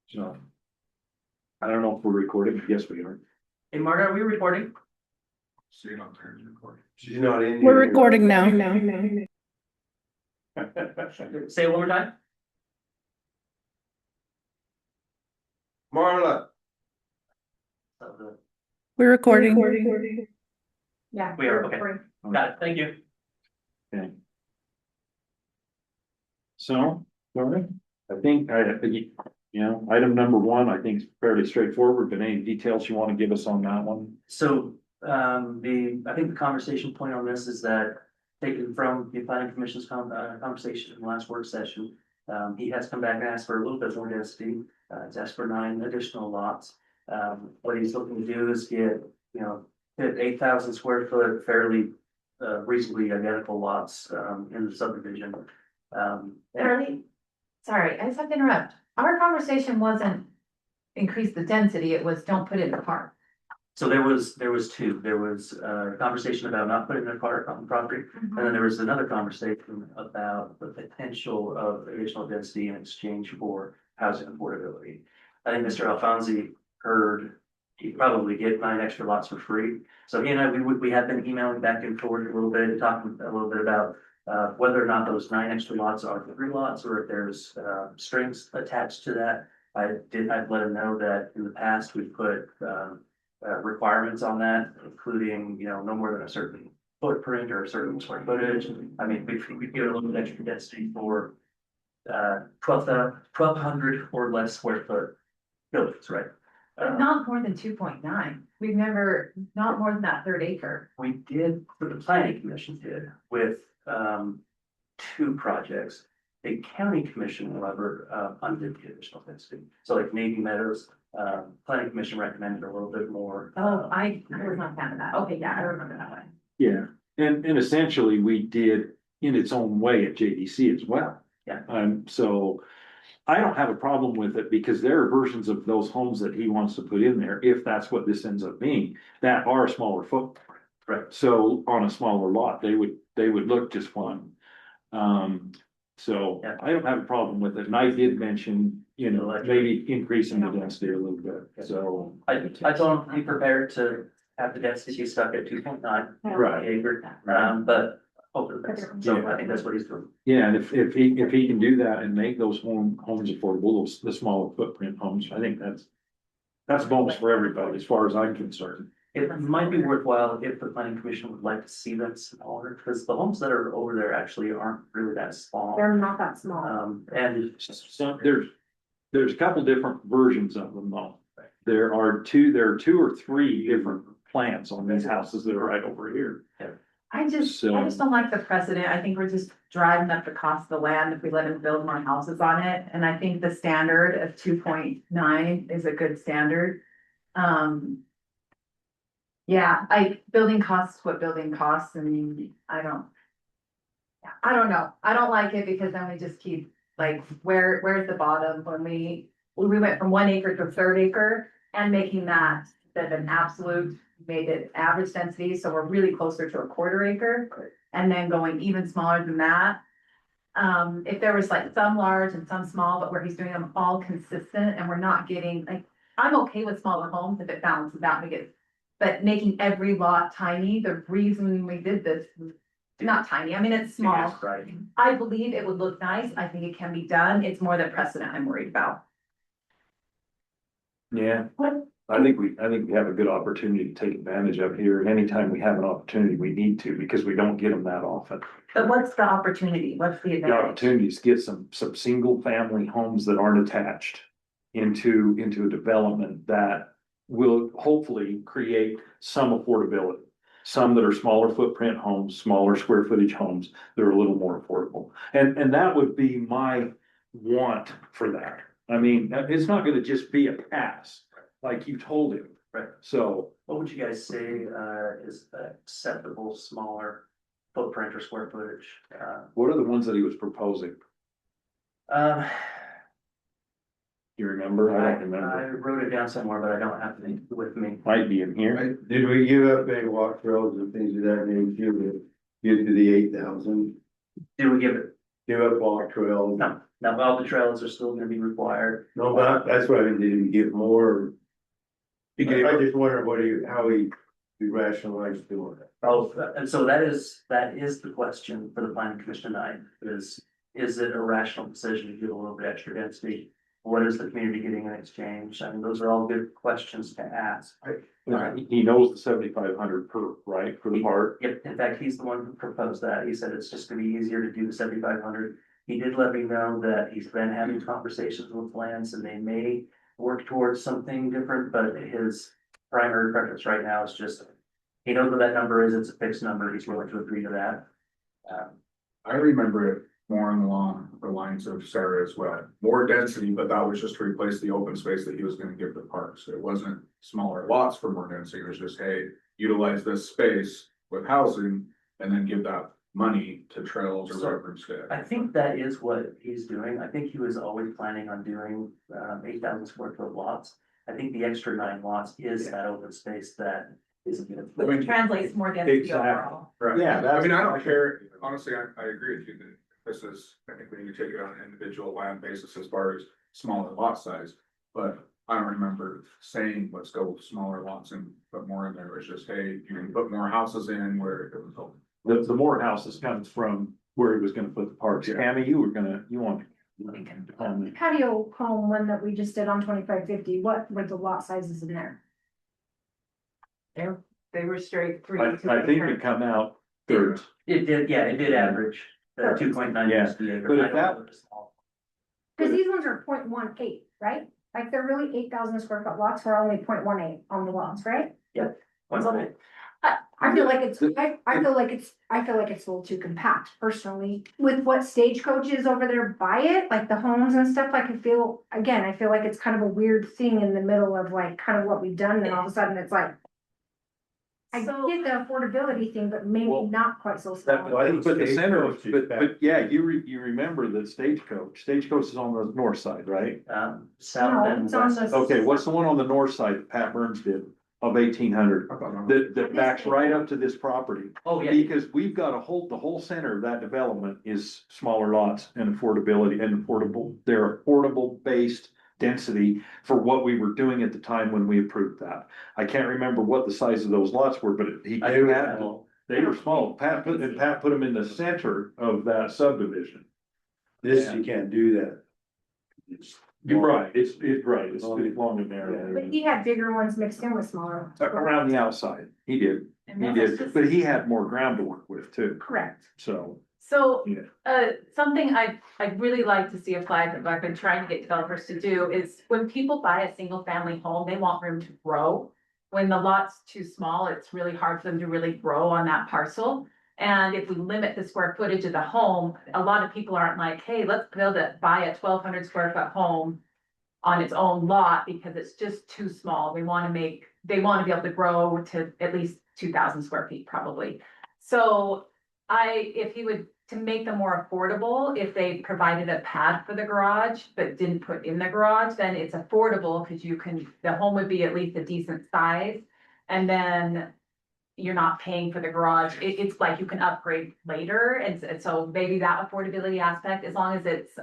So. I don't know if we're recording, but yes, we are. Hey, Marta, are we recording? So you're not recording. She's not in. We're recording now. Say it one more time. Marla, We're recording. Yeah. We are, okay. Got it, thank you. Okay. So, all right, I think, item number one, I think is fairly straightforward, but any details you want to give us on that one? So, I think the conversation point on this is that taken from the planning commission's conversation in the last work session. He has come back and asked for a little bit more density, it's asked for 9 additional lots. What he's looking to do is get, hit 8,000 square foot, fairly, reasonably identical lots, in the subdivision. Charlie, sorry, I just have to interrupt. Our conversation wasn't increase the density, it was don't put it in the park. So there was two, there was a conversation about not putting their park on the property. And then there was another conversation about the potential of additional density in exchange for housing affordability. I think Mr. Alfonsi heard he'd probably get 9 extra lots for free. So he and I, we have been emailing back and forth a little bit, talking a little bit about whether or not those 9 extra lots are free lots or if there's strings attached to that. I've let him know that in the past we've put requirements on that, including, no more than a certain footprint or a certain square footage. I mean, we've given a little bit extra density for 1,200 or less square foot buildings, right? But not more than 2.9. We've never, not more than that 3rd acre. We did, but the planning commission did with 2 projects. The county commission, however, undid the additional density. So like Navy Meadows, planning commission recommended a little bit more. Oh, I was not a fan of that. Okay, yeah, I remember that one. Yeah, and essentially we did in its own way at JDC as well. Yeah. So I don't have a problem with it because there are versions of those homes that he wants to put in there, if that's what this ends up being, that are a smaller footprint. Right. So on a smaller lot, they would look just fine. So Yeah. I don't have a problem with it. And I did mention, maybe increasing the density a little bit, so. I told him to be prepared to have the density stuck at 2.9 Right. acre, but hopefully so I think that's what he's doing. Yeah, and if he can do that and make those homes affordable, the smaller footprint homes, I think that's a bonus for everybody, as far as I'm concerned. It might be worthwhile if the planning commission would like to see them smaller, because the homes that are over there actually aren't really that small. They're not that small. And So there's a couple different versions of them though. There are 2 or 3 different plans on these houses that are right over here. I just don't like the precedent. I think we're just driving up the cost of the land if we let them build more houses on it. And I think the standard of 2.9 is a good standard. Yeah, building costs what building costs, and I don't know. I don't like it because then we just keep like, where's the bottom when we went from 1 acre to a 3rd acre and making that an absolute, made it average density. So we're really closer to a 1/4 acre and then going even smaller than that. If there was like some large and some small, but where he's doing them all consistent and we're not getting like, I'm okay with smaller homes if it balances out and we get. But making every lot tiny, the reason we did this, not tiny, I mean, it's small. right. I believe it would look nice. I think it can be done. It's more the precedent I'm worried about. Yeah, I think we have a good opportunity to take advantage of here. And anytime we have an opportunity, we need to, because we don't get them that often. But what's the opportunity? What's the The advantage? opportunity is to get some single family homes that aren't attached into a development that will hopefully create some affordability. Some that are smaller footprint homes, smaller square footage homes, that are a little more affordable. And that would be my want for that. I mean, it's not gonna just be a pass, like you told him. Right. So. What would you guys say is acceptable smaller footprint or square footage? What are the ones that he was proposing? You remember? I don't I remember. wrote it down somewhere, but I don't have it with me. Might be in here. did we give up any walk trails and things of that nature to get to the 8,000? Did we give it? Give up walk trails? No. Now, all the trails are still gonna be required. No, but that's why I didn't get more. He I gave, just wonder how he rationalized doing it. Oh, and so that is the question for the planning commission tonight, is it a rational decision to give a little bit extra density? What is the community getting in exchange? I mean, those are all good questions to ask. He knows the 7,500 per, right, for the part. Yep, in fact, he's the one who proposed that. He said it's just gonna be easier to do the 7,500. He did let me know that he's been having conversations with Lance and they may work towards something different, but his primary preference right now is just, he knows what that number is, it's a fixed number, he's willing to agree to that. I remember it more along the lines of Sarah as well, more density, but that was just to replace the open space that he was gonna give the parks. It wasn't smaller lots for more density, it was just, hey, utilize this space with housing and then give that money to trails or whatever instead. I think that is what he's doing. I think he was always planning on doing 8,000 square foot lots. I think the extra 9 lots is that open space that is. I mean, Translates more density Exactly. overall. Right. Yeah, that's- I mean, I don't care, honestly, I agree with you that this is, I think we need to take it on an individual land basis as far as smaller lot size. But I don't remember saying, let's go with smaller lots and put more in there. It was just, hey, you can put more houses in where it was open. The more houses comes from where he was gonna put the parks. Yeah. Tammy, you want. Patio home one that we just did on 2550. What were the lot sizes in there? They were straight three. I think it come out third. It did, yeah, it did average 2.9. Yeah, but if that- Cause these ones are 0.18, right? Like they're really 8,000 square foot lots for only 0.18 on the lots, right? I feel like it's, I feel like it's a little too compact personally, with what Stagecoach is over there by it, like the homes and stuff, like I feel like it's kind of a weird thing in the middle of like kind of what we've done, and all of a sudden it's like. I get the affordability thing, but maybe Well, not quite so That, small. I think but the center, Stagecoach is back. but yeah, you remember that Stagecoach is on the north side, right? South No, and it's on west. the- Okay, what's the one on the north side that Pat Burns did of 1,800? That backs right up to this property. Oh, yeah, Because we've got the whole center of that development is smaller lots and affordability and they're affordable based density for what we were doing at the time when we approved that. I can't remember what the size of those lots were, but he I had, do have. they were small. Pat put them in the center of that subdivision. This, you can't do that. It's- You're right, it's long and narrow. But he had bigger ones mixed in with smaller. Around the outside, he did, but he had more ground to work with too, Correct. so. So, Yeah. something I'd really like to see applied, that I've been trying to get developers to do is when people buy a single family home, they want room to grow. When the lot's too small, it's really hard for them to really grow on that parcel. And if we limit the square footage of the home, a lot of people aren't like, hey, let's buy a 1,200 square foot home on its own lot because it's just too small. They want to be able to grow to at least 2,000 square feet probably. So if you would, to make them more affordable, if they provided a pad for the garage, but didn't put in the garage, then it's affordable because the home would be at least a decent size. And then you're not paying for the garage. It's like you can upgrade later. And so maybe that affordability aspect, as long as it's,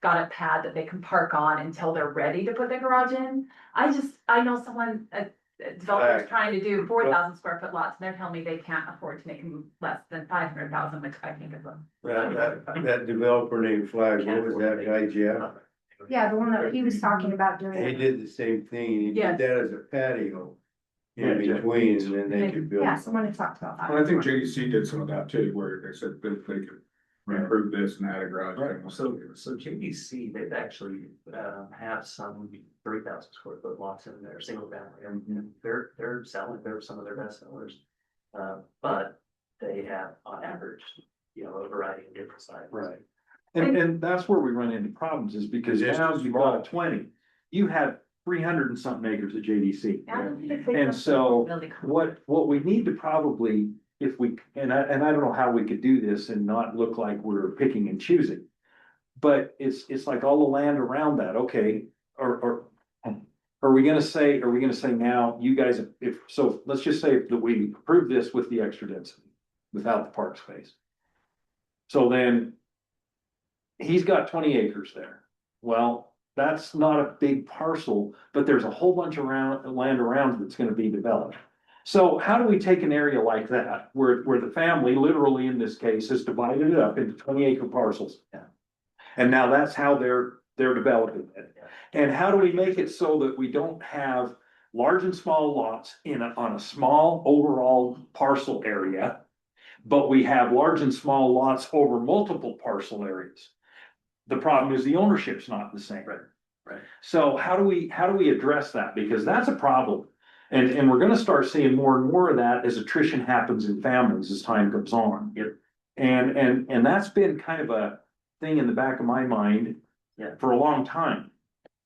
got a pad that they can park on until they're ready to put the garage in. I know someone, a developer's trying to do 4,000 square foot lots, and they're telling me they can't afford to make them less than 500,000, which I think is a. That developer named Flag, what was that guy, Jeff? Yeah, the one that he was talking about doing. He did the same thing, he Yes. did that as a patio. Yeah, In between, and then they could build. Yeah, someone had talked about that. And I think JDC did some of that too, where they said that they could improve this and add a garage. Right. So JDC, they've actually, have some 3,000 square foot lots in there, single family, and they're selling, they're some of their best sellers. But they have on average, a variety of different sizes. Right. And that's where we run into problems is because It's now just you've got 20, you have 300 and something acres at JDC. Yeah. And so what we need to probably, if we, and I don't know how we could do this and not look like we're picking and choosing. But it's like all the land around that, okay, or are we gonna say now, you guys, let's just say that we approve this with the extra density, without the park space. So then he's got 20 acres there. Well, that's not a big parcel, but there's a whole bunch of land around that's gonna be developed. So how do we take an area like that, where the family, literally in this case, has divided it up into 20-acre parcels? And now that's how they're developing it. And how do we make it so that we don't have large and small lots on a small overall parcel area, but we have large and small lots over multiple parcel areas? The problem is the ownership's not the same. Right. So how do we address that? Because that's a problem. And we're gonna start seeing more and more of that as attrition happens in families as time goes on. Yep. And that's been kind of a thing in the back of my mind. Yeah. For a long time.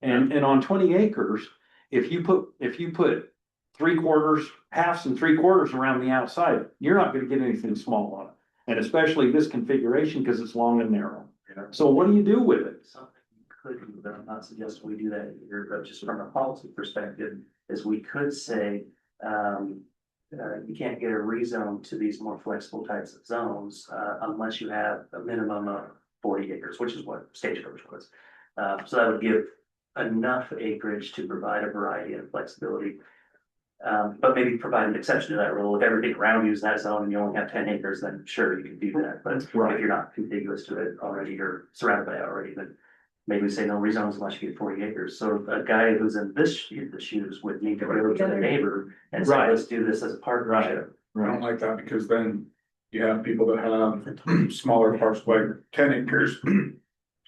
And on 20 acres, if you put 3/4, halves and 3/4 around the outside, you're not gonna get anything small on it. And especially this configuration, because it's long and narrow. Yeah. So what do you do with it? Something you could do, but I'm not suggesting we do that here, but just from a policy perspective, is we could say, you can't get a rezone to these more flexible types of zones, unless you have a minimum of 40 acres, which is what Stagecoach was. So that would give enough acreage to provide a variety and flexibility. But maybe provide an exception to that rule. If everything around you is that zone and you only have 10 acres, then sure, you can do that. But if Right. you're not contiguous to it already, you're surrounded by it already, then maybe we say no rezones unless you get 40 acres. So a guy who's in the shoes would need to go to the neighbor and say, Right. let's do this as a partnership. I don't like that because then you have people that have smaller parcels, like 10 acres.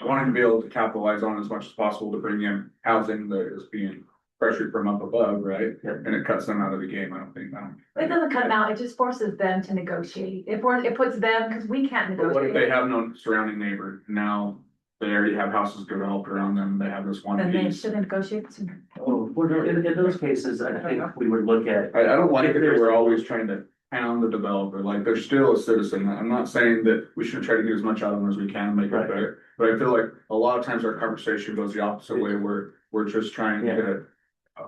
Wanting to be able to capitalize on as much as possible to bring in housing that is being pressured from up above, right? Yep. And it cuts them out of the game, I don't think. It doesn't cut them out, it just forces them to negotiate. It puts them, because we can't But what if they negotiate. have no surrounding neighbor? Now they already have houses developed around them, they have this one Then they piece. should negotiate sooner. In those cases, I think we would look at, I don't like If it that there's- we're always trying to pound the developer, like they're still a citizen. I'm not saying that we should try to get as much out of them as we can and make it Right. better. But I feel like a lot of times our conversation goes the opposite way, where we're just trying to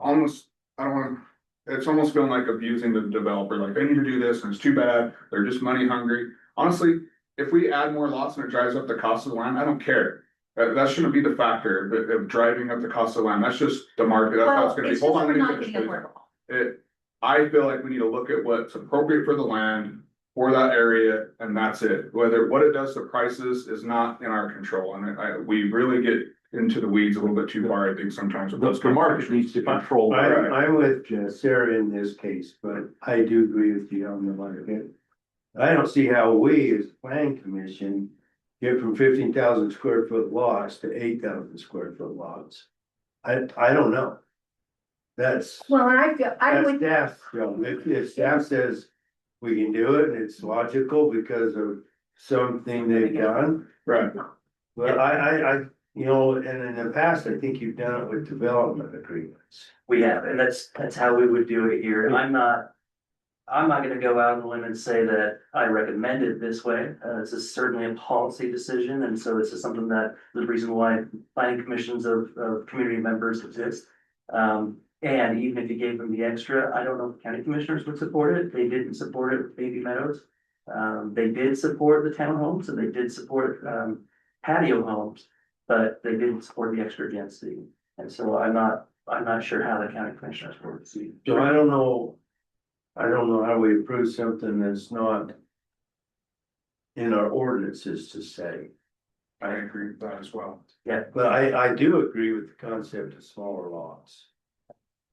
almost, I don't want, it's almost feeling like abusing the developer, like they need to do this and it's too bad, they're just money hungry. Honestly, if we add more lots and it drives up the cost of the land, I don't care. That shouldn't be the factor of driving up the cost of the land. That's just the market. That's how Well, it's gonna be. it's just Hold on, we're let me not finish, getting please. affordable. I feel like we need to look at what's appropriate for the land, for that area, and that's it. Whether, what it does to prices is not in our control, and we really get into the weeds a little bit too far, I think, sometimes. with those The market needs to control. I'm with Sarah in this case, but I do agree with you on the market. I don't see how we as plan commission get from 15,000 square foot lots to 8,000 square foot lots. I don't know. That's, Well, and I feel, I that's would, staff, if staff says we can do it and it's logical because of something they've done. Right. But I, you know, and in the past, I think you've done it with development agreements. we have, and that's how we would do it here. I'm not gonna go out on a limb and say that I recommend it this way. This is certainly a policy decision, and so this is something that the reason why planning commissions of community members exist. And even if you gave them the extra, I don't know if county commissioners would support it. They didn't support it with Baby Meadows. They did support the townhomes and they did support patio homes, but they didn't support the extra density. And so I'm not sure how the county commissioners would see. So I don't know how we approve something that's not in our ordinances to say. I agree with that as well. But I do agree with the concept of smaller lots.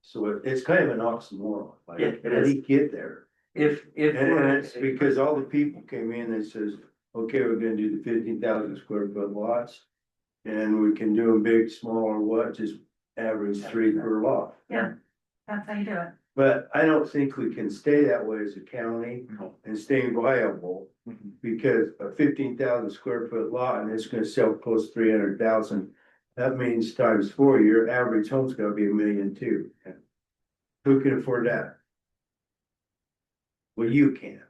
So it's kind of an oxymoron, like, Yeah, it how do is. you get there? If. And it's because all the people came in and says, okay, we're gonna do the 15,000 square foot lots. And we can do them big, small, or what, just average 3 per lot. That's how you do it. But I don't think we can stay that way as a county and stay viable. Because a 15,000 square foot lot and it's gonna sell close to 300,000. That means times 4, your average home's gonna be $1.2 million. Who can afford that? Well, you can,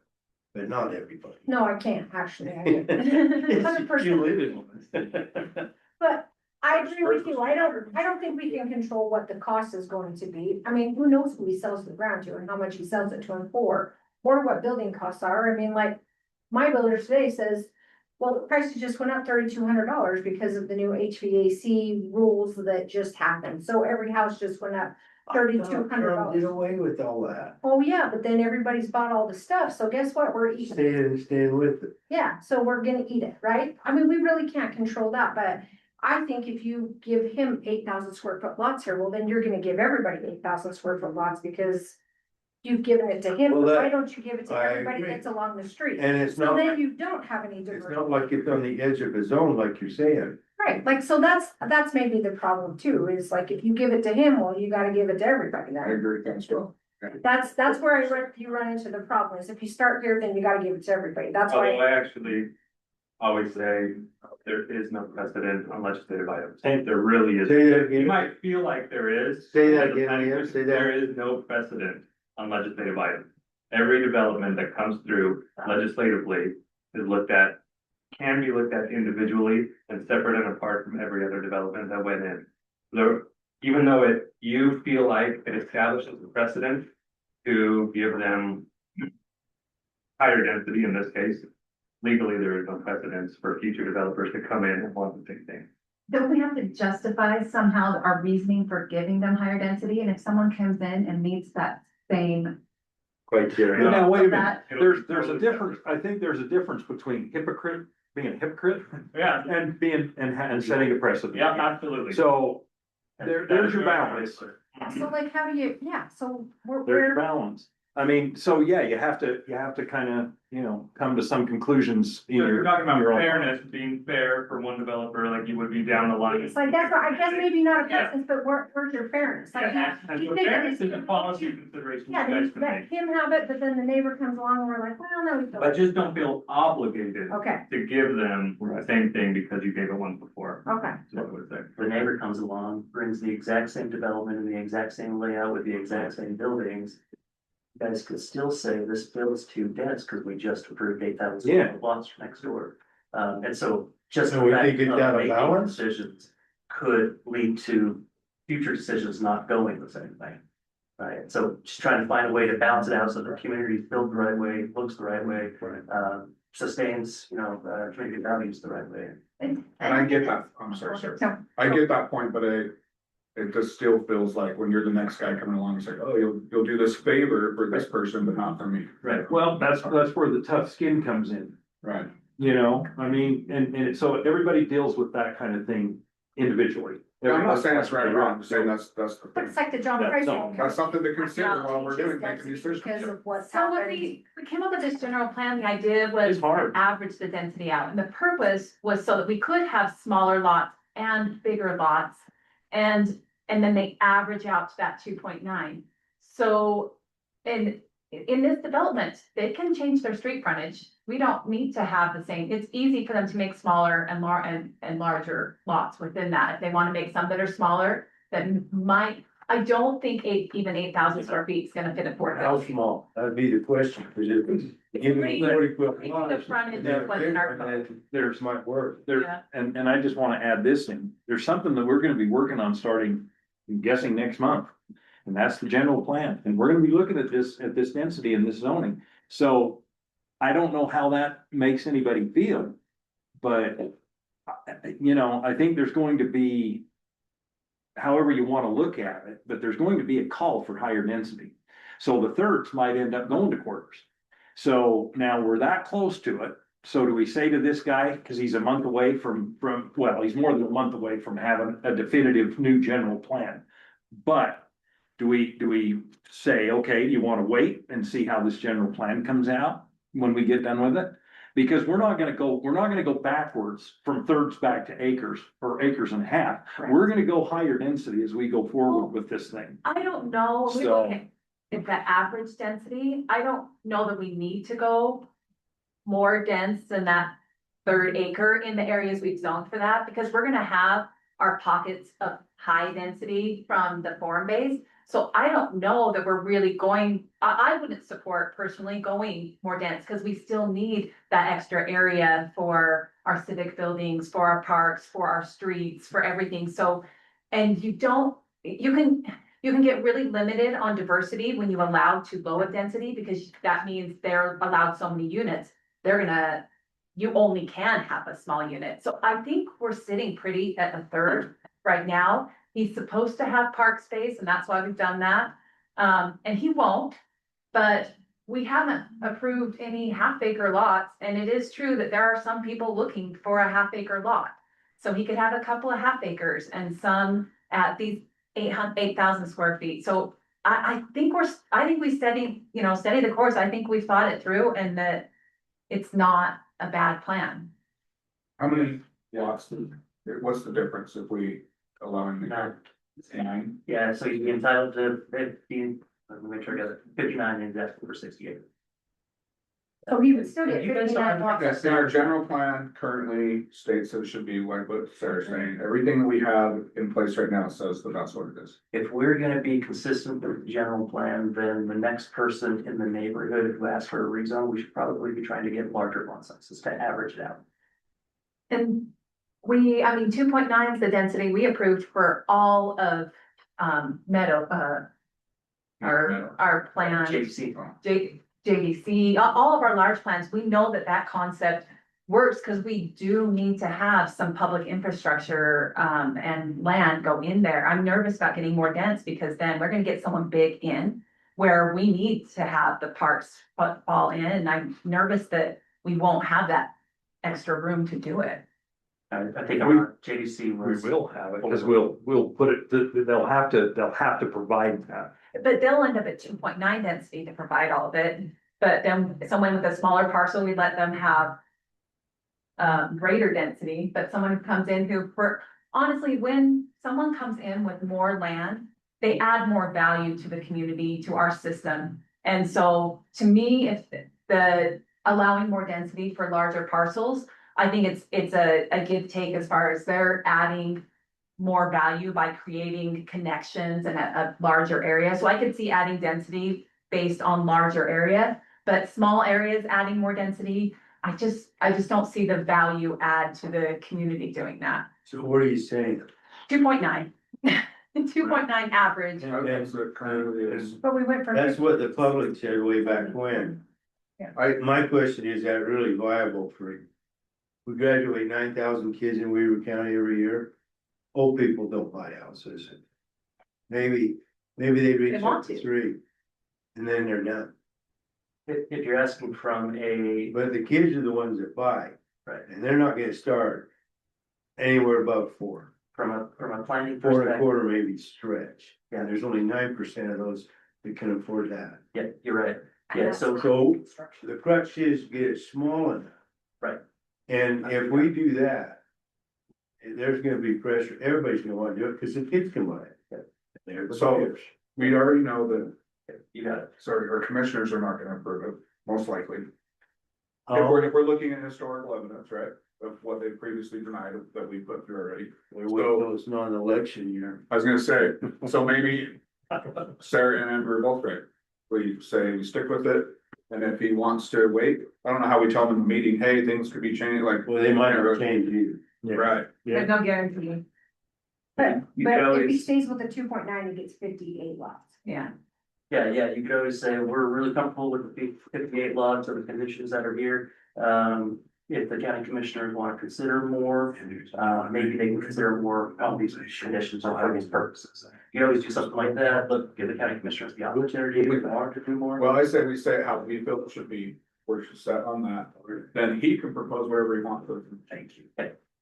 but not everybody. no, I can't, actually. I can't. It's- you live in one. But I agree with you. I don't think we can control what the cost is going to be. I mean, who knows who he sells the ground to and how much he sells it to him for? Or what building costs are. I mean, like, my builder today says, Well, the prices just went up $3,200 because of the new HVAC rules that just happened. So every house just went up $3,200. Did away with all that. Oh, yeah, but then everybody's bought all the stuff. So guess what? We're eating. Staying with it. Yeah, so we're gonna eat it, right? I mean, we really can't control that, but I think if you give him 8,000 square foot lots here, well, then you're gonna give everybody 8,000 square foot lots because you've given it to him. Well, Why that- don't you give it to I everybody agree. that's along the street? And it's So not, then you don't have any it's diversity. not like it's on the edge of a zone like you're saying. Right, like, so that's maybe the problem too, is like, if you give it to him, well, you gotta give it to everybody I then. agree, thanks, Will. That's where you run into the problem, is if you start here, then you gotta give it to everybody. That's Although why. I actually always say there is no precedent on legislative items. I think there really is. Say that You again. might feel like there is. Say that as a again, planning Leah, commission, say that. There is no precedent on legislative items. Every development that comes through legislatively is looked at, can be looked at individually and separate and apart from every other development that went in. So even though you feel like it establishes a precedent to give them higher density in this case, legally, there is no precedence for future developers to come in and want the same thing. Don't we have to justify somehow our reasoning for giving them higher density? And if someone comes in and meets that same, Criteria. Now, wait a minute, that- there's a difference, I think there's a difference between being a hypocrite Yeah, and and setting a precedent. yeah, absolutely. So there's your balance. So like, how do you, yeah, so There's we're, your balance. I mean, so yeah, you have to kind of, come to some conclusions in So your. you're talking about your own- fairness, being fair for one developer, like you would be down the line. it's like, that's, I guess maybe not a Yeah. preference, but where's your fairness? Like, And you so think that fairness it's- is a policy consideration you Yeah, guys you can let make. him have it, but then the neighbor comes along and we're like, well, no, we But don't. just don't feel obligated Okay, to give them the same thing because you gave it one before. okay. That's what I would say. The neighbor comes along, brings the exact same development and the exact same layout with the exact same buildings. You guys could still say this feels too dense because we just approved 8,000 square Yeah. foot lots next door. And so just. So we the fact think it's of out of making balance? Decisions could lead to future decisions not going the same way. Right, so just trying to find a way to balance it out so the community is built the right way, looks the right way, sustains, community values the right way. And I get that, I'm sorry, sir. No. I get that point, but it just still feels like when you're the next guy coming along, it's like, oh, you'll do this favor for this person, but not for me. Right, well, that's where the tough skin comes in, Right. I mean, and so everybody deals with that kind of thing individually. I'm not saying it's right or wrong, I'm saying that's the But thing. it's like the John Yeah, Price. no, thing. That's something to consider while we're Just doing, making density decisions. Because of what's So when happening. we came up with this general plan, the idea was It's hard. average the density out. And the purpose was so that we could have smaller lots and bigger lots. And then they average out to that 2.9. So in this development, they can change their street frontage. We don't need to have the same. It's easy for them to make smaller and larger lots within that. If they want to make some that are smaller, that might, I don't think even 8,000 square feet is gonna fit a four How house. small? That'd be the question. Give me 40 foot The lots. frontage Then is what's in our code. There's might work. There, Yeah. and I just wanna add this in, there's something that we're gonna be working on starting, I'm guessing next month. And that's the general plan, and we're gonna be looking at this density and this zoning, so. I don't know how that makes anybody feel, but. I think there's going to be. However you wanna look at it, but there's going to be a call for higher density. So the thirds might end up going to quarters. So now we're that close to it. So do we say to this guy, cause he's a month away well, he's more than a month away from having a definitive new general plan. But do we say, okay, you wanna wait and see how this general plan comes out when we get done with it? Because we're not gonna go backwards from thirds back to acres or acres and a half. We're gonna go higher density as we go forward with this thing. I don't know, we So- look at if the average density, I don't know that we need to go more dense than that third acre in the areas we've zoned for that, because we're gonna have our pockets of high density from the form base. So I don't know that we're really going, I wouldn't support personally going more dense, because we still need that extra area for our civic buildings, for our parks, for our streets, for everything, so. And you can get really limited on diversity when you allow too low a density, because that means they're allowed so many units. They're gonna you only can have a small unit. So I think we're sitting pretty at a third right now. He's supposed to have park space, and that's why we've done that. And he won't, but we haven't approved any half-acre lots, and it is true that there are some people looking for a half-acre lot. So he could have a couple of half acres and some at these 8,000 square feet. So I think we steady the course. I think we've thought it through and that it's not a bad plan. How many lots, what's the difference if we allowing the Nine. 9? Yeah, so you'd be entitled to 15, let me make sure I got it, 59 and that's for 68. So he would still get You guys 59 don't- lots. Yes, in our general plan currently states that it should be like what Sarah's saying, everything that we have in place right now says that that's what it is. If we're gonna be consistent with the general plan, then the next person in the neighborhood who asks for a rezone, we should probably be trying to get larger lot sizes to average it out. And 2.9 is the density we approved for all of, Meadow, our plan. JC. JDC, all of our large plans, we know that concept works because we do need to have some public infrastructure, and land go in there. I'm nervous about getting more dense because then we're gonna get someone big in where we need to have the parks fall in, and I'm nervous that we won't have that extra room to do it. I think our JDC We was. will have it, because we'll put it, they'll have to provide that. But they'll end up at 2.9 density to provide all of it, but then someone with a smaller parcel, we let them have. Greater density, but someone who comes in honestly, when someone comes in with more land, they add more value to the community, to our system. And so to me, if the allowing more density for larger parcels, I think it's a give take as far as they're adding more value by creating connections in a larger area. So I could see adding density based on larger area, but small areas adding more density, I just don't see the value add to the community doing that. So what are you saying? 2.9. 2.9 average. That's what currently is. But we went from. That's what the public said way back when. My question is that really viable for you? We graduate 9,000 kids in Weaver County every year. Old people don't buy houses. Maybe they reach They want up to to. 3. And then they're done. If you're asking from a, But the kids are the ones that buy. Right. And they're not gonna start anywhere above 4. from a planning 4 and a perspective, quarter maybe stretch. Yeah. And there's only 9% of those that can afford that. yeah, you're right. Yeah, so So the crutch is get it small enough. Right. And if we do that, there's gonna be pressure, everybody's gonna wanna do it, cause the kids can buy it. They're the So- buyers. We already know that, you got it. sorry, our commissioners are not gonna approve it, most likely. If Oh, we're looking at historical evidence, right, of what they previously denied that we put through already. we wait till it's not an election year. I was gonna say, so maybe Sarah and Amber are both right. We say we stick with it, and if he wants to wait, I don't know how we tell him in the meeting, hey, things could be changing, like. Well, they might not change either. Right, There's no guarantee. But You could if he always, stays with the 2.9, he gets 58 lots. Yeah. yeah, you could always say, we're really comfortable with the 58 lots or the conditions that are here. If the county commissioners want to consider more, maybe they can consider more of these conditions for these purposes. You always do something like that, but give the county commissioners the opportunity if they want to do more. well, I say we say how we feel it should be, we're set on that, then he can propose wherever he wants to. Thank you.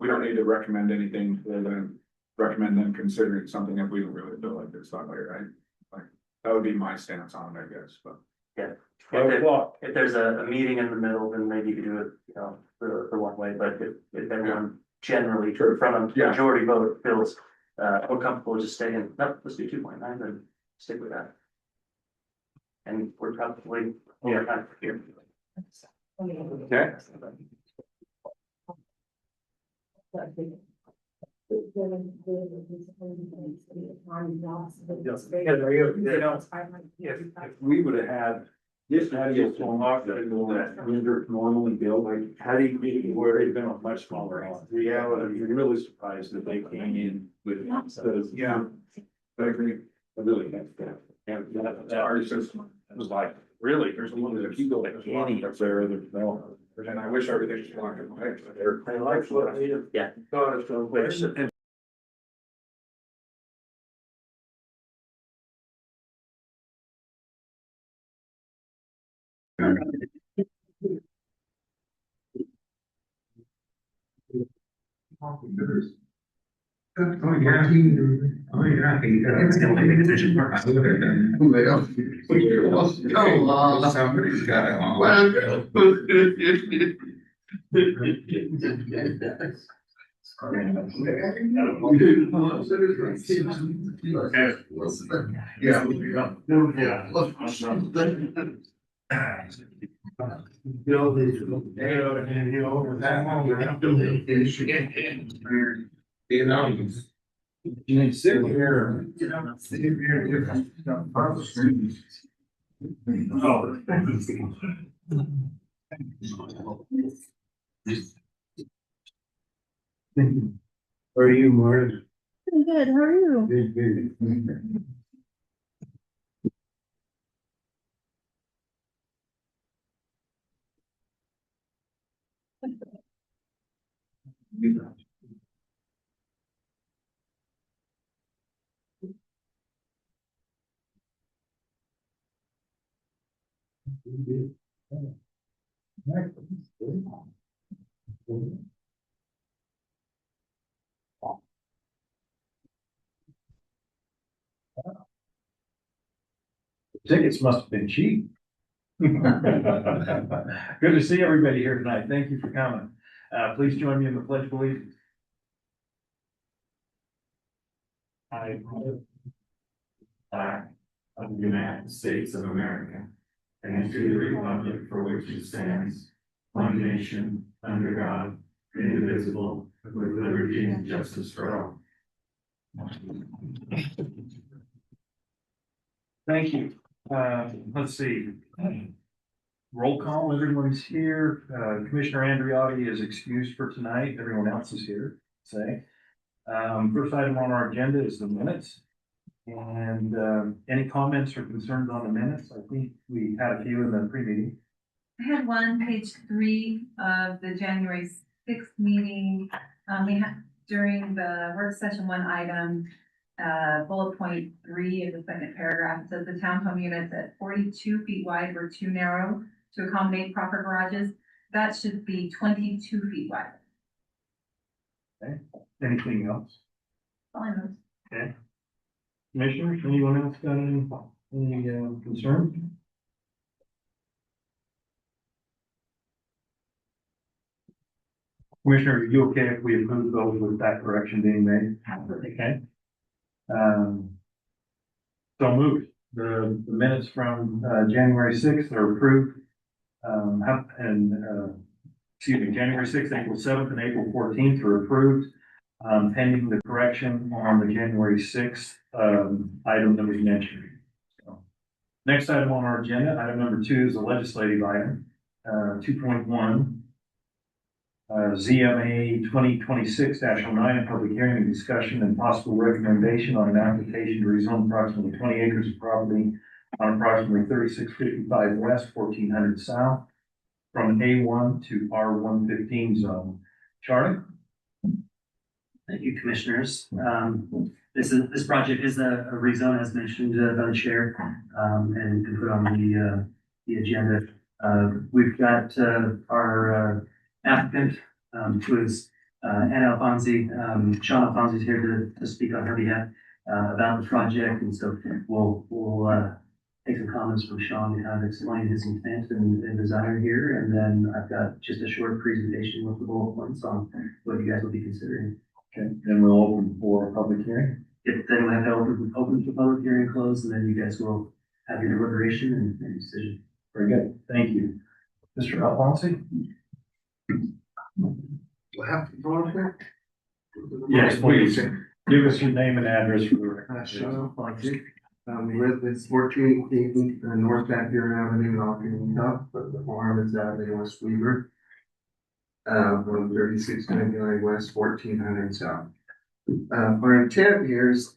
We don't need to recommend anything, other than recommend them considering something if we don't really feel like it's not right, right? Like, that would be my stance on it, I guess, but. 12 o'clock. If there's a meeting in the middle, then maybe you could do it, the one way, but if everyone generally, Sure. from a Yeah. majority vote feels, more comfortable just staying, nope, let's do 2.9, then stick with that. And we're probably over time here. Okay. If we would have had this patio block that renters normally build, like, how do you get where they've been on much smaller house? Reality, I'm really surprised that they came in with. Yeah. I agree. I really think that. And that Our was system. like, really, there's one, if you go to Kenny up there, there's no. And I wish everything was black and white, but they're. I like what we have. Yeah. Thought of some ways. Oh, yeah. Oh, yeah. It's gonna make a decision for us. Somebody's got it on. Build these, and you know, that one, you have to live in. You know. You sit here. Sit here. How are you, Martin? Good, how are you? Good, good. Tickets must have been cheap. Good to see everybody here tonight. Thank you for coming. Please join me in the pledge of allegiance. I of the United States of America, and to the republic for which it stands, one nation, under God, indivisible, with liberty and justice for all. Thank you. Let's see. Roll call, everyone's here. Commissioner Andriotti is excused for tonight. Everyone else is here, say. First item on our agenda is the minutes. And, any comments or concerns on the minutes? I think we had a few in the pre-meeting. I had one, page 3 of the January 6th meeting. We had during the work session, one item, bullet point 3 of the second paragraph, it says the townhome units at 42 feet wide were too narrow to accommodate proper garages. That should be 22 feet wide. Okay, anything else? All I know. Okay. Commissioners, anyone else got any concerns? Commissioner, are you okay if we approve those with that correction being made? Absolutely. Okay. So moved. The minutes from, January 6th are approved. Excuse me, January 6th, April 7th, and April 14th are approved. Pending the correction on the January 6th, item that was mentioned. So, next item on our agenda, item number 2 is a legislative item, 2.1. ZMA 2026-09, a public hearing and discussion and possible recommendation on an application to rezone approximately 20 acres of property on approximately 3655 west, 1400 south, from A1 to R115 zone. Charlie? Thank you, commissioners. This project is a rezone, as mentioned by the chair, and put on the agenda. We've got our applicant, who is Shawn Alfonsi is here to speak on her behalf about the project, and so we'll take some comments from Shawn to kind of explain his intent and desire here, and then I've got just a short presentation with the bullet points on what you guys will be considering. Okay, then we'll open for a public hearing. Then we'll have to open for public hearing closed, and then you guys will have your deliberation and decision. Very good, thank you. Mr. Alfonsi? Do I have to go up there? Yes, please. Give us your name and address for the record. Shawn Alfonsi. We live at 1418 North Adjourn Avenue, Alpine, Utah, but the farm is out in West Weaver. 3699 West, 1400 South. Our intent here is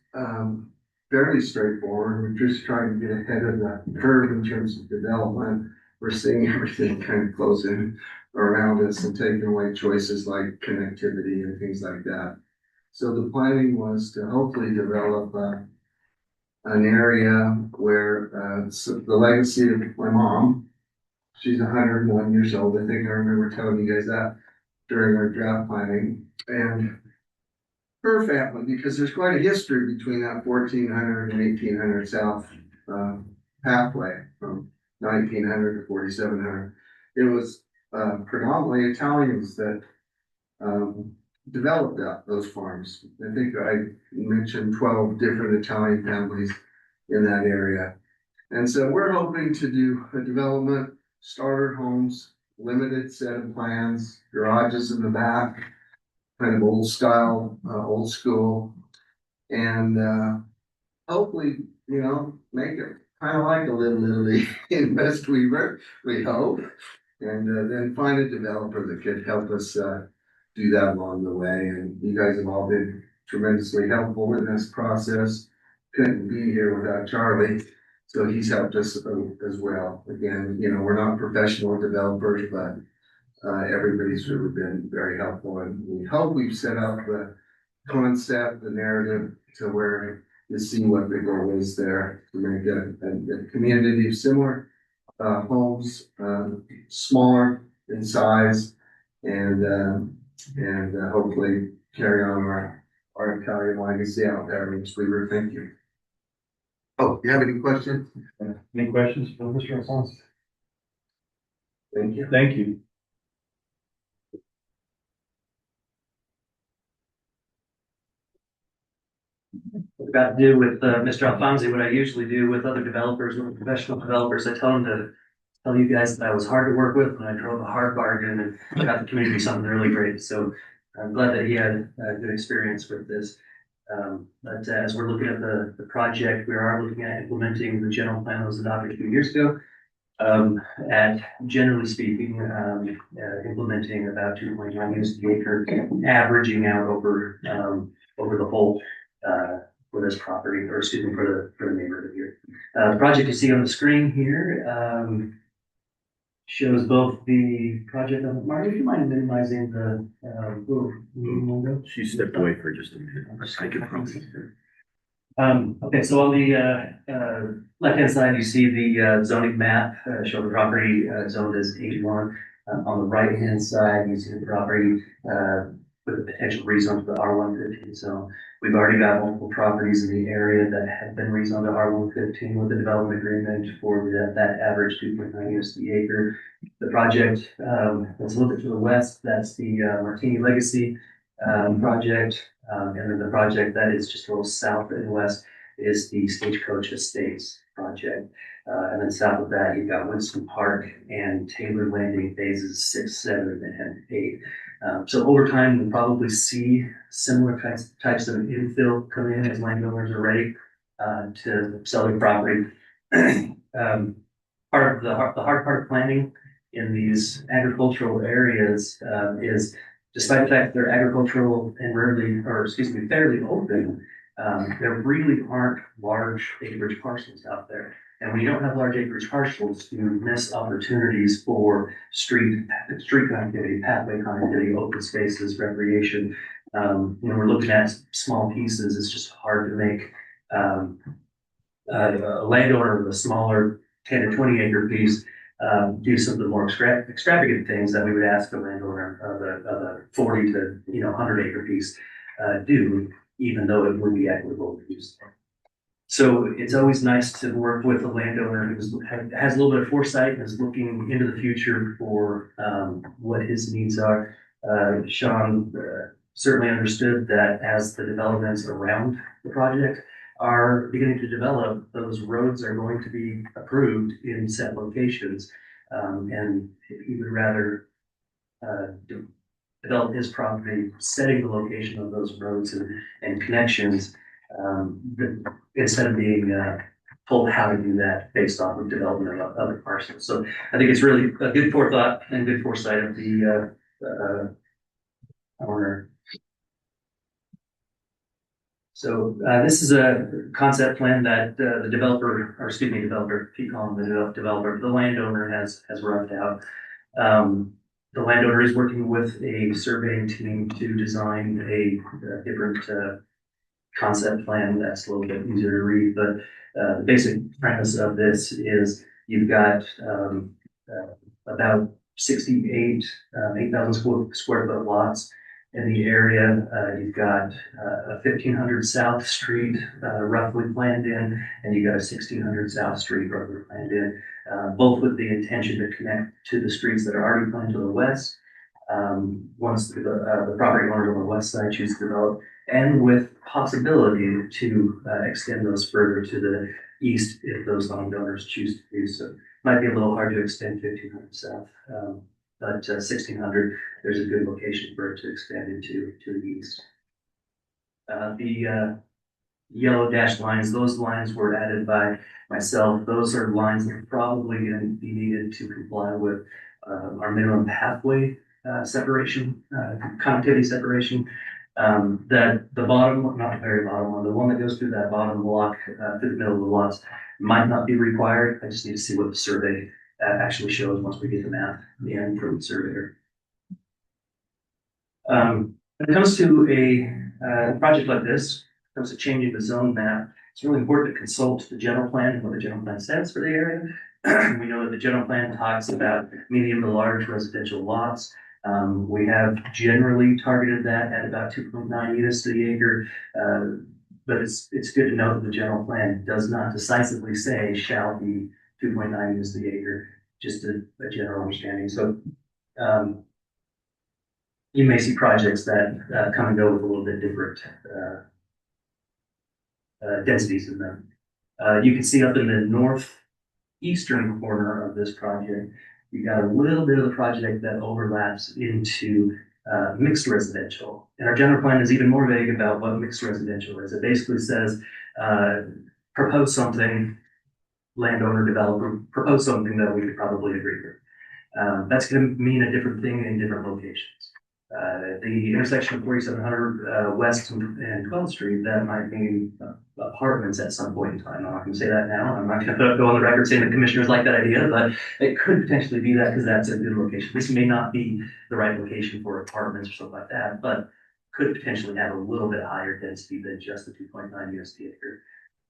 fairly straightforward. We're just trying to get ahead of the curve in terms of development. We're seeing everything kind of close in around us and taking away choices like connectivity and things like that. So the planning was to hopefully develop an area where so the legacy of my mom, she's 101 years old. I think I remember telling you guys that during our draft planning. And her family, because there's quite a history between that 1400 and 1800 South pathway from 1900 to 4700. It was predominantly Italians that developed those farms. I think I mentioned 12 different Italian families in that area. And so we're hoping to do a development, starter homes, limited set of plans, garages in the back, kind of old style, old school, and hopefully, make it kind of like a Little Italy in West Weaver, we hope, and then find a developer that could help us do that along the way. And you guys have all been tremendously helpful in this process. Couldn't be here without Charlie, so he's helped us as well. Again, we're not professional developers, but everybody's really been very helpful, and we hope we've set up the concept, the narrative, to where you see what the goal is there to make a community of similar homes, smaller in size, and hopefully carry on our Italian legacy out there. Weaver, thank you. Oh, you have any questions? Any questions for Mr. Alfonsi? Thank you. Thank you. Got to do with Mr. Alfonsi, what I usually do with other developers, with professional developers. I tell them to tell you guys that I was hard to work with and I drove a hard bargain and got the community something really great. So I'm glad that he had a good experience with this. But as we're looking at the project, we are looking at implementing the general plan that was adopted a few years ago. At generally speaking, implementing about 2.9 units per acre, averaging out over the whole for this property, or excuse me, for the neighborhood here. The project you see on the screen here shows both the project on Marty. Would you mind minimizing the little window? She stepped away for just a minute. Thank you. Okay, so on the left-hand side, you see the zoning map, show the property zoned as H1. On the right-hand side, you see the property with the potential rezone to the R115 zone. We've already got multiple properties in the area that have been rezoned to R115 with the development agreement for that average 2.9 units per acre. The project that's a little bit to the west, that's the Martini Legacy project. And then the project that is just a little south and west is the Stagecoach Estates project. And then south of that, you've got Winston Park and Taylor Landing phases 6, 7, and 8. So over time, we'll probably see similar types of infill come in as landowners are ready to sell their property. Part of the hard part of planning in these agricultural areas is, despite the fact they're agricultural and fairly open, there really aren't large acreage parcels out there. And when you don't have large acreage parcels, you miss opportunities for street connectivity, pathway connectivity, open spaces, recreation. When we're looking at small pieces, it's just hard to make a landowner with a smaller 10 or 20 acre piece do some of the more extravagant things that we would ask a landowner of a 40 to 100 acre piece do, even though it would be equitable to use. So it's always nice to work with a landowner who has a little bit of foresight and is looking into the future for what his needs are. Shawn certainly understood that as the developments around the project are beginning to develop, those roads are going to be approved in set locations. And he would rather develop his property, setting the location of those roads and connections, instead of being told how to do that based off of development of other parcels. So I think it's really a good forethought and good foresight of the owner. So this is a concept plan that the landowner has roughed out. The landowner is working with a surveying team to design a different concept plan that's a little bit easier to read, but the basic premise of this is you've got about 68, 8,000 square foot lots in the area. You've got a 1,500 South Street roughly planned in, and you've got a 1,600 South Street roughly planned in, both with the intention to connect to the streets that are already planned to the west. Once the property owners on the west side choose to develop, and with possibility to extend those further to the east if those landowners choose to do so. Might be a little hard to extend 1,500 South, but 1,600, there's a good location for it to expand into to the east. The yellow dashed lines, those lines were added by myself. Those are lines that are probably going to be needed to comply with our minimum pathway separation, connectivity separation. That the bottom, not the very bottom one, the one that goes through that bottom block, through the middle of the lots, might not be required. I just need to see what the survey actually shows once we get the map in from the surveyor. When it comes to a project like this, when it comes to changing the zone map, it's really important to consult the general plan and what the general plan says for the area. We know that the general plan talks about medium to large residential lots. We have generally targeted that at about 2.9 units to the acre, but it's good to note that the general plan does not decisively say shall be 2.9 units to the acre, just a general understanding. So you may see projects that come and go with a little bit different densities in them. You can see up in the northeastern corner of this project, you got a little bit of the project that overlaps into mixed residential. And our general plan is even more vague about what mixed residential is. It basically says, propose something, landowner, developer, propose something that we could probably agree with. That's going to mean a different thing in different locations. The intersection of 4700 West and 12th Street, that might mean apartments at some point in time. I'm not going to say that now. I'm not going to go on the record saying the commissioners like that idea, but it could potentially be that because that's a good location. This may not be the right location for apartments or something like that, but could potentially have a little bit higher density than just the 2.9 units per acre.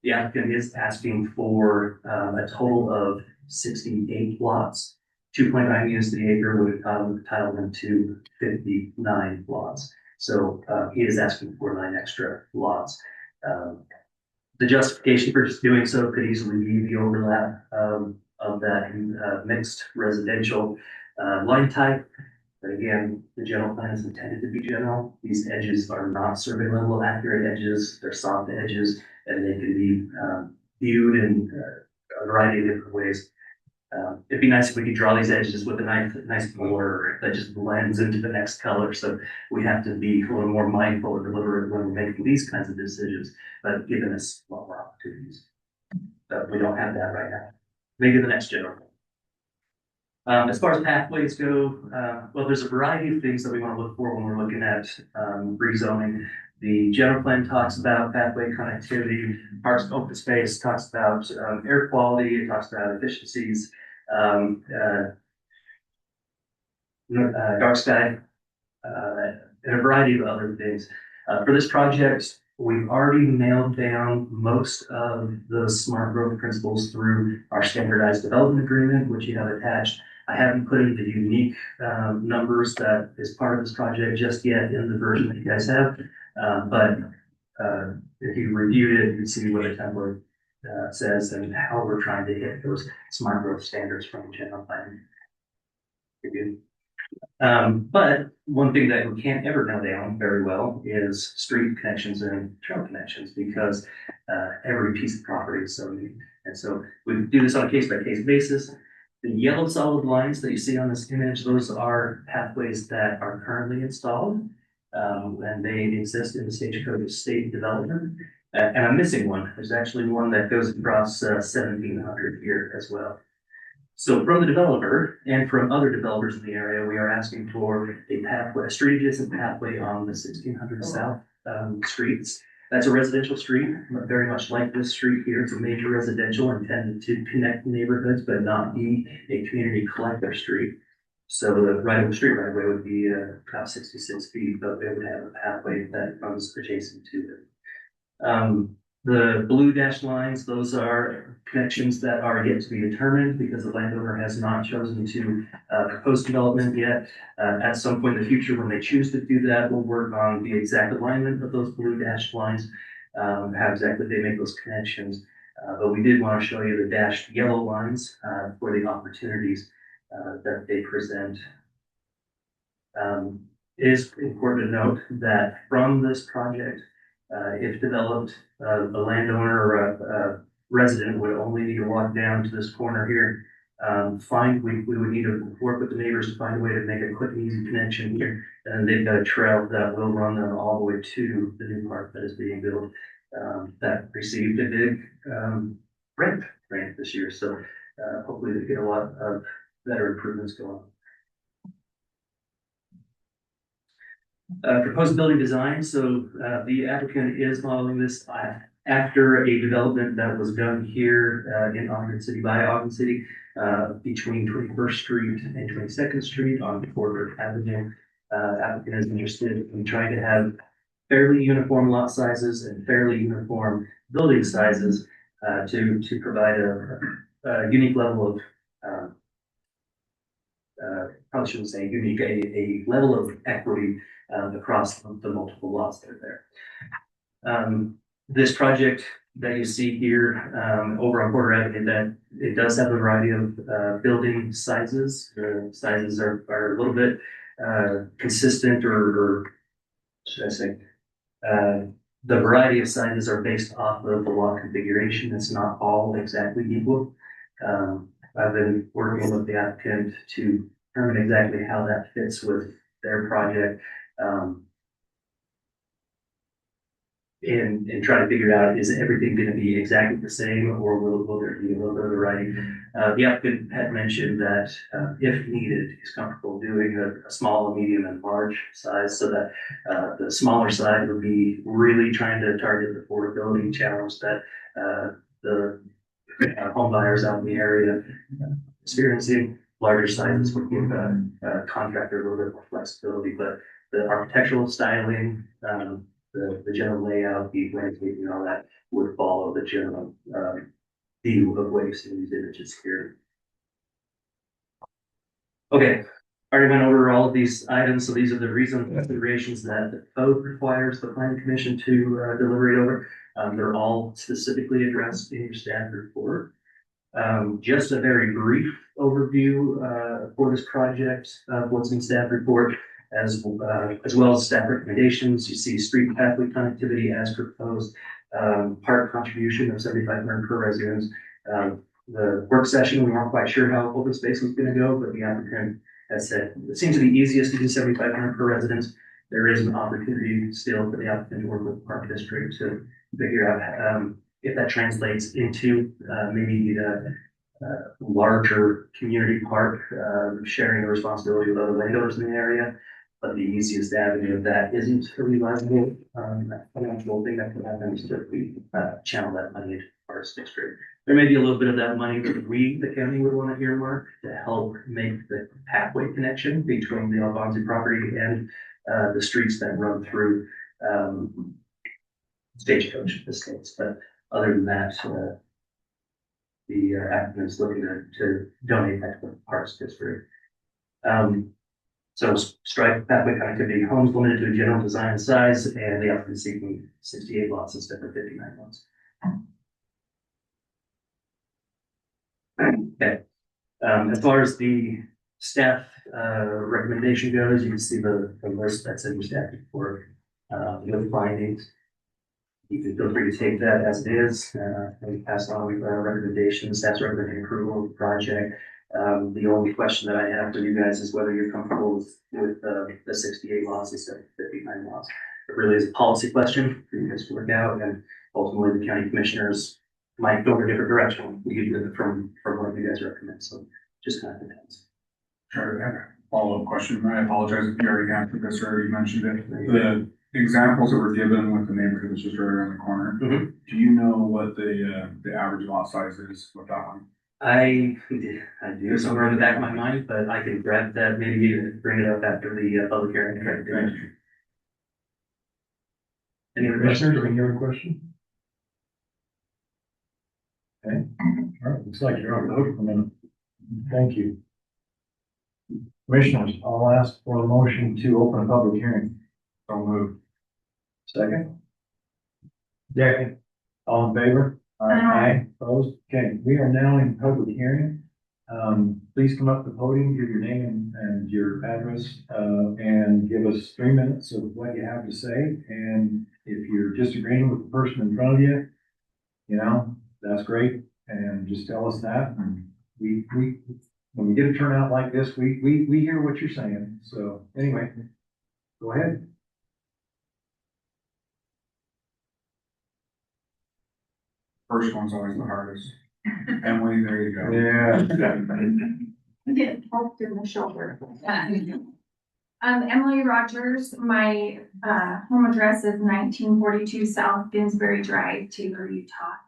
The applicant is asking for a total of 68 lots. 2.9 units to the acre would entitle them to 59 lots. So he is asking for 9 extra lots. The justification for just doing so could easily be the overlap of that mixed residential line type. But again, the general plan is intended to be general. These edges are not survey level accurate edges. They're soft edges, and they can be viewed in a variety of different ways. It'd be nice if we could draw these edges with a nice blur that just blends into the next color. So we have to be a little more mindful or deliberate when we're making these kinds of decisions, but giving us a lot more opportunities. But we don't have that right now. Maybe the next general. As far as pathways go, well, there's a variety of things that we want to look for when we're looking at rezoning. The general plan talks about pathway connectivity, parks and open space, talks about air quality, it talks about efficiencies, dark sky, and a variety of other things. For this project, we've already nailed down most of the smart growth principles through our standardized development agreement, which you have attached. I haven't put in the unique numbers that is part of this project just yet in the version that you guys have. But if you reviewed it, you can see what the template says and how we're trying to hit those smart growth standards from the general plan. But one thing that we can't ever nail down very well is street connections and trail connections, because every piece of property is so unique. And so we do this on a case-by-case basis. The yellow solid lines that you see on this image, those are pathways that are currently installed, and they exist in the Stagecoach Estates development. And I'm missing one. There's actually one that goes across 1700 here as well. So from the developer and from other developers in the area, we are asking for a pathway, a street adjacent pathway on the 1600 South streets. That's a residential street, very much like this street here. It's a major residential intended to connect neighborhoods, but not be a community collector street. So the right of the street right away would be about 66 feet, but they would have a pathway that runs adjacent to it. The blue dashed lines, those are connections that are yet to be determined because the landowner has not chosen to propose development yet. At some point in the future, when they choose to do that, we'll work on the exact alignment of those blue dashed lines, how exactly they make those connections. But we did want to show you the dashed yellow lines for the opportunities that they present. It is important to note that from this project, if developed, a landowner or a resident would only need to walk down to this corner here. We would need to work with the neighbors to find a way to make a quick and easy connection here. And they've got a trail that will run them all the way to the new park that is being built. That received a big grant this year. So hopefully they get a lot of better improvements going. Proposed building design. So the applicant is modeling this after a development that was done here in Ogden City by Ogden City between 21st Street and 22nd Street on Fort Avenue. Applicant is interested in trying to have fairly uniform lot sizes and fairly uniform building sizes to provide a unique level of probably shouldn't say unique, a level of equity across the multiple lots that are there. This project that you see here over on Porter Avenue, that it does have a variety of building sizes. The sizes are a little bit consistent, or should I say, the variety of sizes are based off of the lot configuration. It's not all exactly equal. I've been working with the applicant to determine exactly how that fits with their project. And try to figure out, is everything going to be exactly the same, or will there be a little bit of variety? The applicant had mentioned that if needed, he's comfortable doing a small, medium, and large size, so that the smaller side would be really trying to target the affordability challenge that the home buyers out in the area experiencing. Larger sizes would give a contractor a little bit more flexibility, but the architectural styling, the general layout, the landscaping, all that would follow the general view of what you see in these images here. Okay, I already went over all of these items, so these are the reasonable considerations that the code requires the planning commission to deliberate over. They're all specifically addressed in your staff report. Just a very brief overview for this project of what's in staff report. As well as staff recommendations. You see street and pathway connectivity as proposed, park contribution of 7,500 per residence. The work session, we weren't quite sure how open space was going to go, but the applicant has said it seems to be easiest to do 7,500 per residence. There is an opportunity still for the applicant to work with the park district to figure out if that translates into maybe the larger community park, sharing the responsibility with other landowners in the area. But the easiest avenue of that isn't a realizable financial thing that can happen is if we channel that money into the parks district. There may be a little bit of that money that we, the county, would want to earmark to help make the pathway connection between the Alfonsi property and the streets that run through Stagecoach Estates. But other than that, the applicant is looking to donate that to the parks district. So strike pathway connectivity, homes limited to a general design size, and the applicant seeking 68 lots instead of 59 lots. Okay. As far as the staff recommendation goes, you can see the list that's in your staff report with findings. You can feel free to take that as it is and pass on with recommendations. Staff's recommending approval of the project. The only question that I have for you guys is whether you're comfortable with the 68 lots instead of 59 lots. It really is a policy question for you guys to work out, and ultimately the county commissioners might go in a different direction from what you guys recommend. So just kind of depends. Sure, I have a follow-up question. I apologize if you already answered this or already mentioned it. The examples that were given with the neighborhood that's just right around the corner, do you know what the average lot size is with that one? I do somewhere in the back of my mind, but I can grab that, maybe bring it up after the public hearing. Any other questions? Any other question? Okay, all right, looks like you're on the hook for a minute. Thank you. Commissioners, I'll ask for a motion to open a public hearing. So move. Second? Second. All in favor? Aye. Opposed? Okay, we are now in public hearing. Please come up to the podium, give your name and your address, and give us 3 minutes of what you have to say. And if you're disagreeing with the person in front of you, you know, that's great. And just tell us that. And when we get a turnout like this, we hear what you're saying. So anyway, go ahead. First one's always the hardest. Emily, there you go. Yeah. Get poked in the shoulder. Emily Rogers, my, home address is 1942 South Binsbury Drive, Taylor, Utah.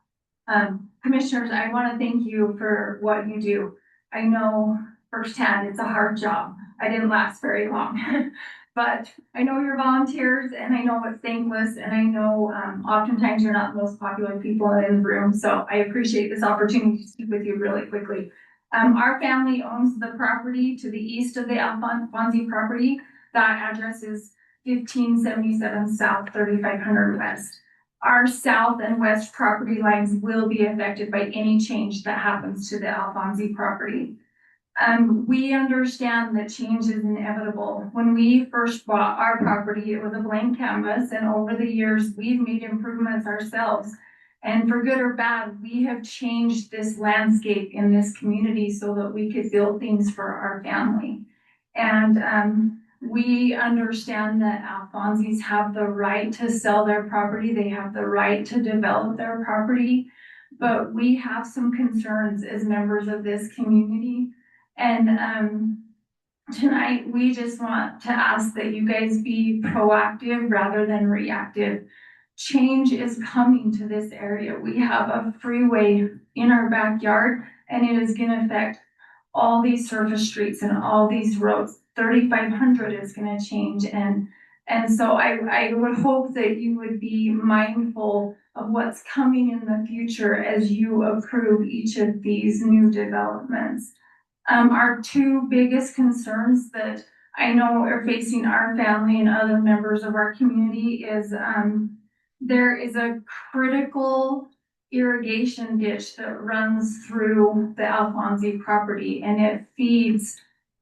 Commissioners, I want to thank you for what you do. I know firsthand it's a hard job. I didn't last very long, but I know you're volunteers and I know it's thankless and I know, oftentimes you're not the most popular people in the room. So I appreciate this opportunity to speak with you really quickly. Our family owns the property to the east of the Alfonsi property. That address is 1577 South, 3500 West. Our south and west property lines will be affected by any change that happens to the Alfonsi property. We understand that change is inevitable. When we first bought our property, it was a blank canvas, and over the years, we've made improvements ourselves. And for good or bad, we have changed this landscape in this community so that we could build things for our family. And we understand that Alfonsis have the right to sell their property. They have the right to develop their property. But we have some concerns as members of this community. And tonight, we just want to ask that you guys be proactive rather than reactive. Change is coming to this area. We have a freeway in our backyard, and it is going to affect all these surface streets and all these roads. 3500 is going to change. And so I would hope that you would be mindful of what's coming in the future as you approve each of these new developments. Our two biggest concerns that I know are facing our family and other members of our community is there is a critical irrigation ditch that runs through the Alfonsi property, and it feeds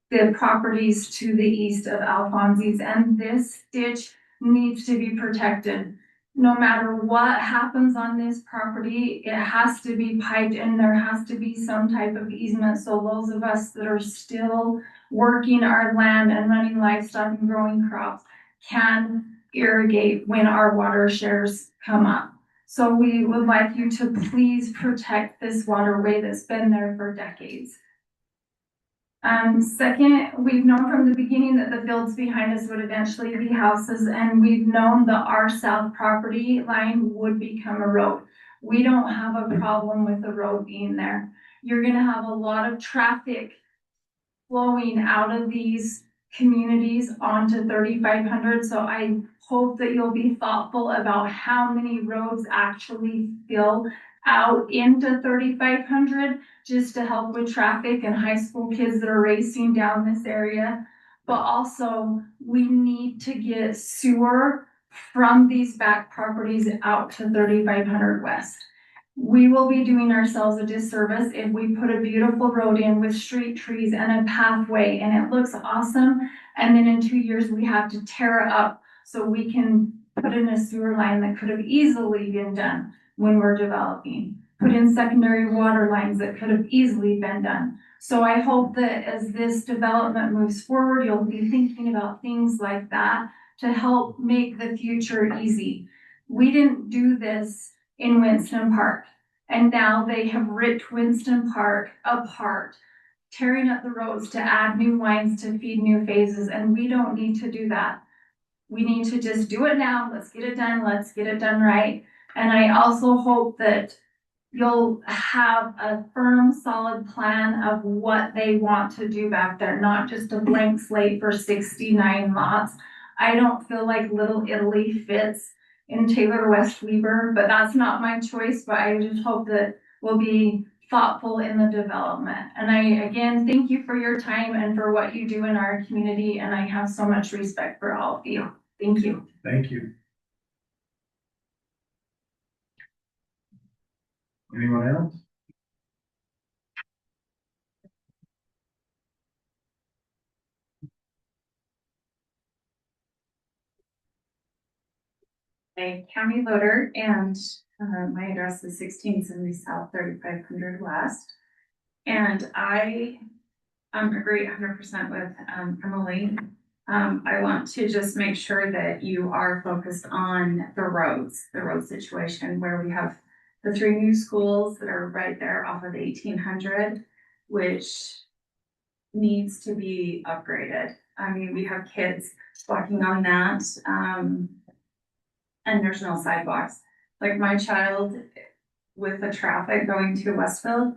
the properties to the east of Alfonsi's, and this ditch needs to be protected. No matter what happens on this property, it has to be piped and there has to be some type of easement. So those of us that are still working our land and running livestock and growing crops can irrigate when our water shares come up. So we would like you to please protect this waterway that's been there for decades. Second, we've known from the beginning that the fields behind us would eventually be houses, and we've known that our south property line would become a road. We don't have a problem with the road being there. You're gonna have a lot of traffic flowing out of these communities onto 3500. So I hope that you'll be thoughtful about how many roads actually fill out into 3500 just to help with traffic and high school kids that are racing down this area. But also we need to get sewer from these back properties out to 3500 West. We will be doing ourselves a disservice if we put a beautiful road in with street trees and a pathway and it looks awesome. And then in 2 years, we have to tear it up so we can put in a sewer line that could have easily been done when we're developing. Put in secondary water lines that could have easily been done. So I hope that as this development moves forward, you'll be thinking about things like that to help make the future easy. We didn't do this in Winston Park, and now they have ripped Winston Park apart, tearing up the roads to add new lines to feed new phases, and we don't need to do that. We need to just do it now. Let's get it done. Let's get it done right. And I also hope that you'll have a firm, solid plan of what they want to do back there, not just a blank slate for 69 lots. I don't feel like Little Italy fits in Taylor West Weaver, but that's not my choice, but I just hope that we'll be thoughtful in the development. And I, again, thank you for your time and for what you do in our community, and I have so much respect for all of you. Thank you. Thank you. Anyone else? A county voter, and my address is 1670 South 3500 West. And I agree 100% with Emily. I want to just make sure that you are focused on the road situation, where we have the 3 new schools that are right there off of 1800, which needs to be upgraded. I mean, we have kids walking on that. And there's no sidewalks. Like my child with the traffic going to Westfield,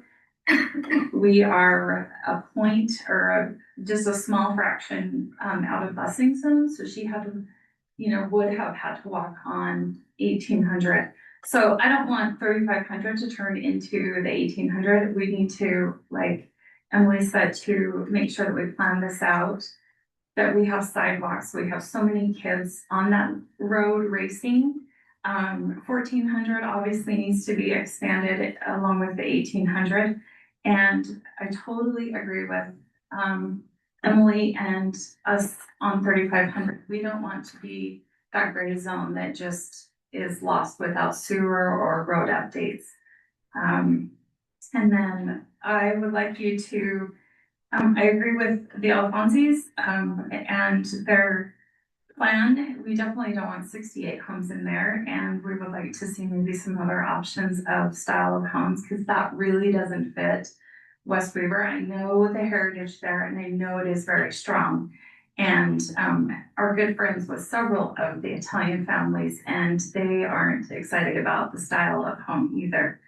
we are a point or just a small fraction out of busing zone. So she had to, would have had to walk on 1800. So I don't want 3500 to turn into the 1800. We need to, like Emily said, to make sure that we plan this out, that we have sidewalks. We have so many kids on that road racing. 1400 obviously needs to be expanded along with the 1800. And I totally agree with Emily and us on 3500. We don't want to be that gray zone that just is lost without sewer or road updates. And then I would like you to I agree with the Alfonsis, and their plan. We definitely don't want 68 homes in there, and we would like to see maybe some other options of style of homes, because that really doesn't fit West Weaver. I know the heritage there, and I know it is very strong. And our good friends with several of the Italian families, and they aren't excited about the style of home either.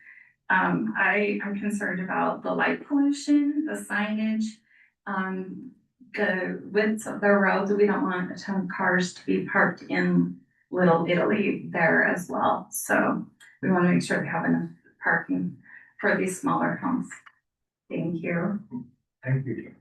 I am concerned about the light pollution, the signage, the width of the roads. We don't want a ton of cars to be parked in Little Italy there as well. So we want to make sure we have enough parking for these smaller homes. Thank you. Thank you.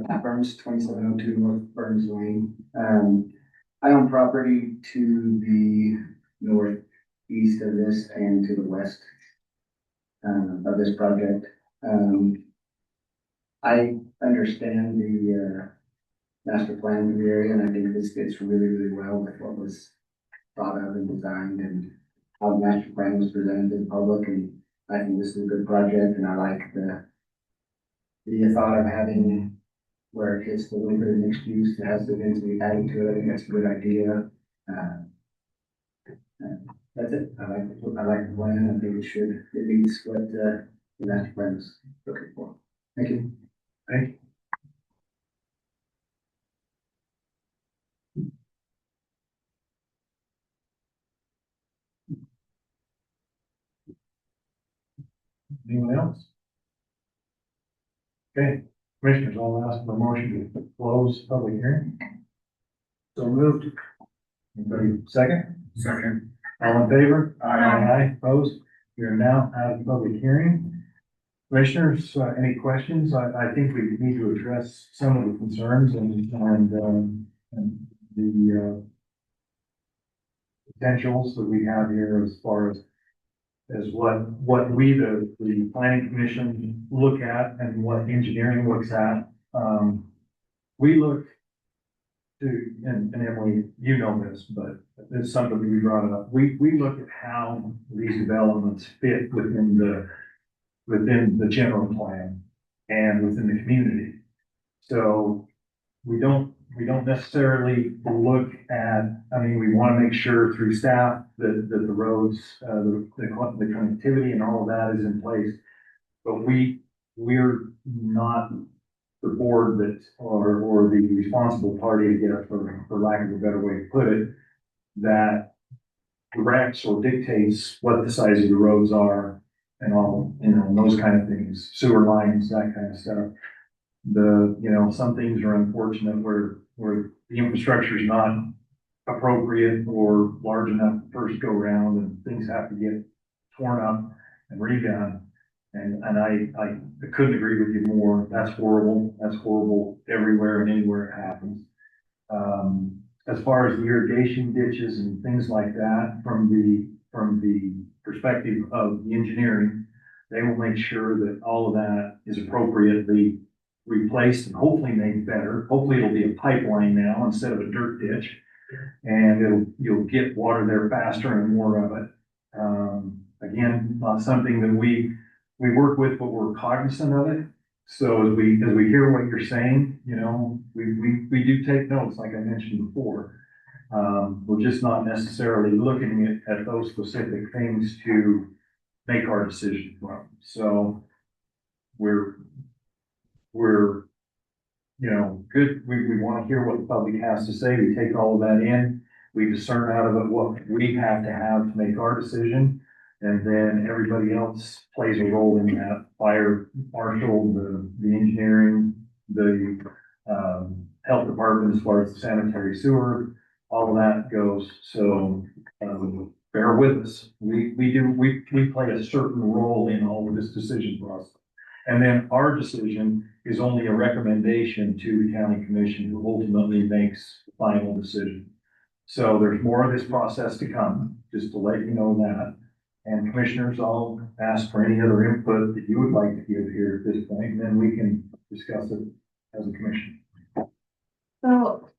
Pat Burns, 2702 North Burns Lane. I own property to the northeast of this and to the west of this project. I understand the master plan for the area, and I think this fits really, really well with what was thought of and designed and how the master plan was presented to the public. And I think this is a good project, and I like the thought of having where it gets a little bit of mixed use that has the density added to it. I think that's a good idea. That's it. I like the plan. I think it meets what the master plan is looking for. Thank you. Thank you. Anyone else? Okay, commissioners, I'll ask for a motion to close public hearing. So moved. Anybody second? Second. All in favor? Aye. Opposed? We are now out of public hearing. Commissioners, any questions? I think we need to address some of the concerns and the potentials that we have here as far as what we, the planning commission, look at and what engineering looks at. We look to, and Emily, you know this, but it's something we brought up. We look at how these developments fit within the general plan and within the community. So we don't we don't necessarily look at, I mean, we want to make sure through staff that the roads, the connectivity and all of that is in place. But we're not the board that, or the responsible party, I guess, for lack of a better way to put it, that directs or dictates what the size of the roads are and all, you know, those kind of things, sewer lines, that kind of stuff. Some things are unfortunate where the infrastructure is not appropriate or large enough to first go round and things have to get torn up and redone. And I couldn't agree with you more. That's horrible. That's horrible everywhere and anywhere it happens. As far as the irrigation ditches and things like that, from the perspective of the engineering, they will make sure that all of that is appropriately replaced and hopefully made better. Hopefully it'll be a pipeline now instead of a dirt ditch. And you'll get water there faster and more of it. Again, not something that we work with, but we're cognizant of it. So as we hear what you're saying, we do take notes, like I mentioned before. We're just not necessarily looking at those specific things to make our decision from. So we're good. We want to hear what the public has to say. We take all of that in. We discern out of it what we have to make our decision. And then everybody else plays a role in that. Fire marshal, the engineering, the health department, as far as the sanitary sewer, all of that goes. So bear with us. We play a certain role in all of this decision process. And then our decision is only a recommendation to the county commission, who ultimately makes the final decision. So there's more of this process to come, just to let you know that. And commissioners, I'll ask for any other input that you would like to give here at this point, and then we can discuss it as a commission. So,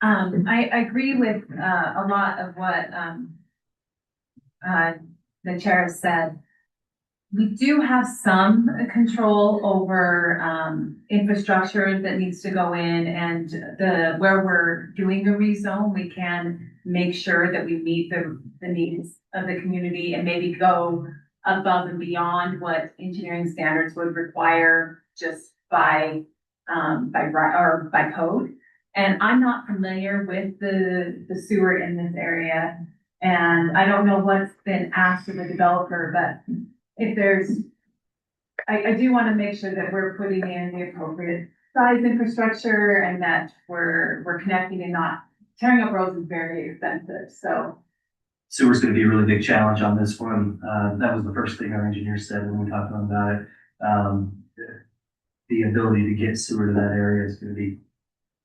I agree with, a lot of what, the chair has said. We do have some control over, infrastructure that needs to go in, and where we're doing the rezone, we can make sure that we meet the needs of the community and maybe go above and beyond what engineering standards would require just by code. And I'm not familiar with the sewer in this area, and I don't know what's been asked of the developer, but if there's, I do want to make sure that we're putting in the appropriate size infrastructure and that we're connecting and not tearing up roads is very expensive, so. Sewer's gonna be a really big challenge on this one. That was the first thing our engineer said when we talked to him about it. The ability to get sewer to that area is gonna be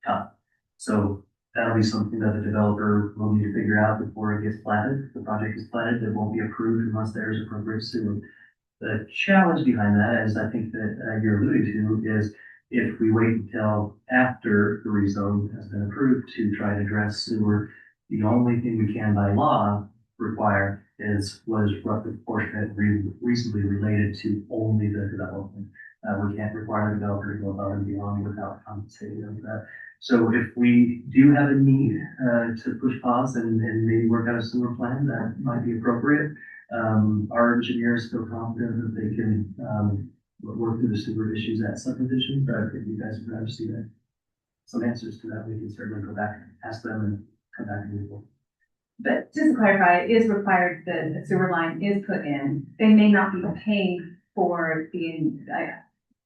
tough. So that'll be something that the developer will need to figure out before it gets platted. The project is platted, it won't be approved unless there's appropriate sewer. The challenge behind that, as I think that you're alluding to, is if we wait until after the rezone has been approved to try to address sewer, the only thing we can by law require is what is roughly proportionate, reasonably related to only the development. We can't require the developer to go above and beyond without compensating them for that. So if we do have a need to push pause and maybe work out a sewer plan, that might be appropriate. Our engineers feel confident that they can work through the sewer issues at subdivision, but if you guys would rather see that, some answers to that, we can certainly go back and ask them and come back and report. But just to clarify, it is required that the sewer line is put in. They may not be paying for the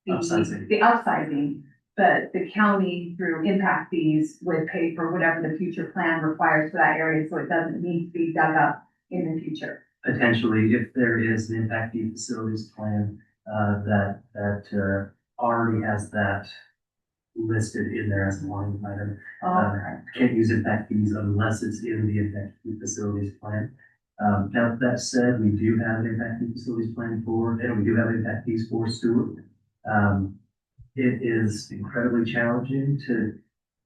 upsizing, but the county through impact fees would pay for whatever the future plan requires for that area, so it doesn't need to be dug up in the future. Potentially, if there is an impact fee facilities plan that already has that listed in there as a line item. Can't use impact fees unless it's in the impact fee facilities plan. Now, that said, we do have an impact fee facilities plan and we do have impact fees for sewer. It is incredibly challenging to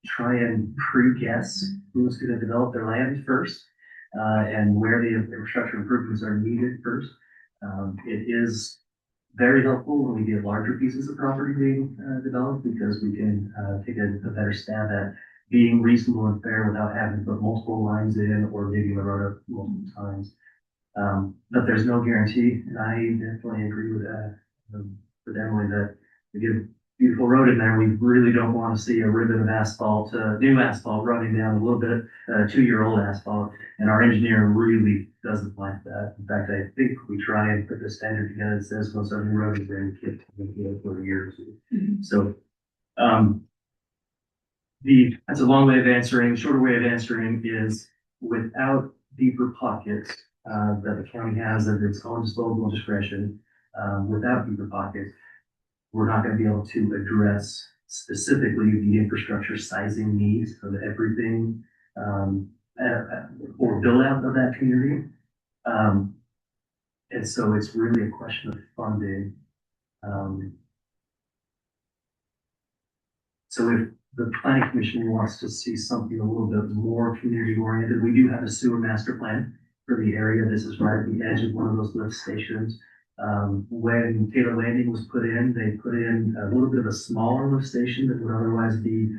try and pre-guess who's going to develop their land first, and where the infrastructure improvements are needed first. It is very helpful when we get larger pieces of property being developed, because we can take a better stab at being reasonable and fair without having to put multiple lines in or digging the road up multiple times. But there's no guarantee, and I definitely agree with that, with Emily, that we get a beautiful road in there, we really don't want to see a ribbon of asphalt, new asphalt running down a little bit, 2-year-old asphalt, and our engineer really doesn't like that. In fact, I think we try and put the standard together that says most of the road is very kept for years. So, that's a long way of answering. Shorter way of answering is without deeper pockets that the county has at its own disposable discretion, without deeper pockets, we're not going to be able to address specifically the infrastructure sizing needs of everything or build out of that community. And so it's really a question of funding. So if the planning commission wants to see something a little bit more community oriented, we do have a sewer master plan for the area. This is right at the edge of one of those lift stations. When Taylor Landing was put in, they put in a little bit of a smaller lift station that would otherwise be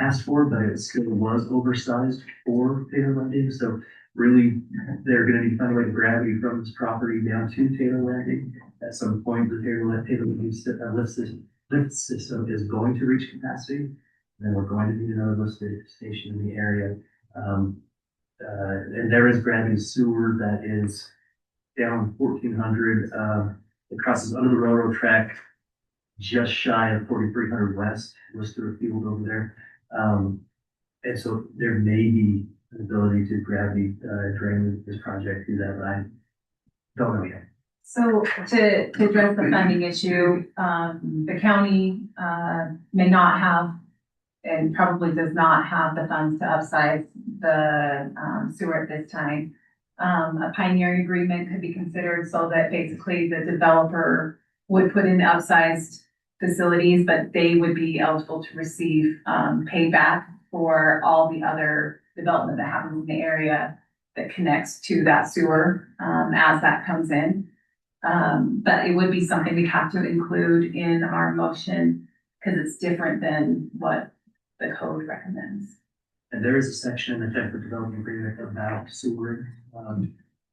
asked for, but it still was oversized for Taylor Landing. So really, they're going to need to find a way to gravity from this property down to Taylor Landing. At some point, the Taylor Landing lift system is going to reach capacity. Then we're going to need another lift station in the area. And there is gravity sewer that is down 1400. It crosses under the railroad track just shy of 4300 west. It goes through a field over there. And so there may be an ability to gravity drain this project through that, but I don't know yet. So to address the funding issue, the county may not have and probably does not have the funds to upsize the sewer at this time. A pioneering agreement could be considered so that basically the developer would put in upsized facilities, but they would be eligible to receive payback for all the other development that happens in the area that connects to that sewer as that comes in. But it would be something we have to include in our motion because it's different than what the code recommends. And there is a section in the technical development agreement about sewer.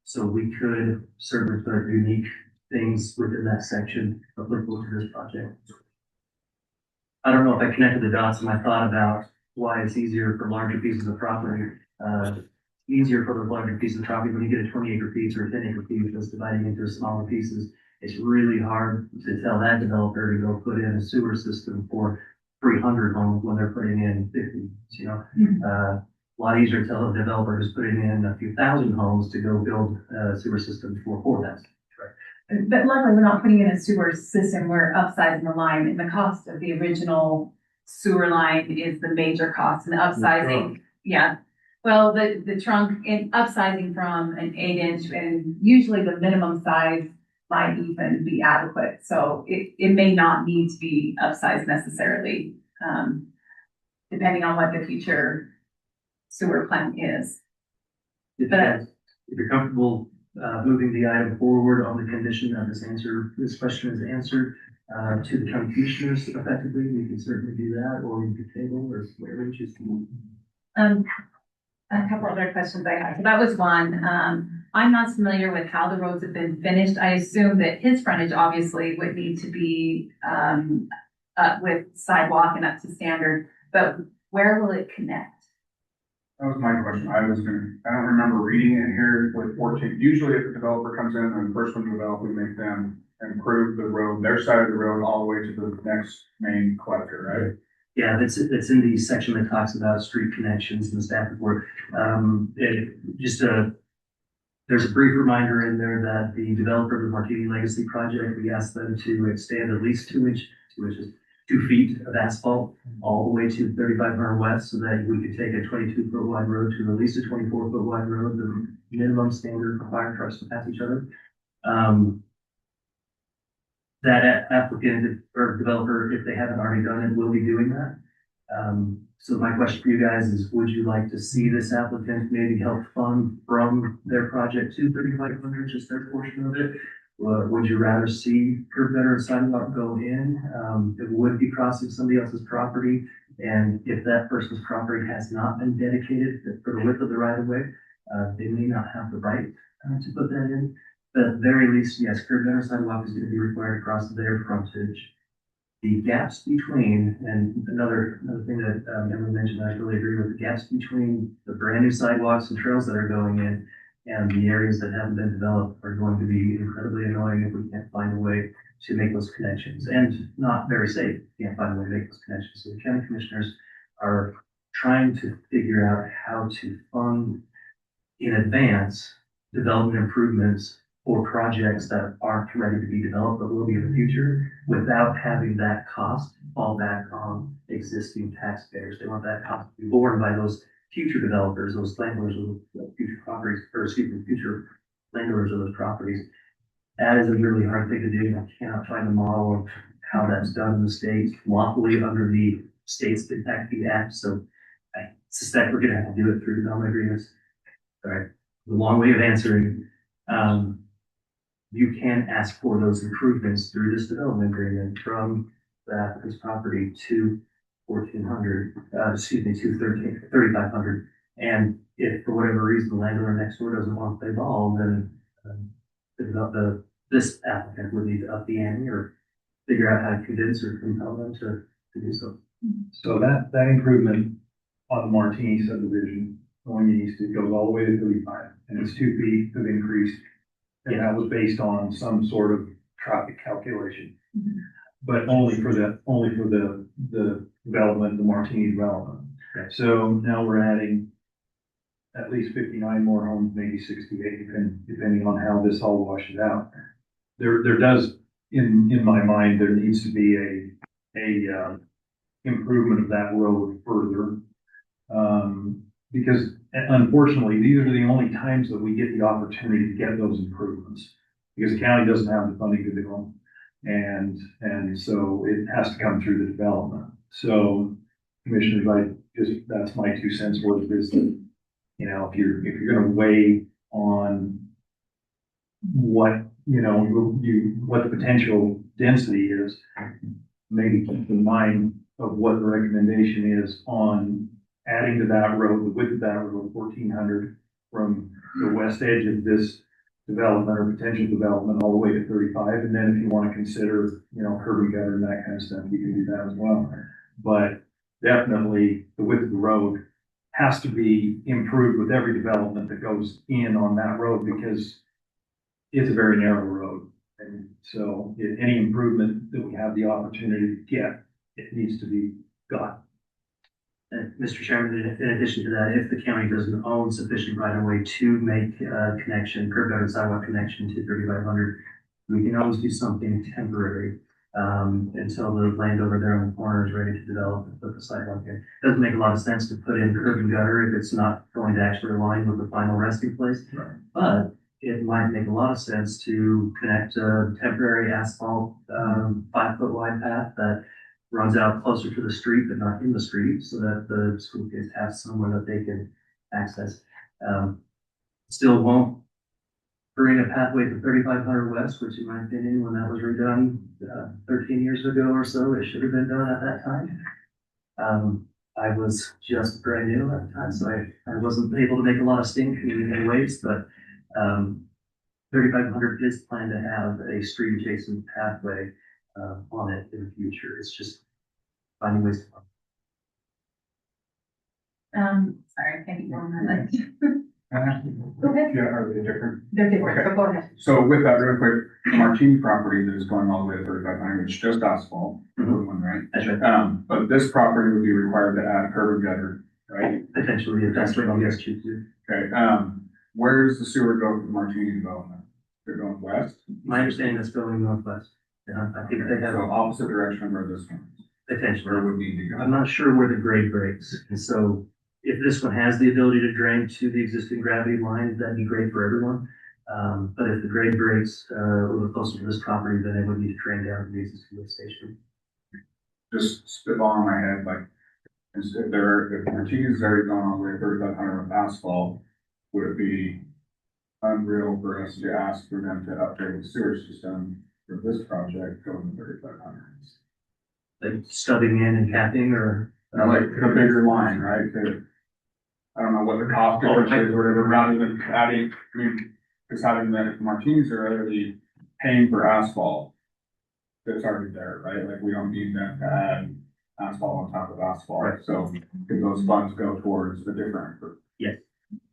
So we could certainly put unique things within that section applicable to this project. I don't know if I connected the dots in my thought about why it's easier for larger pieces of property. Easier for the larger pieces of property when you get a 20-acre piece or a 10-acre piece that's dividing into smaller pieces. It's really hard to tell that developer to go put in a sewer system for 300 homes when they're putting in 50, you know. A lot easier to tell a developer who's putting in a few thousand homes to go build a sewer system for 4,000. Right? But luckily, we're not putting in a sewer system, we're upsizing the line, and the cost of the original sewer line is the major cost, and the upsizing, yeah. Well, the trunk and upsizing from an 8-inch, and usually the minimum size might even be adequate. So it may not need to be upsized necessarily, depending on what the future sewer plan is. If you're comfortable moving the item forward on the condition that this question is answered to the county commissioners effectively, we can certainly do that, or we could table, or whatever you choose to do. A couple other questions I had. So that was one. I'm not familiar with how the roads have been finished. I assume that his frontage obviously would need to be with sidewalk and up to standard, but where will it connect? That was my question. I don't remember reading it here with 14. Usually if a developer comes in and the first one to develop, we make them improve the road, their side of the road all the way to the next main collector, right? Yeah, it's in the section that talks about street connections and the staff report. There's a brief reminder in there that the developer of the Martini Legacy project, we asked them to extend at least 2 feet of asphalt all the way to 3500 west, so that we could take a 22-foot wide road to at least a 24-foot wide road, the minimum standard for fire trucks to pass each other. That applicant or developer, if they haven't already done it, will be doing that. So my question for you guys is, would you like to see this applicant maybe help fund from their project to 3500, just their portion of it? Or would you rather see curb gutter and sidewalk go in? It would be crossing somebody else's property. And if that person's property has not been dedicated for the width of the right of way, they may not have the right to put that in. But at the very least, yes, curb gutter sidewalk is gonna be required across their frontage. The gaps between, and another thing that Emily mentioned, I really agree with, the gaps between the brand new sidewalks and trails that are going in and the areas that haven't been developed are going to be incredibly annoying if we can't find a way to make those connections, and not very safe, if we can't find a way to make those connections. So the county commissioners are trying to figure out how to fund in advance development improvements for projects that aren't ready to be developed, but will be in the future, without having that cost fall back on existing taxpayers. They want that cost to be borne by those future developers, those landowners of the future properties, or excuse me, future landowners of those properties. That is a really hard thing to do. I cannot find a model of how that's done in the states lawfully under the States Impact Fee Act. So I suspect we're gonna have to do it through development agreements. All right, the long way of answering. You can ask for those improvements through this development agreement from this property to 1,400, to 3,500. And if for whatever reason the landowner next door doesn't want to play ball, then this applicant would need to up the ante or figure out how to convince or compel them to do so. So that improvement on the Martini subdivision going east, it goes all the way to 35, and it's 2 feet of increase. And that was based on some sort of traffic calculation, but only for the development, the Martini development. Okay. So now we're adding at least 59 more homes, maybe 68, depending on how this all washes out. There does, in my mind, there needs to be a improvement of that road further. Because unfortunately, these are the only times that we get the opportunity to get those improvements. Because the county doesn't have the funding to do them. And so it has to come through the development. So commissioners, that's my 2 cents worth, is that, you know, if you're gonna weigh on what, you know, what the potential density is, maybe keep in mind of what the recommendation is on adding to that road, the width of that road, 1,400 from the west edge of this development or potential development all the way to 35. And then if you want to consider, you know, curb and gutter and that kind of stuff, you can do that as well. But definitely the width of the road has to be improved with every development that goes in on that road, because it's a very narrow road. And so any improvement that we have the opportunity to get, it needs to be got. And Mr. Chairman, in addition to that, if the county doesn't own sufficient right of way to make a connection, curb gutter sidewalk connection to 3,500, we can always do something temporary until the landowner there on the corner is ready to develop and put the sidewalk in. It doesn't make a lot of sense to put in curb and gutter if it's not going to actually align with the final resting place. Right. But it might make a lot of sense to connect a temporary asphalt 5-foot wide path that runs out closer to the street, but not in the street, so that the school kids have somewhere that they can access. Still won't bring a pathway to 3,500 West, which in my opinion, when that was redone 13 years ago or so, it should have been done at that time. I was just brand new at the time, so I wasn't able to make a lot of stink in many ways, but 3,500 is planned to have a street adjacent pathway on it in the future. It's just finding ways to. Sorry, thank you for that. Go ahead. Yeah, are they different? They're different, but go ahead. So with that real quick, Martini property that is going all the way to 3,500, it's just asphalt, the one, right? That's right. But this property would be required to add curb and gutter, right? Potentially, if that's what you guys choose to. Okay, where does the sewer go for the Martini development? They're going west? My understanding is going northwest. Yeah, I think they have So opposite direction where this one is, potentially. where it would need to go. I'm not sure where the grade breaks, and so if this one has the ability to drain to the existing gravity line, that'd be great for everyone. But if the grade breaks a little closer to this property, then it would need to drain down to the existing lift station. Just spitball in my head, like, if Martini's already gone all the way to 3,500 with asphalt, would it be unreal for us to ask for them to upgrade the sewer system for this project going to 3,500? Like stubbing in and capping, or I like the bigger line, right? I don't know what the cost difference is or whatever, rather than adding, I mean, just having the Martinis are already paying for asphalt. That's already there, right? Like, we don't need them to add asphalt on top of asphalt, so could those funds go towards the different?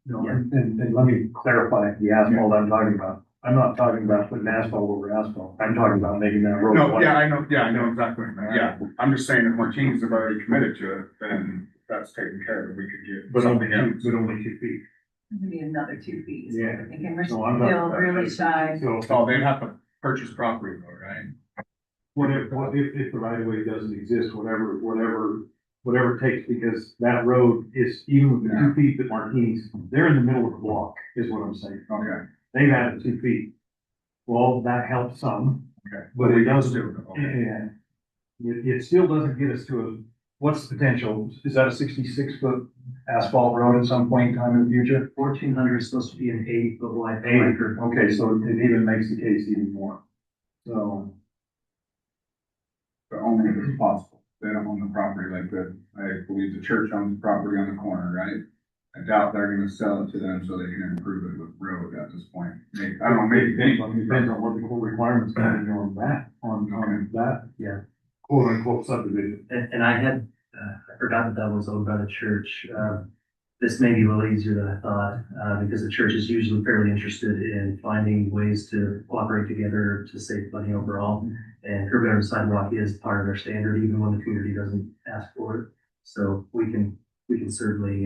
No, and let me clarify the asphalt I'm talking about. I'm not talking about putting asphalt over asphalt. I'm talking about making that road. No, wider. I know exactly, yeah, I'm just saying if Martinis have already committed to it, then that's taken care of, we could get But something else. only 2 feet. Maybe another 2 feet. Yeah. I think we're No, I'm not- still really shy. So, Oh, they'd have to purchase property though, right? if the right of way doesn't exist, whatever it takes, because that road is, even with the 2 feet that Martinis, they're in the middle of the block, is what I'm saying. Okay, They've added 2 feet. Well, that helps some, okay. but it doesn't, Okay. yeah. It still doesn't get us to what's the potential? Is that a 66-foot asphalt road at some point in time in the future? 1,400 is supposed to be an 80-foot wide. Okay, so it even makes the case even more. So, But only if it's possible. They don't own the property like that. I believe the church owns the property on the corner, right? I doubt they're gonna sell it to them so they can improve it with road at this point. Maybe, I don't know, maybe. depends on what the core requirements are on that, on that, yeah, quote unquote subdivision. And I had, I forgot that was owned by the church. This may be a little easier than I thought, because the church is usually fairly interested in finding ways to cooperate together to save money overall. And curb and sidewalk is part of their standard, even when the community doesn't ask for it. So we can certainly,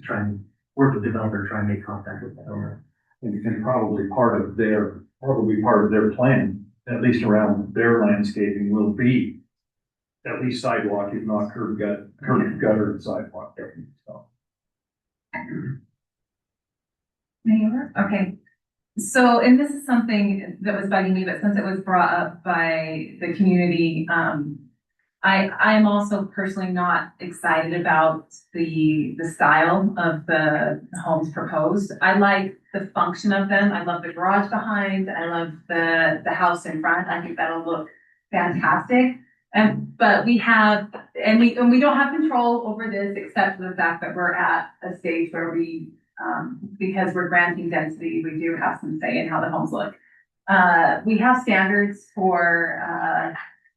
try and work with the developer, try and make contact with that owner. And probably part of their plan, at least around their landscaping, will be at least sidewalk, if not curb gutter and sidewalk. So. Mayor? Okay. So, and this is something that was bugging me, but since it was brought up by the community, I am also personally not excited about the style of the homes proposed. I like the function of them. I love the garage behind. I love the house in front. I think that'll look fantastic. But we have, and we don't have control over this except for the fact that we're at a stage where we, because we're granting density, we do have some say in how the homes look. We have standards for,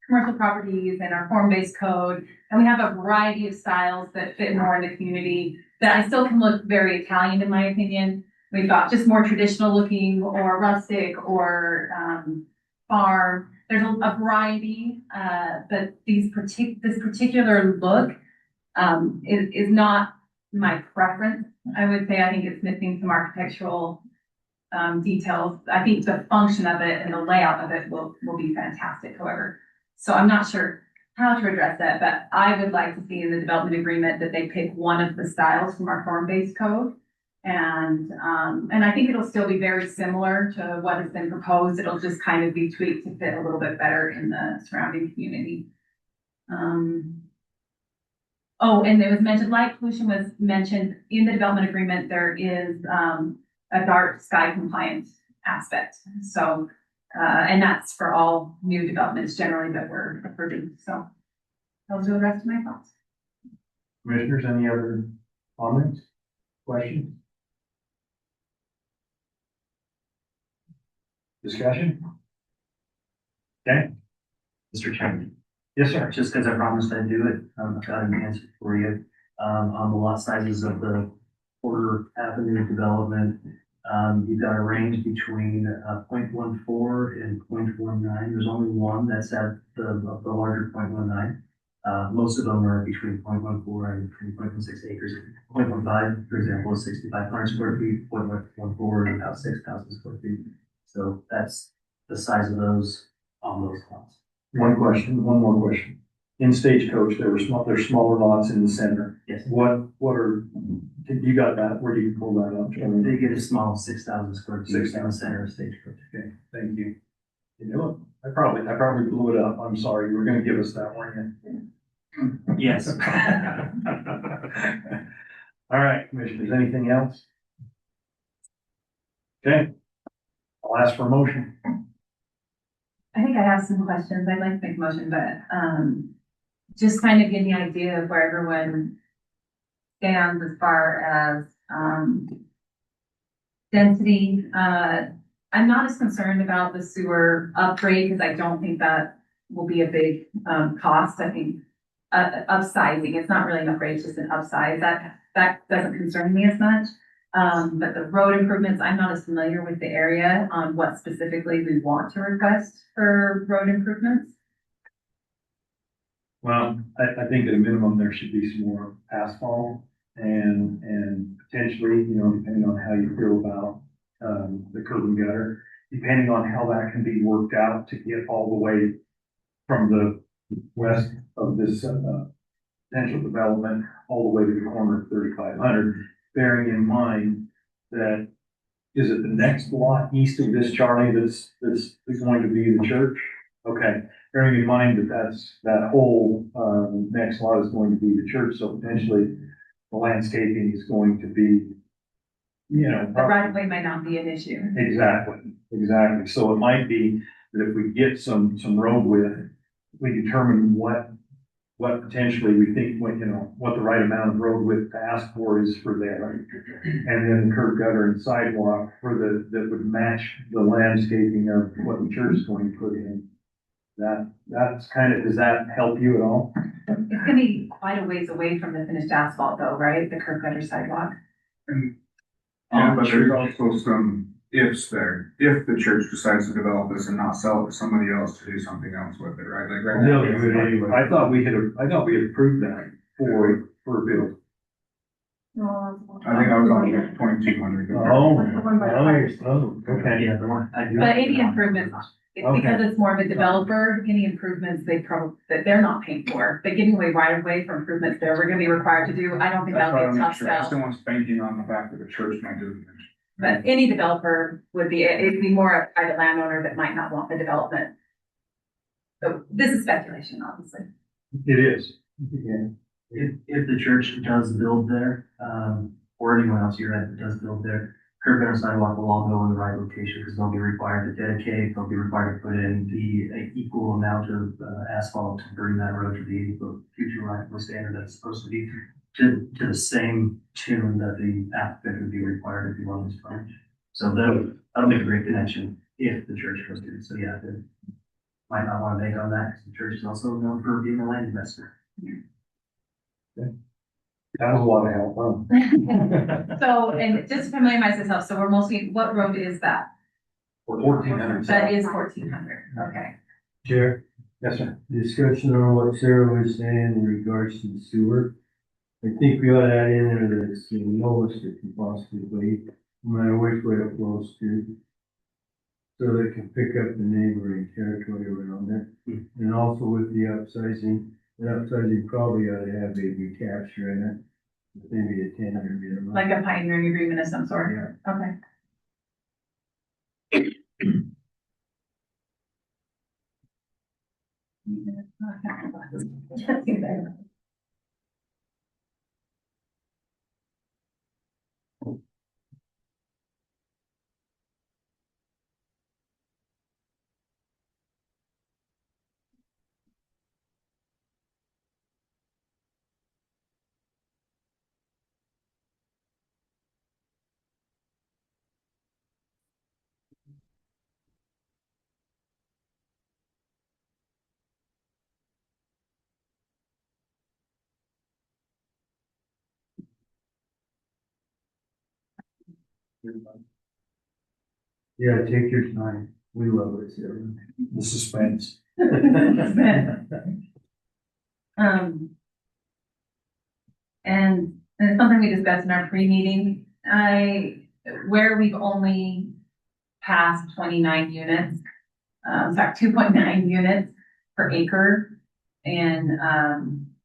commercial properties and our form-based code, and we have a variety of styles that fit more in the community that I still can look very Italian in my opinion. We've got just more traditional looking or rustic or, farm. There's a variety, but this particular look is not my preference. I would say I think it's missing some architectural details. I think the function of it and the layout of it will be fantastic, however. So I'm not sure how to address that, but I would like to see in the development agreement that they pick one of the styles from our form-based code. And I think it'll still be very similar to what has been proposed. It'll just kind of be tweaked to fit a little bit better in the surrounding community. Oh, and it was mentioned, light pollution was mentioned in the development agreement. There is a dark sky compliant aspect. So, and that's for all new developments generally that we're approving. So those are the rest of my thoughts. Commissioners, any other comments, questions? Discussion? Okay. Mr. Chairman, Yes, sir. just because I promised I'd do it, I've got an answer for you. On the lot sizes of the Porter Avenue development, you've got a range between 0.14 and 0.19. There's only one that's at the larger 0.19. Most of them are between 0.14 and 0.16 acres. 0.15, for example, is 6,500 square feet. 0.14 is about 6,000 square feet. So that's the size of those on those lots. One more question. In Stagecoach, there's smaller lots in the center. Yes. What are, you got that? Where do you pull that up? They get a small 6,000 square feet in the center of Stagecoach. Okay, thank you. You know, I probably blew it up. I'm sorry. You were gonna give us that, weren't you? Yes. All right, commissioners, anything else? Okay, I'll ask for a motion. I think I have some questions. I'd like to make a motion, but just kind of get the idea of where everyone stands as far as, density. I'm not as concerned about the sewer upgrade, because I don't think that will be a big, cost. I think, upsizing, it's not really an upgrade, it's just an upsize. That doesn't concern me as much. But the road improvements, I'm not as familiar with the area on what specifically we want to request for road improvements. Well, I think at a minimum, there should be some more asphalt and potentially, depending on how you feel about, the curb and gutter, depending on how that can be worked out to get all the way from the west of this, potential development all the way to the corner of 3500, bearing in mind that, is it the next lot east of this, Charlie, that's going to be the church? Okay, bearing in mind that whole, next lot is going to be the church, so potentially the landscaping is going to be, The right of way might not be an issue. Exactly. So it might be that if we get some road width, we determine what potentially we think, what the right amount of road width to ask for is for there. And then the curb gutter and sidewalk that would match the landscaping of what the church is going to put in. That's kind of, does that help you at all? It's gonna be quite a ways away from the finished asphalt though, right? The curb gutter sidewalk. Yeah, but there's also some ifs there. If the church decides to develop this and not sell it to somebody else to do something else with it, right? Like right now. I thought we had approved that for a bill. I think I was on 2200. Okay. Yeah, the one, I do. But any improvements, because it's more of a developer, any improvements that they're not paying for, but giving away right of way for improvements that we're gonna be required to do, I don't think That's that'll why be a I'm not tough sure. I sell. still want banking on the fact that the church might do it. But any developer it'd be more a private landowner that might not want the development. So this is speculation, obviously. It is. Yeah. If the church does build there, or anyone else here that does build there, curb and sidewalk will all go in the right location, because they'll be required to dedicate, they'll be required to put in the equal amount of asphalt to bring that road to the future right of way standard that's supposed to be to the same tune that the applicant would be required if you want this frontage. So that'll make a great connection if the church goes to it. So yeah, they might not want to bank on that, because the church is also known for being a land investor. That was a lot of help, huh? So, and just to familiarize myself, so we're mostly, what road is that? 1400. That is 1400, okay. Chair, Yes, sir. discussion on what Sarah was saying in regards to the sewer. I think we ought to add in there that it's the lowest it can possibly be, no matter which way it flows to. So they can pick up the neighboring territory around it. And also with the upsizing probably ought to have a recapture in it. Maybe a 10-year minimum. Like a pioneering agreement of some sort? Yeah. Okay. Yeah, take your time. We love it, Sarah. The suspense. And it's something we discussed in our pre-meeting, where we've only passed 29 units, in fact, 2.9 units per acre and,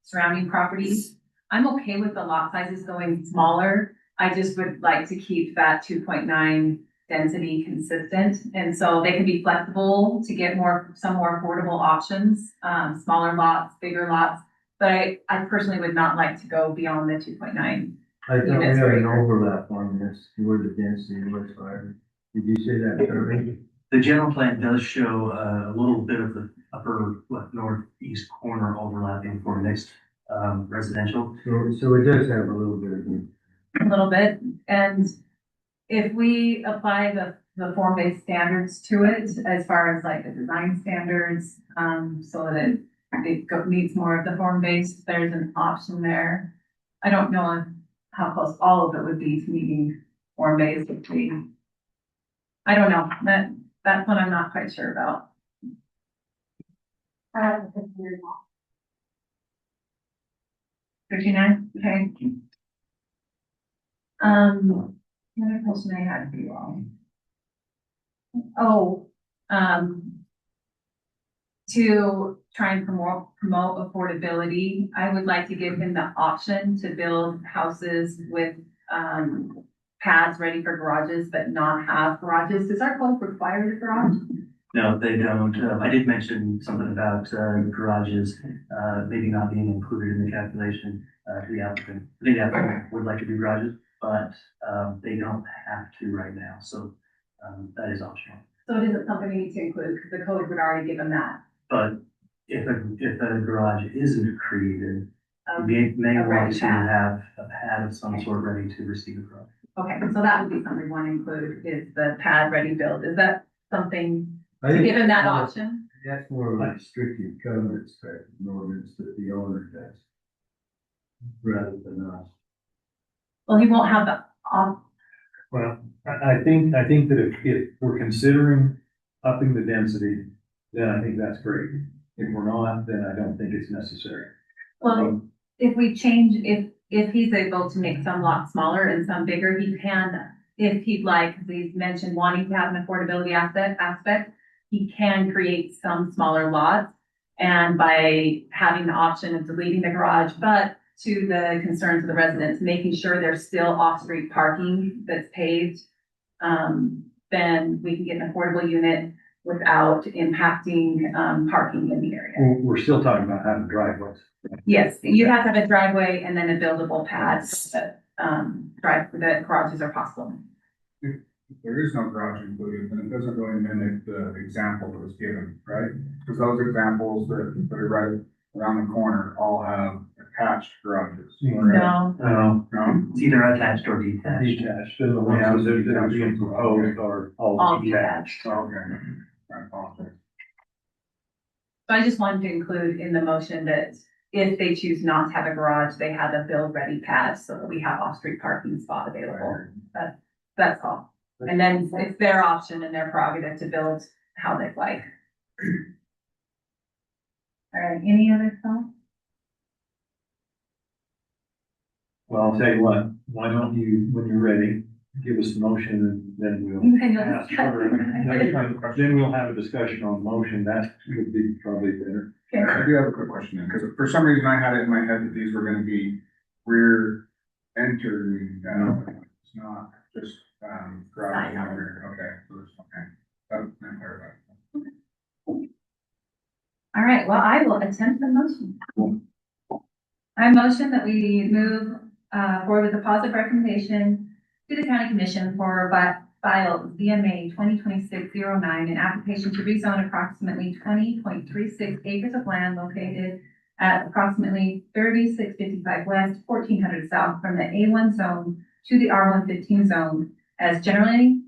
surrounding properties. I'm okay with the lot sizes going smaller. I just would like to keep that 2.9 density consistent. And so they can be flexible to get some more affordable options, smaller lots, bigger lots. But I personally would not like to go beyond the 2.9. I thought we had an overlap on this, where the density was higher. Did you say that, Charlie? The general plan does show a little bit of the upper left northeast corner overlapping for mixed residential. So it does have a little bit of. A little bit, and if we apply the form-based standards to it, as far as like the design standards, so that it meets more of the form-based, there's an option there. I don't know how close all of it would be to meeting form-based. I don't know, that's what I'm not quite sure about. 59, okay. Another question I had for you all. Oh, to try and promote affordability, I would like to give him the option to build houses with, pads ready for garages, but not have garages. Does our code require a garage? No, they don't. I did mention something about garages, maybe not being included in the calculation to the applicant. I think the applicant would like to do garages, but they don't have to right now, so that is optional. So it isn't something we need to include, because the code would already give them that. But if a garage isn't created, we may a ready want to pad. have a pad of some sort ready to receive a garage. Okay, so that would be something we want to include, is the pad ready build. Is that something I to think give him that option? that's more of a restrictive covenants type of ordinance that the owner does. Rather than us. Well, he won't have the Well, I think that if we're considering upping the density, then I think that's great. If we're not, then I don't think it's necessary. well, if we change, if he's able to make some lots smaller and some bigger, he can, if he'd like, because he's mentioned wanting to have an affordability aspect, he can create some smaller lots. And by having the option of deleting the garage, but to the concerns of the residents, making sure there's still off-street parking that's paved, then we can get an affordable unit without impacting, parking in the area. We're still talking about having driveways. Yes, you have to have a driveway and then a buildable pad so that, that garages are possible. If there is no garage included, then it doesn't really mimic the example that was given, right? Because those examples that are right around the corner all have attached garages. No, No, No? It's either attached or detached. detached, and the ones that are being proposed are all all detached. detached. Okay. I apologize. So I just wanted to include in the motion that if they choose not to have a garage, they have a build-ready pad so that we have off-street parking spot available. That's all. And then it's their option and their prerogative to build how they'd like. All right, any other thoughts? Well, I'll tell you what, why don't you, when you're ready, give us the motion and then we'll ask for, then we'll have a discussion on the motion. That would be probably better. I do have a quick question then, because for some reason I had it in my head that these were gonna be rear entering, it's not just, garage owner, okay, so it's, okay. That clarifies. All right, well, I will attempt the motion. I motion that we move forward with a positive recommendation to the county commission for file ZMA 2026-09, an application to rezone approximately 20.36 acres of land located at approximately 3655 west, 1400 south from the A1 zone to the R115 zone as generally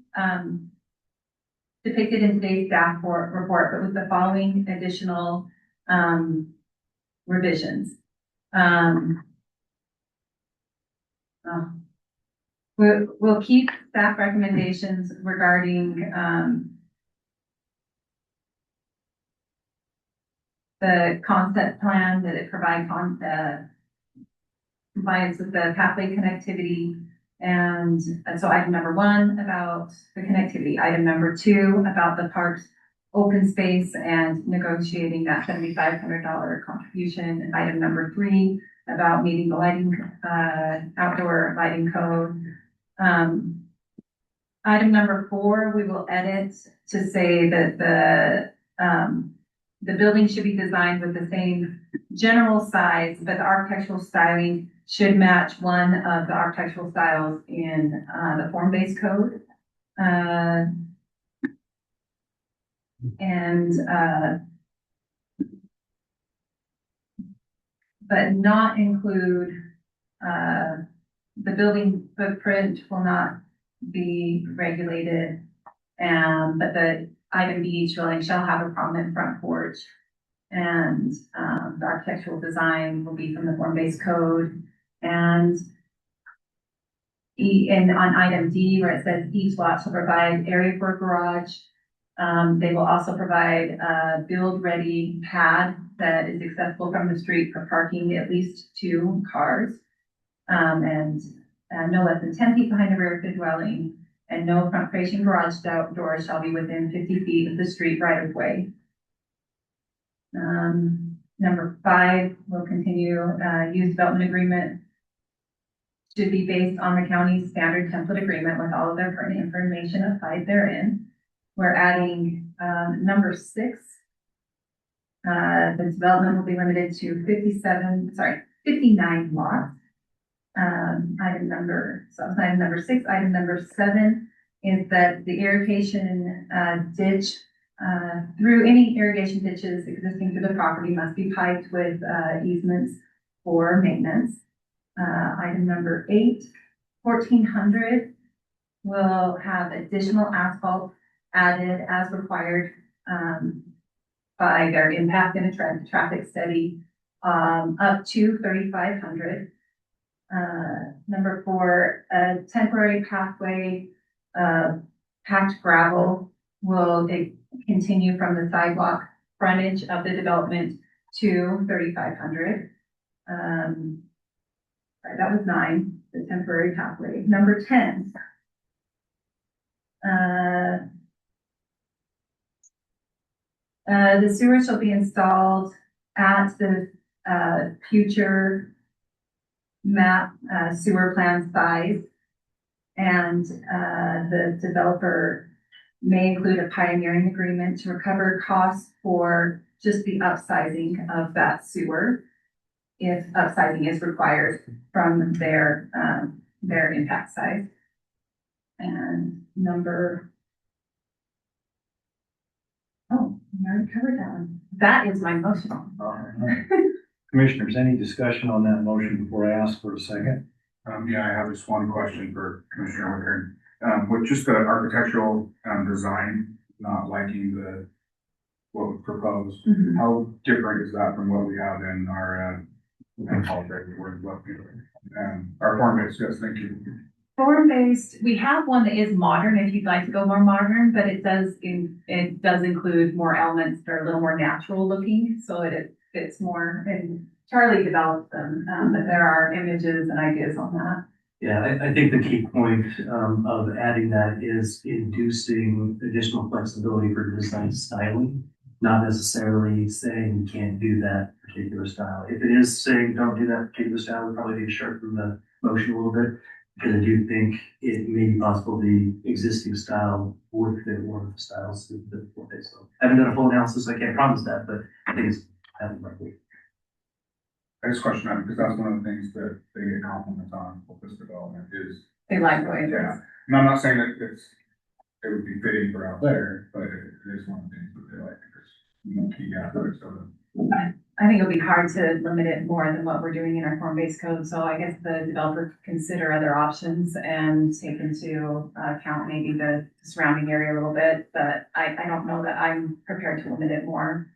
depicted in today's staff report, but with the following additional revisions. We'll keep staff recommendations regarding the concept plan that it provides on compliance with the pathway connectivity. And so item number 1 about the connectivity, item number 2 about the park's open space and negotiating that $7,500 contribution, and item number 3 about meeting the lighting, outdoor lighting code. Item number 4, we will edit to say that the building should be designed with the same general size, but the architectural styling should match one of the architectural styles in the form-based code. And, but not include, the building footprint will not be regulated. But the item B, each dwelling shall have a prominent front porch. And, the architectural design will be from the form-based code. And and on item D, where it says each lot shall provide area for a garage, they will also provide a build-ready pad that is accessible from the street for parking at least 2 cars. And no less than 10 feet behind the rear of the dwelling, and no front-facing garage doors shall be within 50 feet of the street right of way. Number 5 will continue, use development agreement should be based on the county's standard template agreement with all of their pertinent information applied therein. We're adding, number 6. The development will be limited to 59 lots. Item number 6. Item number 7 is that the irrigation ditch, through any irrigation ditches existing through the property must be piped with easements for maintenance. Item number 8, 1400 will have additional asphalt added as required by their impact and traffic study, up to 3500. Number 4, a temporary pathway, packed gravel will continue from the sidewalk frontage of the development to 3500. That was 9, the temporary pathway. Number 10. The sewer shall be installed at the future map sewer plan size, and the developer may include a pioneering agreement to recover costs for just the upsizing of that sewer, if upsizing is required from their impact size. And number, oh, we already covered that one. That is my motion. Commissioners, any discussion on that motion before I ask for a second? Yeah, I have just one question for Commissioner Wickern. With just the architectural design, not liking what was proposed, how different is that from what we have in our our form-based? Yes, thank you. Form-based, we have one that is modern if you'd like to go more modern, but it does include more elements that are a little more natural looking, so it fits more, and Charlie developed them, but there are images and ideas on that. Yeah, I think the key point of adding that is inducing additional flexibility for design styling, not necessarily saying you can't do that particular style. If it is saying don't do that particular style, we probably need to sharpen the motion a little bit, because I do think it may be possible the existing style would fit one of the styles. So I haven't done a full analysis, so I can't promise that, but I think it's likely. I just question that because that's one of the things that they get compliments on with this development is. They like the way it Yeah, is. and I'm not saying that it would be fitting for out there, but it is one of the things that they like because key aspects of it. I think it'll be hard to limit it more than what we're doing in our form-based code, so I guess the developer could consider other options and take into account maybe the surrounding area a little bit, but I don't know that I'm prepared to limit it more.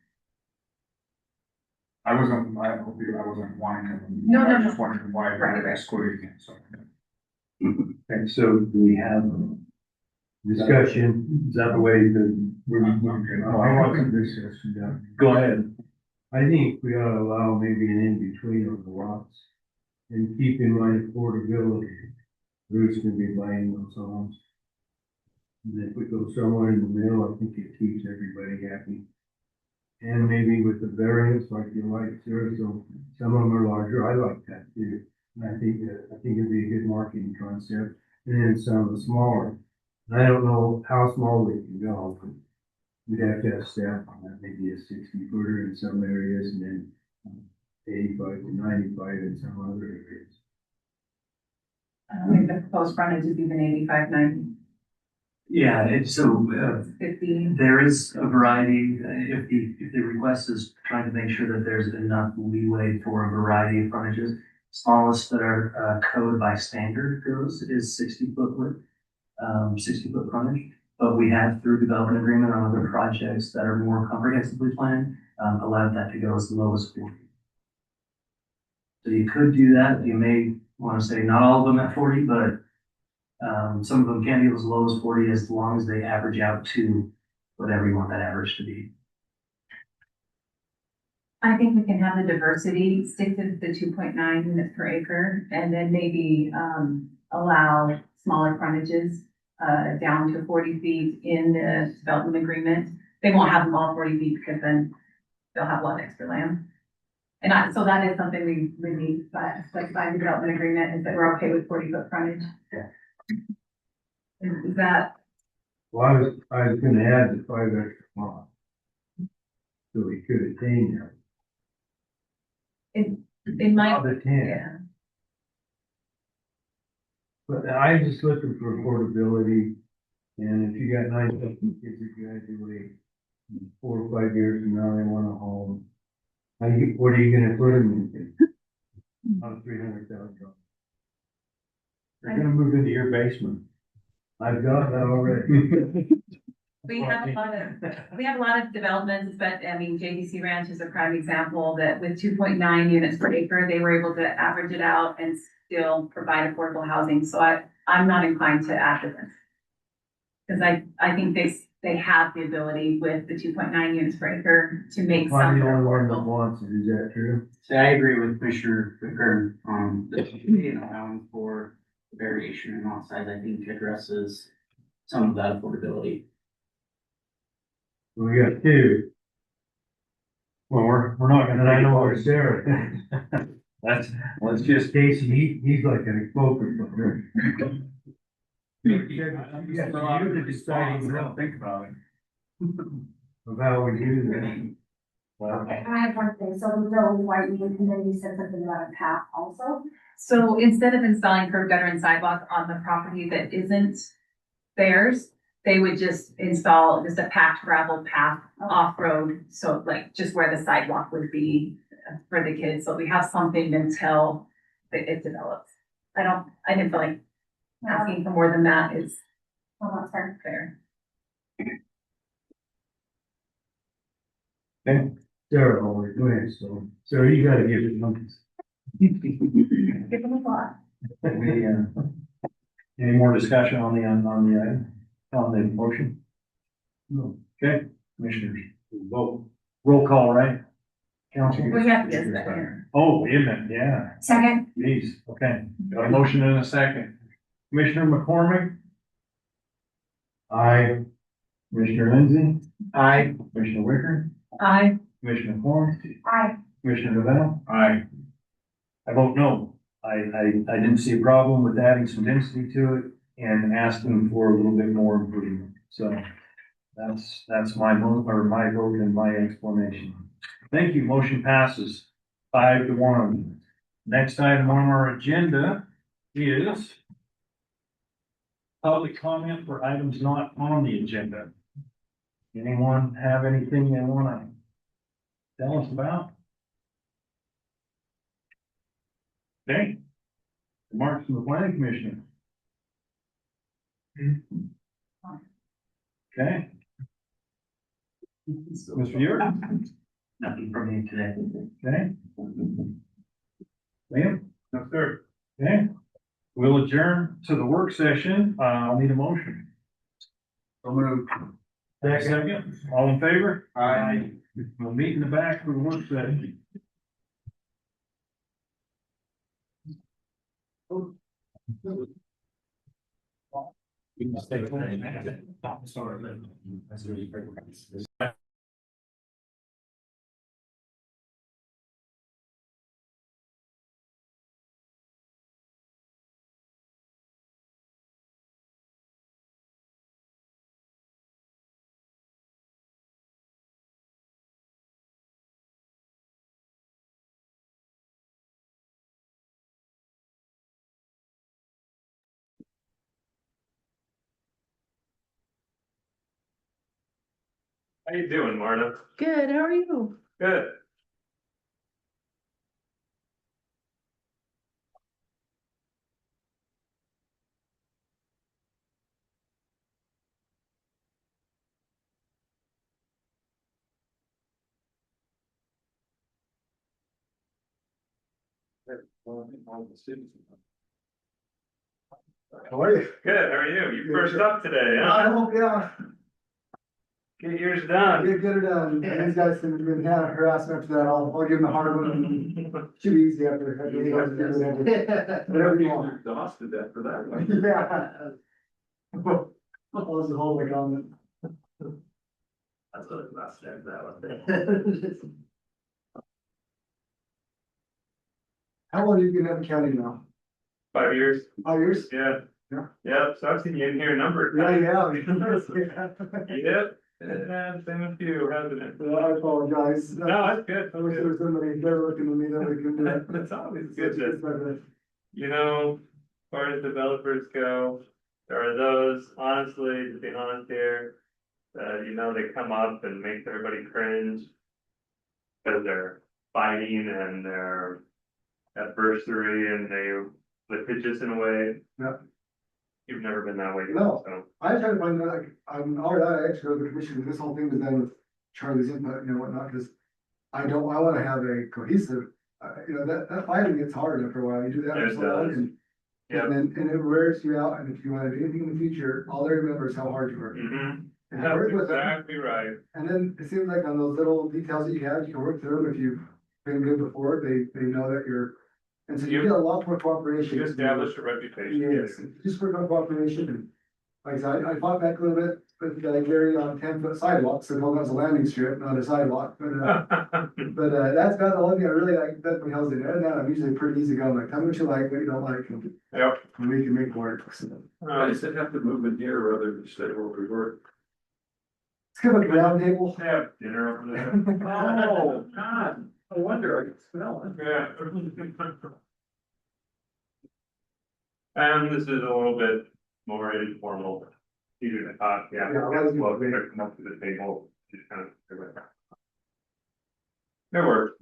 I wasn't wanting to. No, I no, was no. just wondering why Right, they're right. excluding it, so. Okay, so do we have discussion? Is that the way that we're? I'm good. I want some discussion, yeah. Go ahead. I think we ought to allow maybe an in-between on the lots and keep in mind affordability. Bruce can be buying those homes. And if we go somewhere in the middle, I think it keeps everybody happy. And maybe with the variance, like you like, sir, so some of them are larger, I like that too. And I think it'd be a good marketing concept, and then some of the smaller. And I don't know how small we can go, but we'd have to have staff on that, maybe a 60-footer in some areas, and then 85 to 95 in some other areas. I think the proposed frontage is even 85, 90. Yeah, it's so, 15. there is a variety, if the request is trying to make sure that there's enough leeway for a variety of frontages. Smallest that our, code by standard goes is 60-foot width, 60-foot frontage. But we have, through development agreement on other projects that are more comprehensively planned, allowed that to go as low as 40. So you could do that. You may want to say not all of them at 40, but some of them can be as low as 40 as long as they average out to whatever you want that average to be. I think we can have the diversity, stick to the 2.9 units per acre, and then maybe, allow smaller frontages, down to 40 feet in the development agreement. They won't have them all 40 feet because then they'll have a lot of extra land. So that is something we need, like by the development agreement, is that we're okay with 40-foot frontage. Yeah. Is that, Well, I was gonna add the 5 extra lots. So we could attain that. in my, Of the 10. yeah, But I'm just looking for affordability, and if you got 9,000 kids that graduate in 4 or 5 years and now they want a home, what are you gonna put them in? On $300,000. They're gonna move into your basement. I've got that already. we have a lot of developments, but I mean, JDC Ranch is a prime example that with 2.9 units per acre, they were able to average it out and still provide affordable housing. So I'm not inclined to add to this. Because I think they have the ability with the 2.9 units per acre to make I'm some the only one that affordable. wants it, is that true? So I agree with Commissioner Wicker, allowing for variation in lot size, I think addresses some of that affordability. We got 2. Well, we're not And I know where Sarah is. Let's just. Casey, he's like an focus. You're the deciding vote Think about it. of how we do that. Well, I have one thing, so the road widening, and then you said something about a path also. So instead of installing curb gutter and sidewalk on the property that isn't theirs, they would just install just a packed gravel path off-road. So like just where the sidewalk would be for the kids. So we have something until it develops. I didn't feel like asking for more than that is Well, that's fair. fair. okay, Sarah always wins, so Sarah, you gotta give it monkeys. Give them a thought. Any more discussion on the motion? No. Okay, commissioners, vote, roll call, right? Counsel? We have to get that here. Oh, wait a minute, yeah, Second, please, okay, got a motion and a second. Commissioner McCormick? Aye. Commissioner Lindsay? Aye. Commissioner Wicker? Aye. Commissioner Form? aye. Commissioner Revelle? Aye. I vote no. I didn't see a problem with adding some density to it and asking for a little bit more improvement. So that's my vote and my explanation. Thank you. Motion passes 5-1. Next item on our agenda is public comment for items not on the agenda. Anyone have anything they want to tell us about? Okay. Remarks from the planning commission. Okay. Mr. Ewert? Nothing from me today. Okay. Liam? No, sir. Okay. We'll adjourn to the work session. I'll need a motion. So moved. Second. All in favor? Aye. We'll meet in the back for the work session. Sorry. How you doing, Marta? Good, how are you? Good. How are you? Good, how are you? You first up today, huh? I hope, yeah, Get yours done. get it done. These guys have been harassing after that. I'll give them the hard one and shoot easy after. Whatever you want. Exhausted after that one. Yeah. What was the whole comment? That's what it's about, that one. How long have you been at the county now? 5 years, 5 years? yeah. Yeah. Yep, so I've seen you in here a number of Yeah, times. yeah. Yep, it's been a few, hasn't it? Well, I apologize. No, that's good. I wish there was somebody there looking at me that we could do that. It's always good to, you know, as far as developers go, there are those, honestly, to be honest here, you know, they come up and make everybody cringe because they're fighting and they're adversary and they litigious in a way. Yeah. You've never been that way. No. So. I try to find out, like, I'm already, I actually go to the commission, this whole thing was done with Charlie's input, you know, whatnot, because I wanna have a cohesive, you know, that fighting gets hard after a while, you do that. It for so long, does. and- Yep. And it wears you out, and if you wanna do anything in the future, all they remember is how hard you work. Mm-hmm. And I work with them, Exactly right. and then it seems like on those little details that you have, you can work through them, if you've been good before, they know that you're. And so you get a lot more cooperation. You establish a reputation. Yes, just work on cooperation, and like I said, I fought back a little bit with Gary on 10-foot sidewalks, so that was a landing strip, not a sidewalk, but that's about the one thing I really like, that when I was in there, and I'm usually pretty easy going, like, tell me what you like, what you don't like, and Yep. we can make it work. So, I said have to move in here rather than stay where we were. let's give a round table. Have dinner over there. Oh, God, no wonder I can smell it. Yeah. And this is a little bit more informal. Easier to talk, yeah. Yeah, that was Well, great. they come up to the table, just kind of. It works.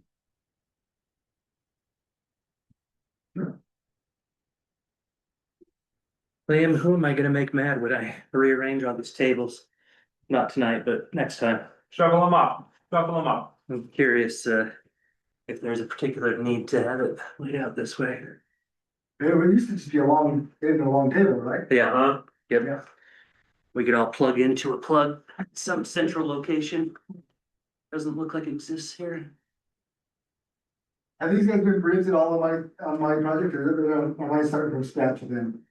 Liam, who am I gonna make mad when I rearrange all these tables? Not tonight, but next time. Shuffle them up, shuffle them up. I'm curious, if there's a particular need to have it laid out this way. It used to just be a long table, right? Yeah, Uh-huh. yep. Yeah. We could all plug into a plug, some central location. Doesn't look like it exists here. Have these guys been briefed at all on my project, or am I starting from scratch with them?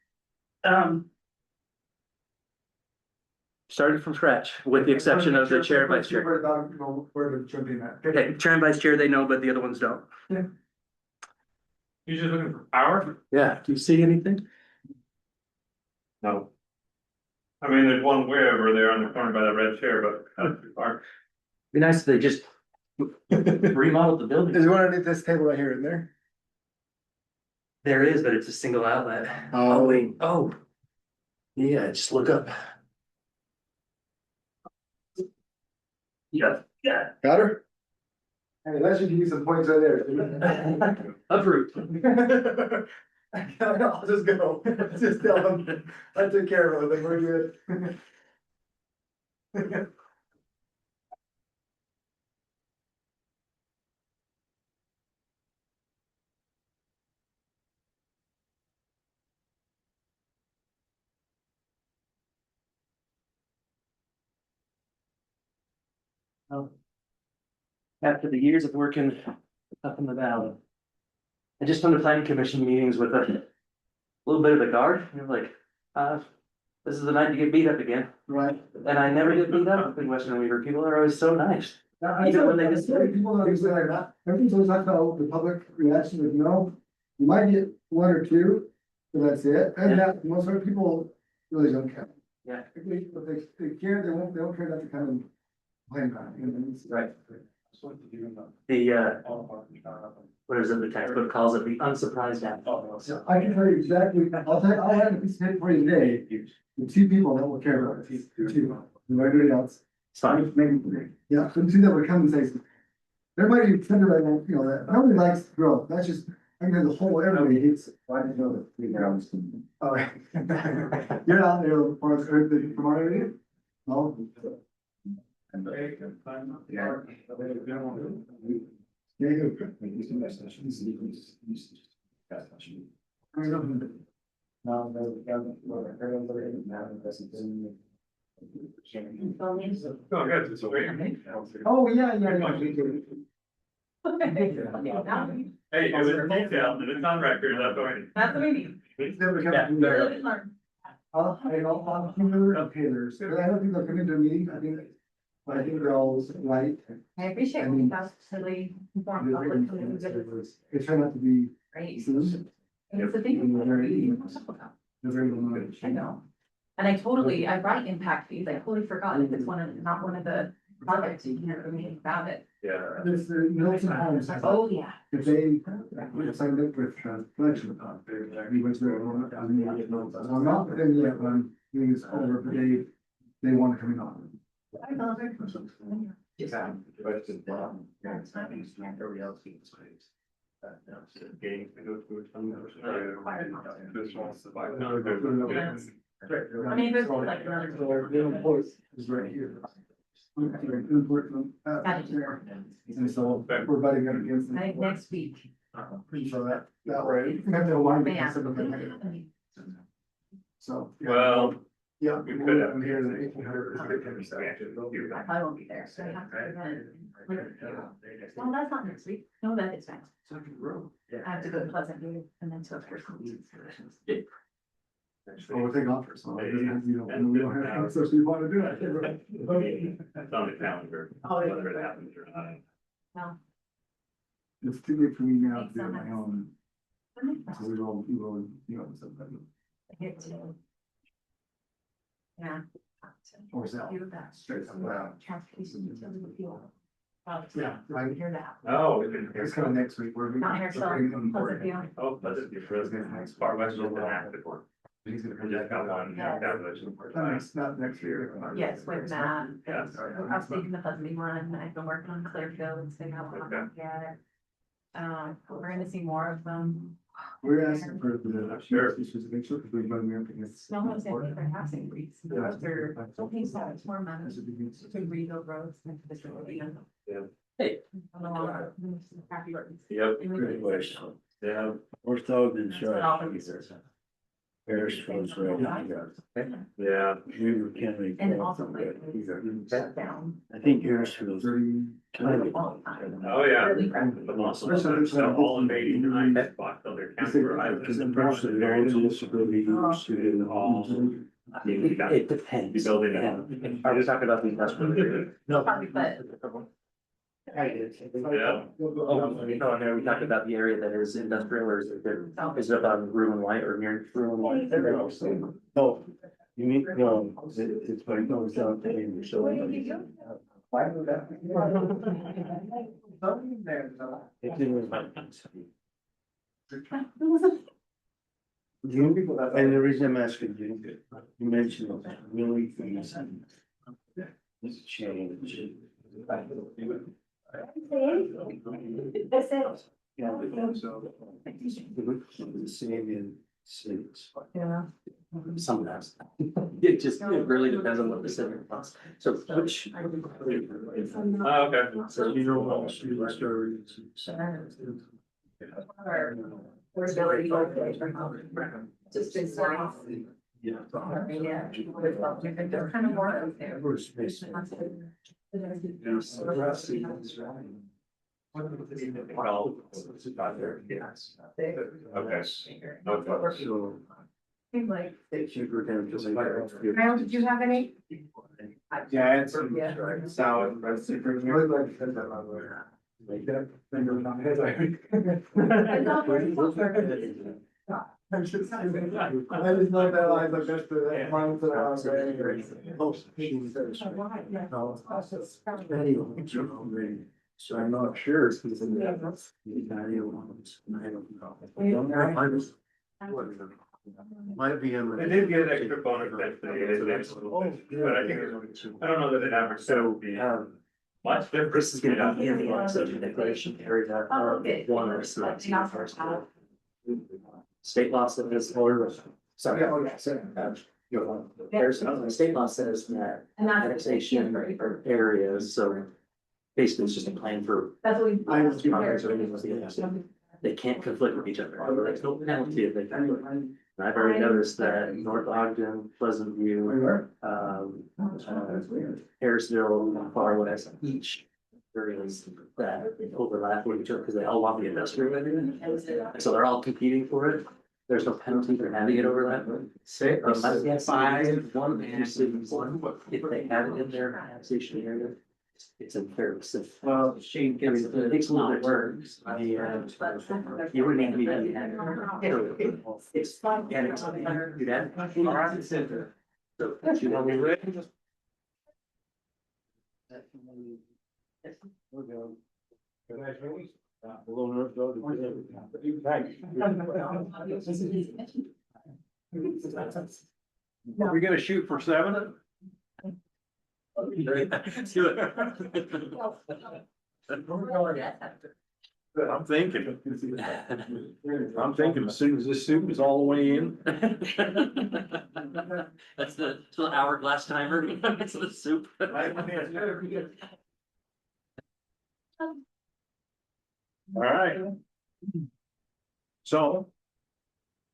Started from scratch, with the exception of the chair, vice chair. Where to jump in at. Okay, chair and vice chair, they know, but the other ones don't. You just looking for power? Yeah, do you see anything? No. I mean, there's one way over there on the corner by the red chair, but that's too far. Be nice if they just remodeled the building. Is one underneath this table right here, in there? There is, but it's a single outlet. Oh. Wait, oh. Yeah, just look up. Yeah, yeah. Got her? Hey, that should give you some points right there. Approved. I'll just go, just tell them, I took care of it, we're good. After the years of working up in the valley. I just done the planning commission meetings with a little bit of a guard, and you're like, this is the night to get beat up again. Right. And I never get beat up in Western Weaver, people are always so nice. Even when they just, people don't understand like that, everything's always talked about the public reaction, like, no, you might get one or two, but that's it, and that, most of the people really don't care. Yeah. If they care, they won't care not to come and complain about it, you know, it's. Right. The, what is it, the textbook calls it, the unsurprised act. So I can tell you exactly, I'll have a piece of paper for you today, the two people that will care about it, the two, and everybody else. Fine. Maybe, yeah, so see that would come and say, everybody, everybody, you know, that, nobody likes growth, that's just, I mean, the whole, everybody hates it. Why did you know that? Oh, you're out there, from our area? No? Yeah. Oh, yeah, Hey, it was detailed, and it's on record, that's already. That's the meeting. It's never come Yeah. from there. I'll Taylor's, but I don't think they'll come into a meeting, I think they're all light. I appreciate it. That's really important. They try not to be. Great. Soon. It's the thing. They're very little. I know. And I write impact fees. I totally forgot if it's not one of the projects, you can't really about it. Yeah. There's the Milton Homes. Oh, yeah. If they signed up with collection. We went through it. I'm not with them yet, but I'm doing this over, but they want to come in on. I mean, there's like another. Is right here. And so we're butting up against. I think next week. Pretty sure that way. We have to align with Yeah. So. Well, Yeah. we could have. I'm here in 1800. I probably won't be there, so I have to prevent. Well, that's not next week. No, that is fine. I have to go to Pleasant View and then to a person. Oh, we'll take offers. So it doesn't have to be, we don't have, so we want to do it. It's on the calendar, Oh, yeah. whether it happens or not. No. It's too late for me now to do it Makes my own. So we will, you know, something. Yeah. Or sell. Do that. Straight up. Transportation utility fuel. Yeah, right. Hear that. Oh, we can. It's coming next week. We're. Not here, so Pleasant View. Oh, Pleasant View, as far west as an active one. He's gonna We come just back. got one, Yeah. down the. Not next year. Yes, with Matt. Yeah. I was thinking the Pleasant View one. I've been working on Clearfield and seeing how long yet. We're gonna see more of them. We're asking for the. Sure. Just to make sure, because we're running up against. Snow is in for housing weeks. Yeah. Roads are, don't think so, it's more money to rebuild roads and facility. Yeah. Hey. On the long run. Happy roads. Yep. And we can- Yeah. We're still in That's what all the research. Paris was right. Yeah. We were Kennedy. And also like. Shut down. I think yours was. Oh, yeah. Really crappy. But also, so all of 89 spots on their counter. I was Because just the person that owns this really used to do all. I mean, it depends. You build it Yeah. in. Are we talking about the industrial area? No. But. Yeah. Oh, no, I mean, are we talking about the area that is industrial or is it on Ruin White or near Ruin White? No, you need, no, it's like, no, it's out there, so. It's in- And the reason I'm asking you, you mentioned really things. This change. That's it. Yeah. The same in cities. Yeah. Sometimes. It just, it really depends on what the city wants. So which. Oh, okay. So you know what street stories. Affordability. Just been nice. Yeah. Yeah. They're kind of more out there. Well, yes. Okay. Okay. So. Like. Kyle, did you have any? Yeah, it's. Yeah. Sound. I just know that I like that's the ones that I was very. So I'm not sure. If he's in the Italian ones, and I don't know. I was. Might be in They the. did get extra bonus density, but I think it's, I don't know that it average, so be much different. This is gonna be in the subject declaration area. Oh, okay. One or state law says, or, sorry. There's, state law says that And that's. annexation or areas, so basically it's just a plan for. That's what we. They can't conflict with each other, there's no penalty if they conflict. And I've already noticed that North Ogden, Pleasant View, Harrisville, Far West, each areas that overlap with each other, because they all want the industrial area. So they're all competing for it. There's no penalty for having it overlap. Say, five, one, two cities, if they have it in their annexation area, it's a fair. Well, she I mean, it takes a lot of work. You wouldn't even be. It's fine. And it's, you'd have. All right. So, you know, we ready? Are we gonna shoot for 7? Let's do it. I'm thinking as soon as this soup is all the way in. That's the hourglass timer. It's the soup. All right. So,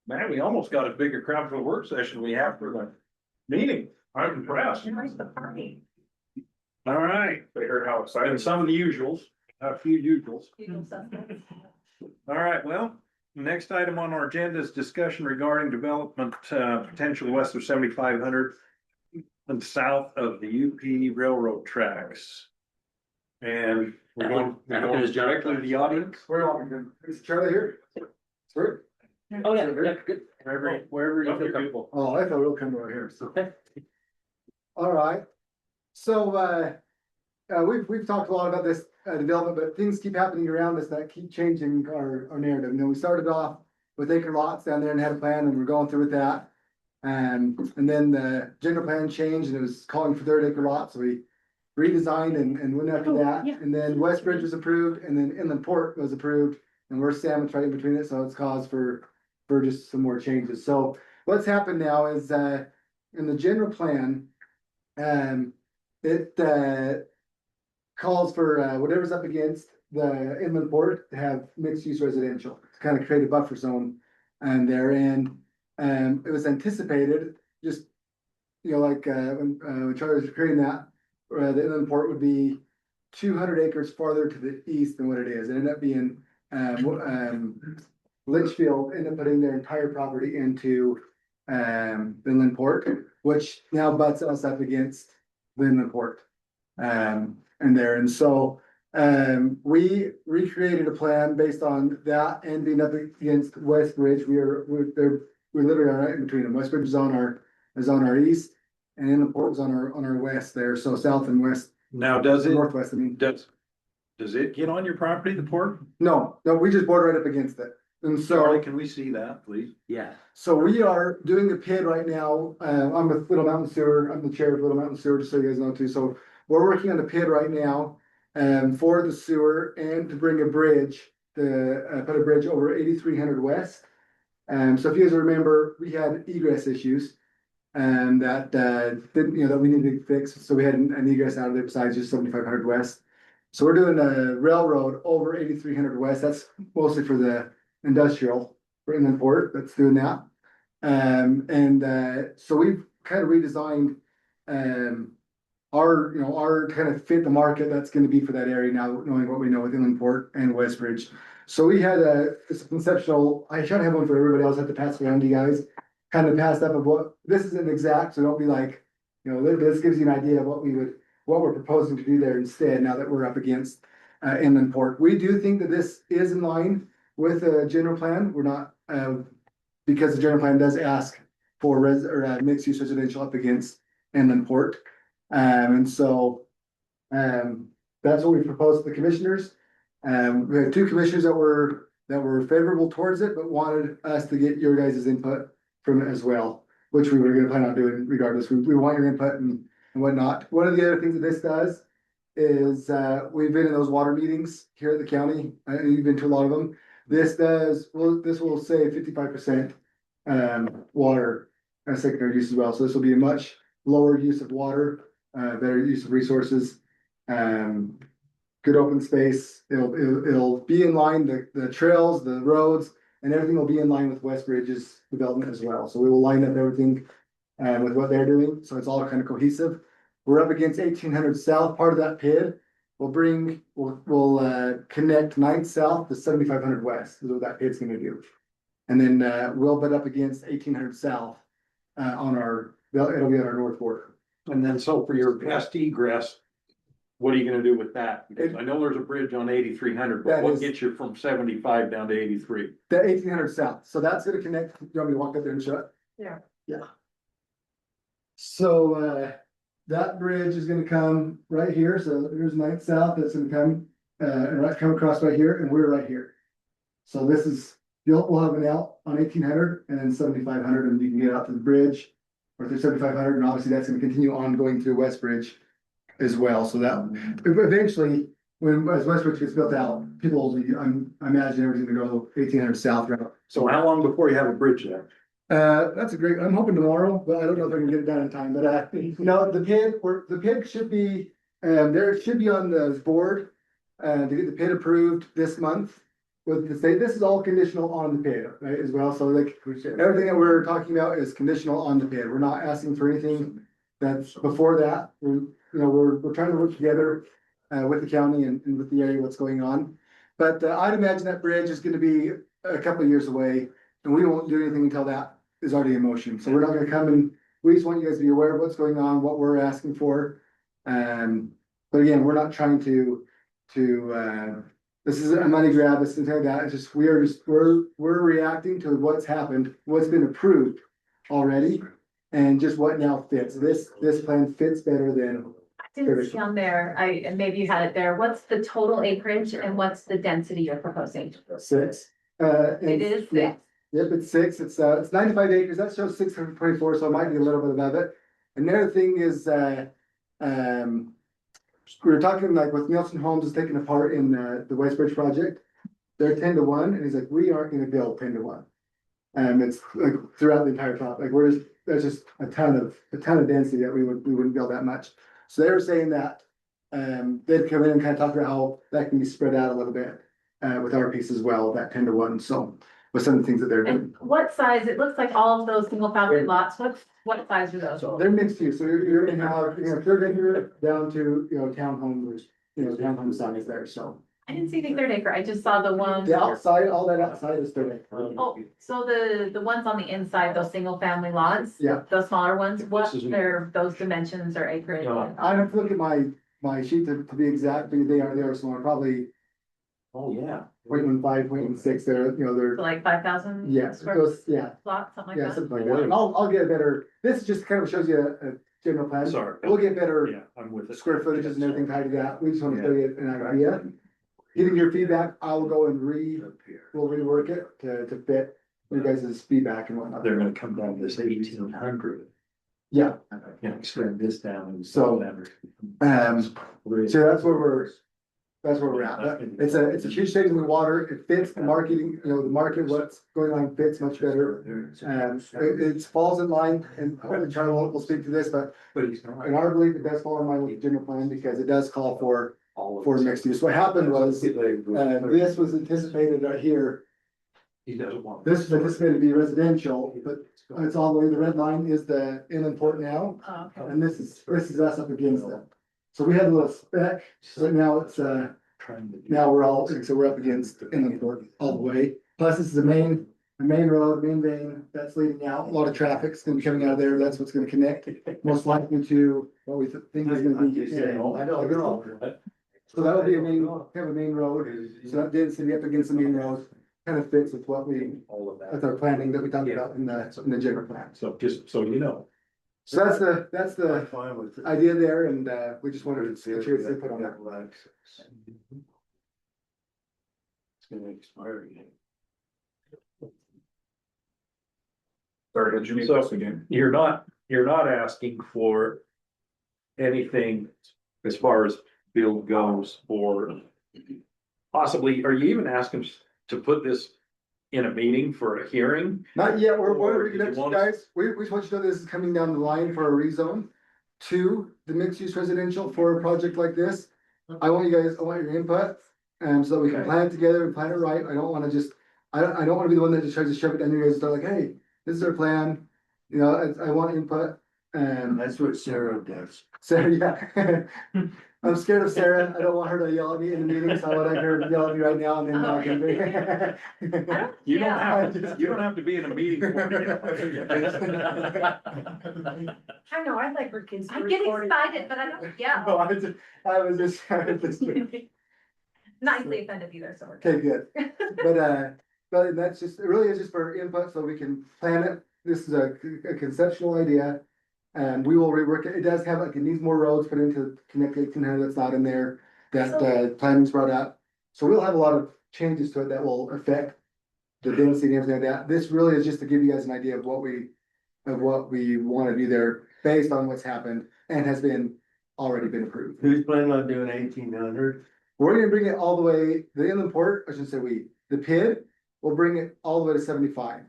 man, we almost got a bigger crowd for the work session we have for the meeting. I'm impressed. All right. They heard how excited. And some of the usuals, a few usuals. All right, well, next item on our agenda is discussion regarding development, potential west of 7,500 and south of the UP railroad tracks. And we're going directly to the audience. Is Charlie here? Sorry? Oh, yeah, good. Wherever you feel comfortable. Oh, I feel real comfortable here, so. All right, so, we've talked a lot about this, development, but things keep happening around us that keep changing our narrative. You know, we started off with acre lots down there and had a plan, and we're going through with that. And then the general plan changed, and it was calling for 3rd acre lots, so we redesigned and went after that. And then West Bridge was approved, and then Inland Port was approved, and we're sandwiched right in between it, so it's cause for just some more changes. So what's happened now is, in the general plan, it calls for whatever's up against the Inland Port to have mixed use residential to kind of create a buffer zone there. And it was anticipated, just, you know, like when Charlie was creating that, the Inland Port would be 200 acres farther to the east than what it is. It ended up being Litchfield ended up putting their entire property into Inland Port, which now butts us up against the Inland Port. And so we recreated a plan based on that and being up against West Bridge. We're literally right in between them. West Bridge is on our east, and Inland Port is on our west there. So south and west. Now, does it, northwest, I mean. does it get on your property, the port? No, we just border right up against it. And so. Charlie, can we see that, please? Yeah. So we are doing the PID right now. I'm with Little Mountain Sewer. I'm the chair of Little Mountain Sewer, just so you guys know too. So we're working on the PID right now, for the sewer and to bring a bridge, to put a bridge over 8,300 west. So if you guys remember, we had egress issues, and that didn't, that we needed to fix. So we had an egress out of there besides just 7,500 west. So we're doing a railroad over 8,300 west. That's mostly for the industrial, for Inland Port that's doing that. So we've kind of redesigned our kind of fit the market that's going to be for that area now, knowing what we know with Inland Port and West Bridge. So we had it's a conceptual, I try to have one for everybody else, have to pass it around to you guys, kind of passed up of what, this isn't exact, so don't be like, this gives you an idea of what we're proposing to do there instead, now that we're up against Inland Port. We do think that this is in line with a general plan. We're not, because the general plan does ask for mixed use residential up against Inland Port. So that's what we proposed to the commissioners. We had 2 commissioners that were favorable towards it, but wanted us to get your guys' input from it as well, which we were gonna plan on doing regardless. We want your input and whatnot. One of the other things that this does is, we've been in those water meetings here at the county, you've been to a lot of them. This will save 55%, water and secondary use as well. So this will be a much lower use of water, better use of resources. Good open space. It'll be in line, the trails, the roads, and everything will be in line with Westbridge's development as well. So we will line up everything with what they're doing, so it's all kind of cohesive. We're up against 1800 South, part of that PID. We'll connect 9th South to 7500 West, is what that PID's gonna do. And then we'll butt up against 1800 South it'll be on our north border. And then so for your best egress, what are you gonna do with that? Because I know there's a bridge on 8300, but That what is- gets you from 75 down to 83? The 1800 South, so that's gonna connect, do you want me to walk up there and show it? Yeah. Yeah. So, that bridge is gonna come right here, so here's 9th South, that's gonna come, and come across right here, and we're right here. So this is, we'll have an out on 1800 and then 7500, and you can get out to the bridge, or through 7500, and obviously that's gonna continue on going through Westbridge as well, so that, eventually, as Westbridge gets built out, people will be, I imagine everything's gonna go 1800 South route. So how long before you have a bridge there? That's a great, I'm hoping tomorrow, but I don't know if I can get it done in time, but, the PID should be, there should be on the board. To get the PID approved this month with the state, this is all conditional on the PID, right, as well, so like, everything that we're talking about is conditional on the PID, we're not asking for anything that's before that. We're trying to work together, with the county and with the area, what's going on. But, I'd imagine that bridge is gonna be a couple of years away, and we won't do anything until that is already in motion. So we're not gonna come and, we just want you guys to be aware of what's going on, what we're asking for. But again, we're not trying to, this isn't a money grab, this isn't like that, it's just, we're reacting to what's happened, what's been approved already. And just what now fits. This plan fits better than. I didn't see on there, and maybe you had it there, what's the total acreage and what's the density you're proposing? 6. It is Yeah. 6. Yep, it's 6, it's 95 acres, that shows 624, so it might be a little bit above it. Another thing is, we were talking like with Nielsen Homes is taking a part in the Westbridge project. They're 10-1, and he's like, we aren't gonna build 10-1. It's like throughout the entire top, like there's just a ton of density that we wouldn't build that much. So they were saying that, they'd come in and kind of talk about how that can be spread out a little bit, with our piece as well, that 10-1, so. With some of the things that they're doing. And what size, it looks like all of those single family lots, what size are those? So they're mixed use, so you're gonna have, they're gonna hear down to, townhomes, townhome size there, so. I didn't see the 3rd acre, I just saw the one. The outside, all that outside is 30. Oh, so the ones on the inside, those single family lots? Yeah. Those smaller ones, what This is- are those dimensions or acreage? I have to look at my sheet to be exact, but they are smaller, probably Oh, yeah. 0.15, 0.16, they're, So like 5,000? yes, square those, yeah, Lot, something like yeah, that? something like that. And I'll get a better, this just kind of shows you a general plan. Sorry. We'll get better Yeah, I'm with it. square footages and everything tied to that. We just want to show you an idea. Getting your feedback, I will go and we'll rework it to fit your guys' feedback and whatnot. They're gonna come down this 1800. Yeah, Extend this down and So, whatever. so that's where we're at. It's a huge change in the water. It fits the marketing, the market, what's going on fits much better. It falls in line, and Charlie will speak to this, but in our belief, it does fall in line with the general plan because it does call for mixed use. What happened was, this was anticipated right here. He doesn't want. This is anticipated to be residential, but it's all the way, the red line is the inland port now, Oh, okay. and this is us up against them. So we had a little spec, so now it's, now we're up against inland port all the way. Plus, this is the main road, main vein that's leading out. A lot of traffic's gonna be coming out of there. That's what's gonna connect most likely to what we think is gonna be. So that'll be a main road. So that density up against the main road kind of fits with what with our planning that we talked about in the general plan. So just so you know. So that's the idea there, and we just wanted to get your input on that. It's gonna expire again. Sorry, did you need So- this again? You're not asking for anything as far as bill goes for possibly, are you even asking to put this in a meeting for a hearing? Not yet, we're Or bringing do up you to you want- guys, we just want you to know this is coming down the line for a rezone to the mixed use residential for a project like this. I want your input, so that we can Okay. plan it together and plan it right, I don't wanna just, I don't wanna be the one that just tries to shove it down your guys' and start like, hey, this is our plan. You know, I want input, and That's what Sarah does. Sarah, yeah. I'm scared of Sarah, I don't want her to yell at me in the meeting, so I want her to yell at me right now and then. Oh. You don't Yeah. you don't have to be in a meeting for it. I know, I like her kids. I get excited, but I don't, yeah. No, I was just. Nicely offended either, so we're. Okay, good. But that's just, it really is just for input, so we can plan it. This is a conceptual idea. And we will rework it. It does have, like, it needs more roads put into connect 1800 that's not in there, that planning's brought up. So we'll have a lot of changes to it that will affect the density and everything like that. This really is just to give you guys an idea of what we wanna do there based on what's happened and has already been approved. Who's planning on doing 1800? We're gonna bring it all the way, the inland port, I should say the PID will bring it all the way to 75.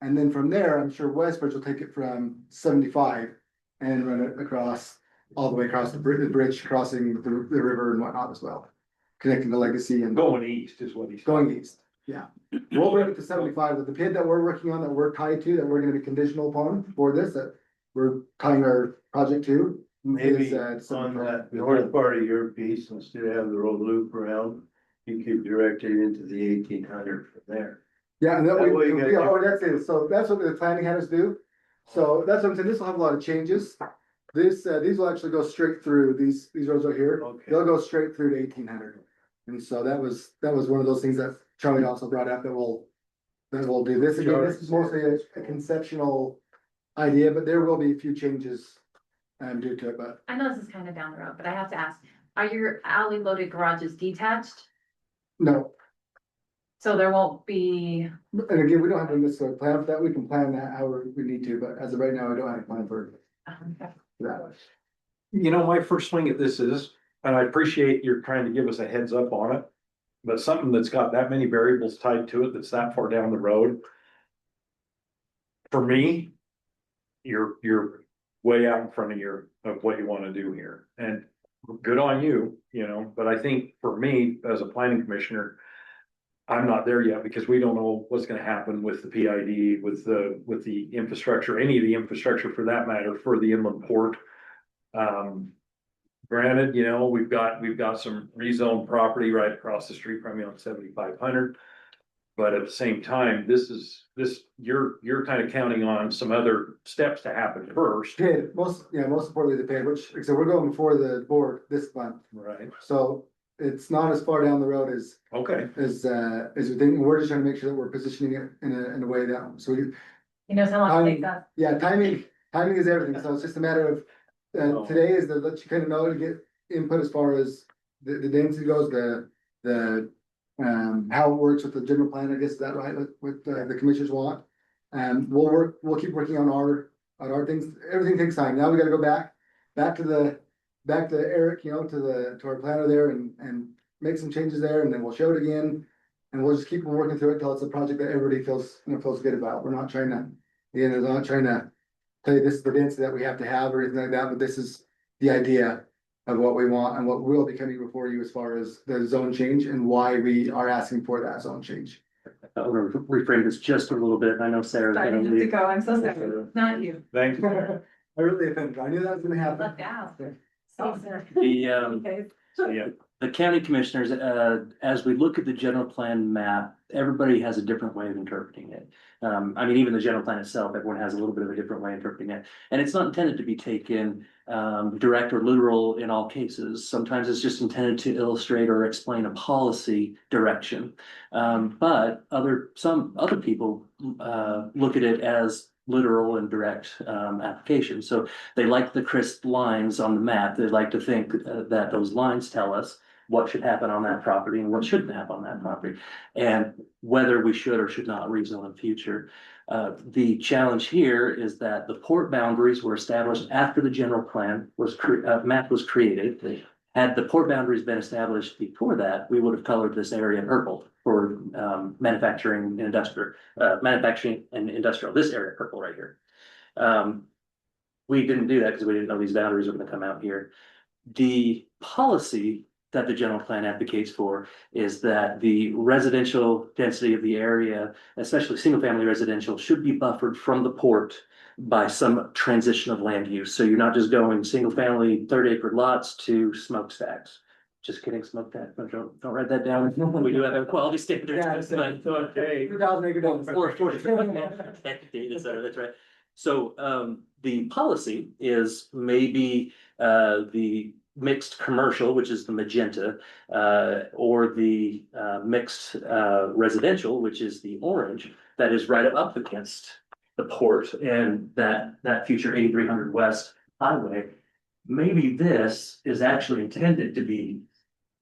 And then from there, I'm sure Westbridge will take it from 75 and run it across, all the way across the bridge, crossing the river and whatnot as well. Connecting the legacy and Going east is what he's. going east, yeah. We'll bring it to 75, but the PID that we're working on, that we're tied to, that we're gonna be conditional upon for this, that we're tying our project to. Maybe Is, on 75. that north part of your piece, instead of having the road loop around, you could direct it into the 1800 from there. Yeah, and that That way we, you got- that's it, so that's what the planning had us do. So that's what I'm saying, this will have a lot of changes. These will actually go straight through, these roads right here, Okay. they'll go straight through to 1800. And so that was one of those things that Charlie also brought up that we'll do. This again, this is mostly a conceptual idea, but there will be a few changes due to it, but I know this is kind of down the road, but I have to ask, are your alley loaded garages detached? no. So there won't be, And again, we don't have a necessarily plan for that, we can plan that however we need to, but as of right now, I don't have a plan for that. You know, my first swing at this is, and I appreciate you're trying to give us a heads up on it. But something that's got that many variables tied to it, that's that far down the road. For me, you're way out in front of what you wanna do here, and good on you, you know, but I think for me, as a planning commissioner. I'm not there yet because we don't know what's gonna happen with the PID, with the infrastructure, any of the infrastructure for that matter, for the inland port. Granted, you know, we've got some rezoned property right across the street from you on 7500. But at the same time, you're kind of counting on some other steps to happen first. PID, most importantly, the PID, which, like I said, we're going before the board this month, Right. so it's not as far down the road as Okay. we think. We're just trying to make sure that we're positioning it in a way that, so we, he knows how long it takes us. yeah, timing is everything, so it's just a matter of, Oh. today is to let you kind of know to get input as far as the density goes, how it works with the general plan, I guess, is that right, what the commissioners want? And we'll keep working on our things, everything takes time, now we gotta go back to Eric, you know, to our planner there and make some changes there, and then we'll show it again. And we'll just keep working through it until it's a project that everybody feels good about, we're not trying to, again, we're not trying to tell you this is the density that we have to have or anything like that, but this is the idea of what we want and what will be coming before you as far as the zone change and why we are asking for that zone change. I'll reframe this just a little bit. I know Sarah's Sorry, gonna just to leave. go, I'm so sorry, not you. Thank you. I really offended, I knew that was gonna happen. Left out. So sorry. The, Okay. Yeah. The county commissioners, as we look at the general plan map, everybody has a different way of interpreting it. I mean, even the general plan itself, everyone has a little bit of a different way of interpreting it. And it's not intended to be taken direct or literal in all cases. Sometimes it's just intended to illustrate or explain a policy direction. But some other people look at it as literal and direct application. So they like the crisp lines on the map. They like to think that those lines tell us what should happen on that property and what shouldn't happen on that property, and whether we should or should not rezone in the future. The challenge here is that the port boundaries were established after the general plan map was created. Had the port boundaries been established before that, we would have colored this area purple for manufacturing and industrial, this area purple right here. We didn't do that because we didn't know these boundaries were going to come out here. The policy that the general plan advocates for is that the residential density of the area, especially single-family residential, should be buffered from the port by some transition of land use. So you're not just going single-family 30-acre lots to smokestacks. Just kidding, smokestack. Don't write that down. We do have a quality standards. Yeah, but okay. 2,000 acre dome. That's right. So the policy is maybe the mixed commercial, which is the magenta, or the mixed residential, which is the orange, that is right up against the port and that future 8300 West highway. Maybe this is actually intended to be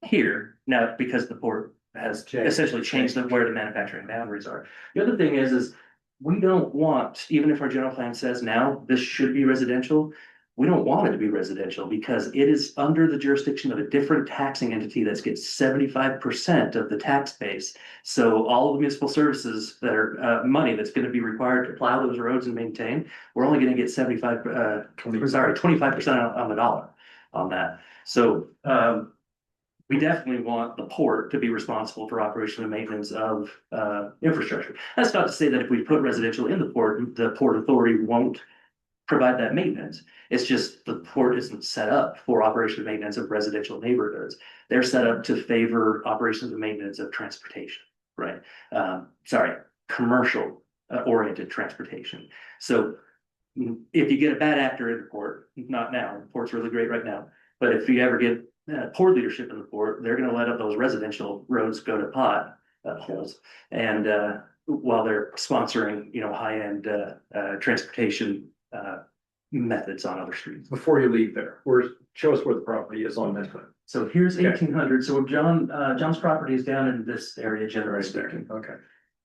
here now because the port has essentially changed where the manufacturing boundaries are. The other thing is we don't want, even if our general plan says now this should be residential, we don't want it to be residential because it is under the jurisdiction of a different taxing entity that gets 75% of the tax base. So all of the municipal services that are money that's going to be required to plow those roads and maintain, we're only going to get 25% on the dollar on that. So we definitely want the port to be responsible for operation and maintenance of infrastructure. That's not to say that if we put residential in the port authority won't provide that maintenance. It's just the port isn't set up for operation and maintenance of residential neighborhoods. They're set up to favor operations and maintenance of transportation, right? Commercial oriented transportation. So if you get a bad actor in the port, not now, the port's really great right now, but if you ever get poor leadership in the port, they're going to let up those residential roads go to pot holes, and while they're sponsoring, high-end transportation methods on other streets. Before you leave there, show us where the property is on this one. So here's 1800. So John's property is down in this area, generally speaking. Okay.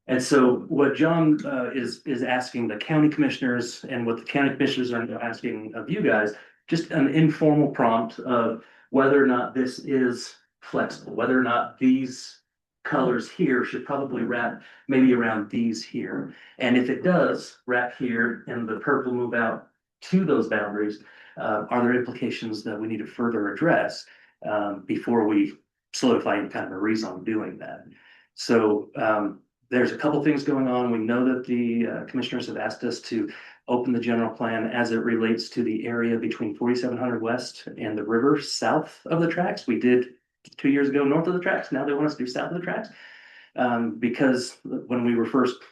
And so what John is asking the county commissioners, and what the county commissioners are asking of you guys, just an informal prompt of whether or not this is flexible, whether or not these colors here should probably wrap maybe around these here. And if it does wrap here and the purple move out to those boundaries, are there implications that we need to further address before we solidify any kind of a rezone doing that? So there's a couple things going on. We know that the commissioners have asked us to open the general plan as it relates to the area between 4700 West and the river south of the tracks. We did 2 years ago north of the tracks. Now they want us to do south of the tracks because when we first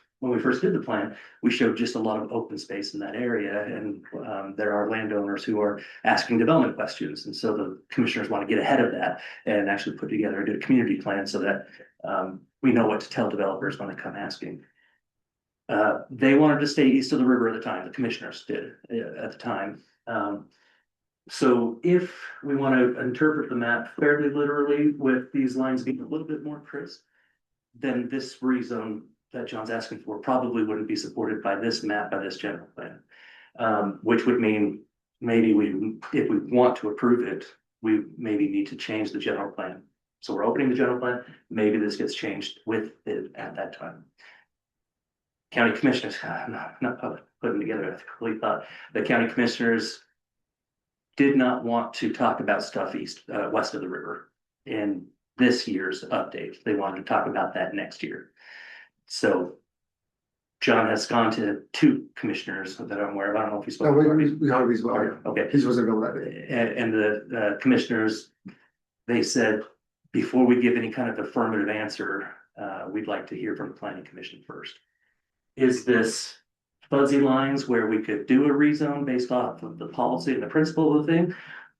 did the plan, we showed just a lot of open space in that area, and there are landowners who are asking development questions, and so the commissioners want to get ahead of that and actually put together a good community plan so that we know what to tell developers when they come asking. They wanted to stay east of the river at the time. The commissioners did at the time. So if we want to interpret the map fairly literally with these lines being a little bit more crisp, then this rezone that John's asking for probably wouldn't be supported by this map, by this general plan. Which would mean maybe if we want to approve it, we maybe need to change the general plan. So we're opening the general plan, maybe this gets changed with it at that time. County commissioners, not putting together a complete thought. The county commissioners did not want to talk about stuff west of the river in this year's update. They wanted to talk about that next year. So John has gone to 2 commissioners that I'm aware of. I don't know if he's spoken. We already well. Okay. He wasn't going that day. And the commissioners, they said, before we give any kind of affirmative answer, we'd like to hear from the planning commission first. Is this fuzzy lines where we could do a rezone based off of the policy and the principle of the thing?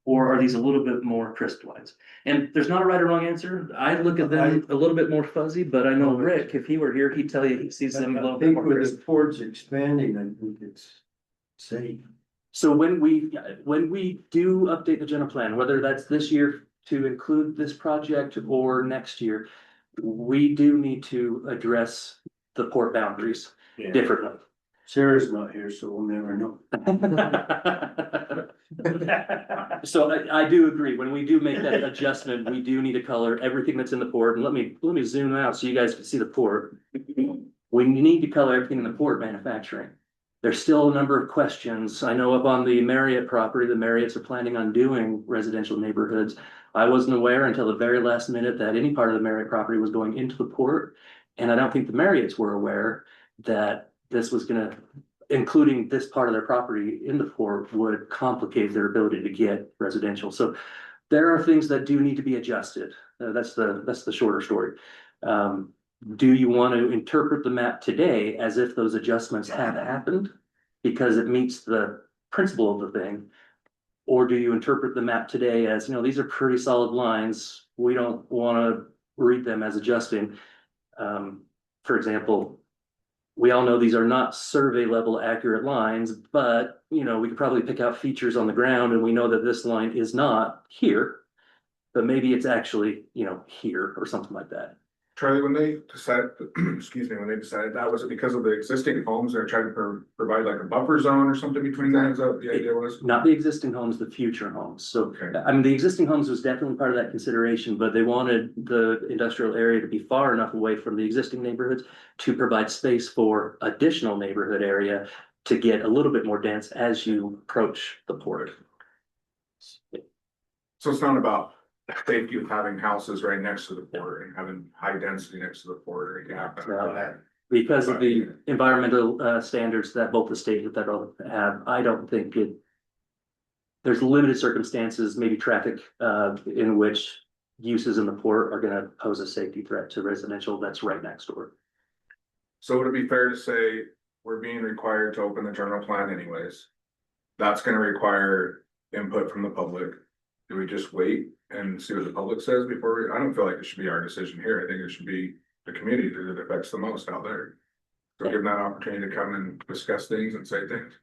Or are these a little bit more crisp lines? And there's not a right or wrong answer. I look at them a little bit more fuzzy, but I know Rick, if he were here, he'd tell you he sees them a little bit more crisp. With the ports expanding, I think it's safe. So when we do update the general plan, whether that's this year to include this project or next year, we do need to address the port boundaries differently. Sarah's not here, so we'll never know. So I do agree, when we do make that adjustment, we do need to color everything that's in the port, and let me zoom out so you guys can see the port. We need to color everything in the port manufacturing. There's still a number of questions. I know up on the Marriott property, the Marriotts are planning on doing residential neighborhoods. I wasn't aware until the very last minute that any part of the Marriott property was going into the port. And I don't think the Marriotts were aware that this was gonna, including this part of their property in the port, would complicate their ability to get residential. So there are things that do need to be adjusted. That's the shorter story. Do you want to interpret the map today as if those adjustments have happened because it meets the principle of the thing? Or do you interpret the map today as, you know, these are pretty solid lines. We don't want to read them as adjusting. For example, we all know these are not survey level accurate lines, but you know, we could probably pick out features on the ground and we know that this line is not here, but maybe it's actually, you know, here or something like that. Charlie, when they decided, excuse me, when they decided that, was it because of the existing homes they're trying to provide like a buffer zone or something between that? Is that what the idea was? Not the existing homes, the future homes. So, Okay. I mean, the existing homes was definitely part of that consideration, but they wanted the industrial area to be far enough away from the existing neighborhoods to provide space for additional neighborhood area to get a little bit more dense as you approach the port. So it's not about safety of having houses right next to the port and having high density next to the port or anything like that. Because of the environmental standards that both the state and federal have, I don't think there's limited circumstances, maybe traffic, in which uses in the port are gonna pose a safety threat to residential that's right next door. So would it be fair to say we're being required to open the general plan anyways? That's gonna require input from the public. Do we just wait and see what the public says before I don't feel like it should be our decision here. I think it should be the community that it affects the most out there. So give them that opportunity to come and discuss things and say things.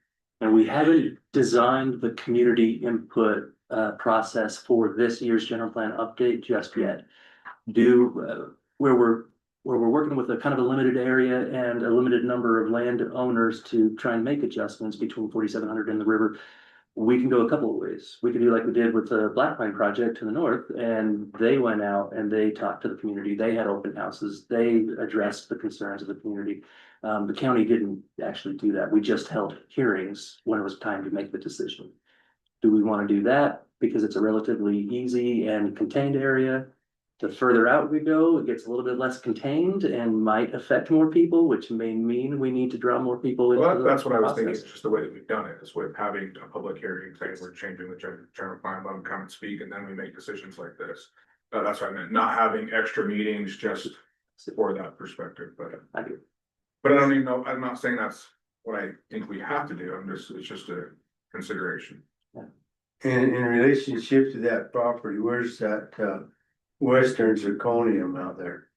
And we haven't designed the community input process for this year's general plan update just yet. Where we're working with a kind of a limited area and a limited number of landowners to try and make adjustments between 4,700 and the river. We can go a couple of ways. We can do like we did with the Black Pine project to the north, and they went out and they talked to the community. They had open houses. They addressed the concerns of the community. The county didn't actually do that. We just held hearings when it was time to make the decision. Do we want to do that because it's a relatively easy and contained area? The further out we go, it gets a little bit less contained and might affect more people, which may mean we need to draw more people into Well, that's what I was thinking. process. It's just the way that we've done it is with having a public hearing, saying we're changing the general plan, let them come and speak, and then we make decisions like this. That's what I meant, not having extra meetings just for that perspective, but. I do. But I don't even know, I'm not saying that's what I think we have to do. It's just a consideration. In relationship to that property, where's that, western zirconium out there?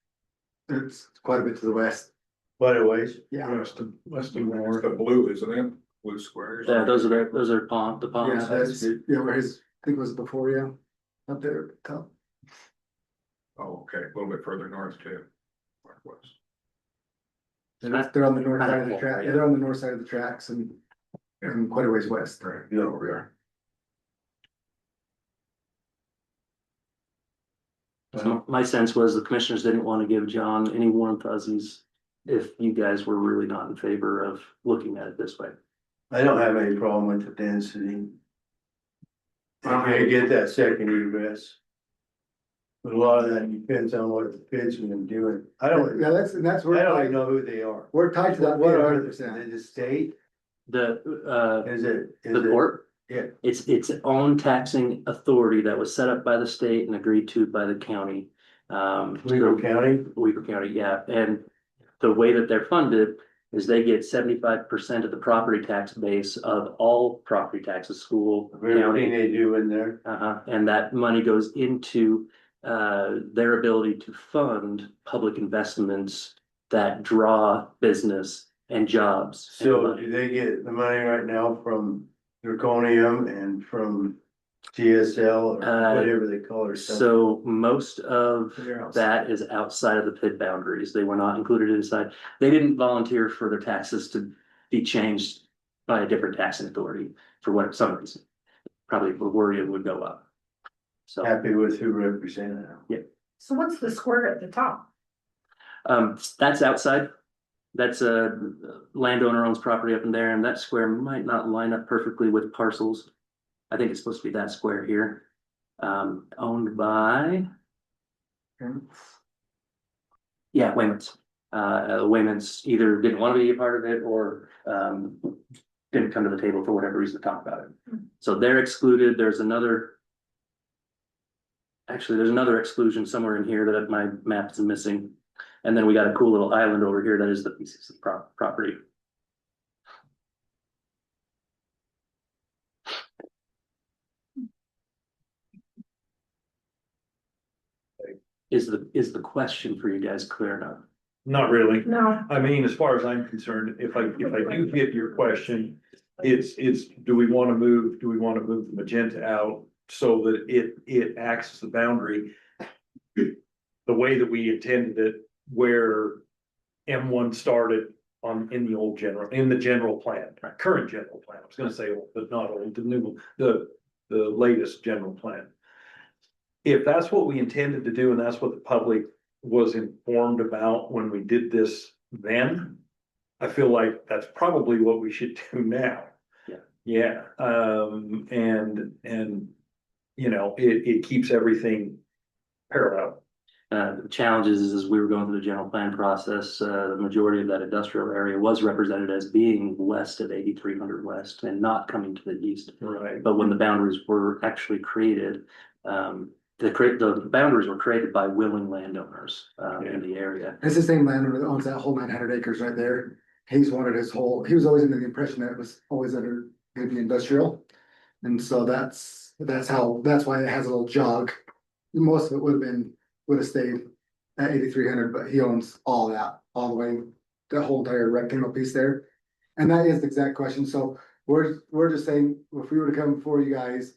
It's quite a bit to the west. Quite a ways? Yeah. West and north. The blue, isn't it? Blue squares. Yeah, those are the ponds. Yeah, that's, yeah, where his, I think it was before, yeah, up there at the top. Oh, okay, a little bit further north too. Northwest. They're on the north side of the Cool, track, yeah. they're on the north side of the tracks and quite a ways west. Right. You know where we are. So my sense was the commissioners didn't want to give John any warm fuzzies if you guys were really not in favor of looking at it this way. I don't have any problem with the density. I get that second egress. But a lot of that depends on what the pit's been doing. I don't where. even know who they are. We're tied to that. What are 100%. the state? Is it? The port? Yeah. It's its own taxing authority that was set up by the state and agreed to by the county. Weaver County? Weaver County, yeah, and the way that they're funded is they get 75% of the property tax base of all property taxes, school, Everything county. they do in there. And that money goes into their ability to fund public investments that draw business and jobs. and So money. do they get the money right now from zirconium and from GSL or Uh, whatever they call it. So most of They're outside. that is outside of the PID boundaries. They were not included inside. They didn't volunteer for their taxes to be changed by a different taxing authority for what some reason. Probably were worried it would go up. So, Happy with who represented them. So what's the square at the top? that's outside. That's a landowner owns property up in there, and that square might not line up perfectly with parcels. I think it's supposed to be that square here, owned by. Yeah, Wayman's. Wayman's either didn't want to be a part of it or, didn't come to the table for whatever reason to talk about it. So they're excluded. There's another. Actually, there's another exclusion somewhere in here that my map is missing. And then we got a cool little island over here that is the pieces of property. Is the question for you guys clear enough? Not really. No. I mean, as far as I'm concerned, if I do get your question, it's, do we want to move the magenta out so that it acts as the boundary? The way that we intended it, where M1 started in the general plan, current general plan. I was gonna say old, but not old, the latest general plan. If that's what we intended to do and that's what the public was informed about when we did this then, I feel like that's probably what we should do now. Yeah, and you know, it keeps everything parallel. The challenges is as we were going through the general plan process, the majority of that industrial area was represented as being west of 8300 West and not coming to the east. Right. But when the boundaries were actually created, the boundaries were created by willing landowners in the area. It's the same landowner that owns that whole 900 acres right there. He was always under the impression that it was always under gonna be industrial. And so that's why it has a little jog. Most of it would have stayed at 8300, but he owns all that, all the way, the whole entire rectangle piece there. And that is the exact question. So we're just saying, if we were to come before you guys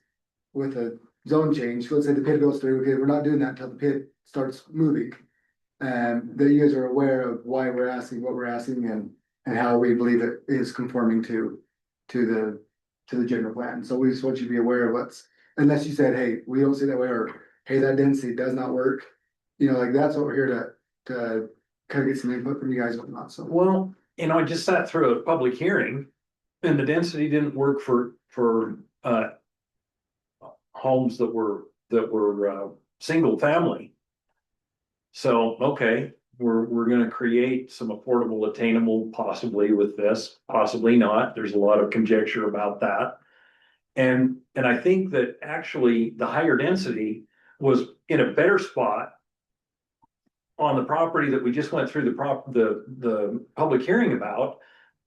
with a zone change, let's say the PID goes through, okay, we're not doing that until the PID starts moving. And that you guys are aware of why we're asking what we're asking and how we believe it is conforming to the general plan. So we just want you to be aware of unless you said, hey, we don't see that way, or hey, that density does not work. You know, like that's what we're here to kind of get some input from you guys and whatnot. So, Well, you know, I just sat through a public hearing and the density didn't work for homes that were single family. So, okay, we're gonna create some affordable attainable possibly with this, possibly not. There's a lot of conjecture about that. And I think that actually the higher density was in a better spot on the property that we just went through the public hearing about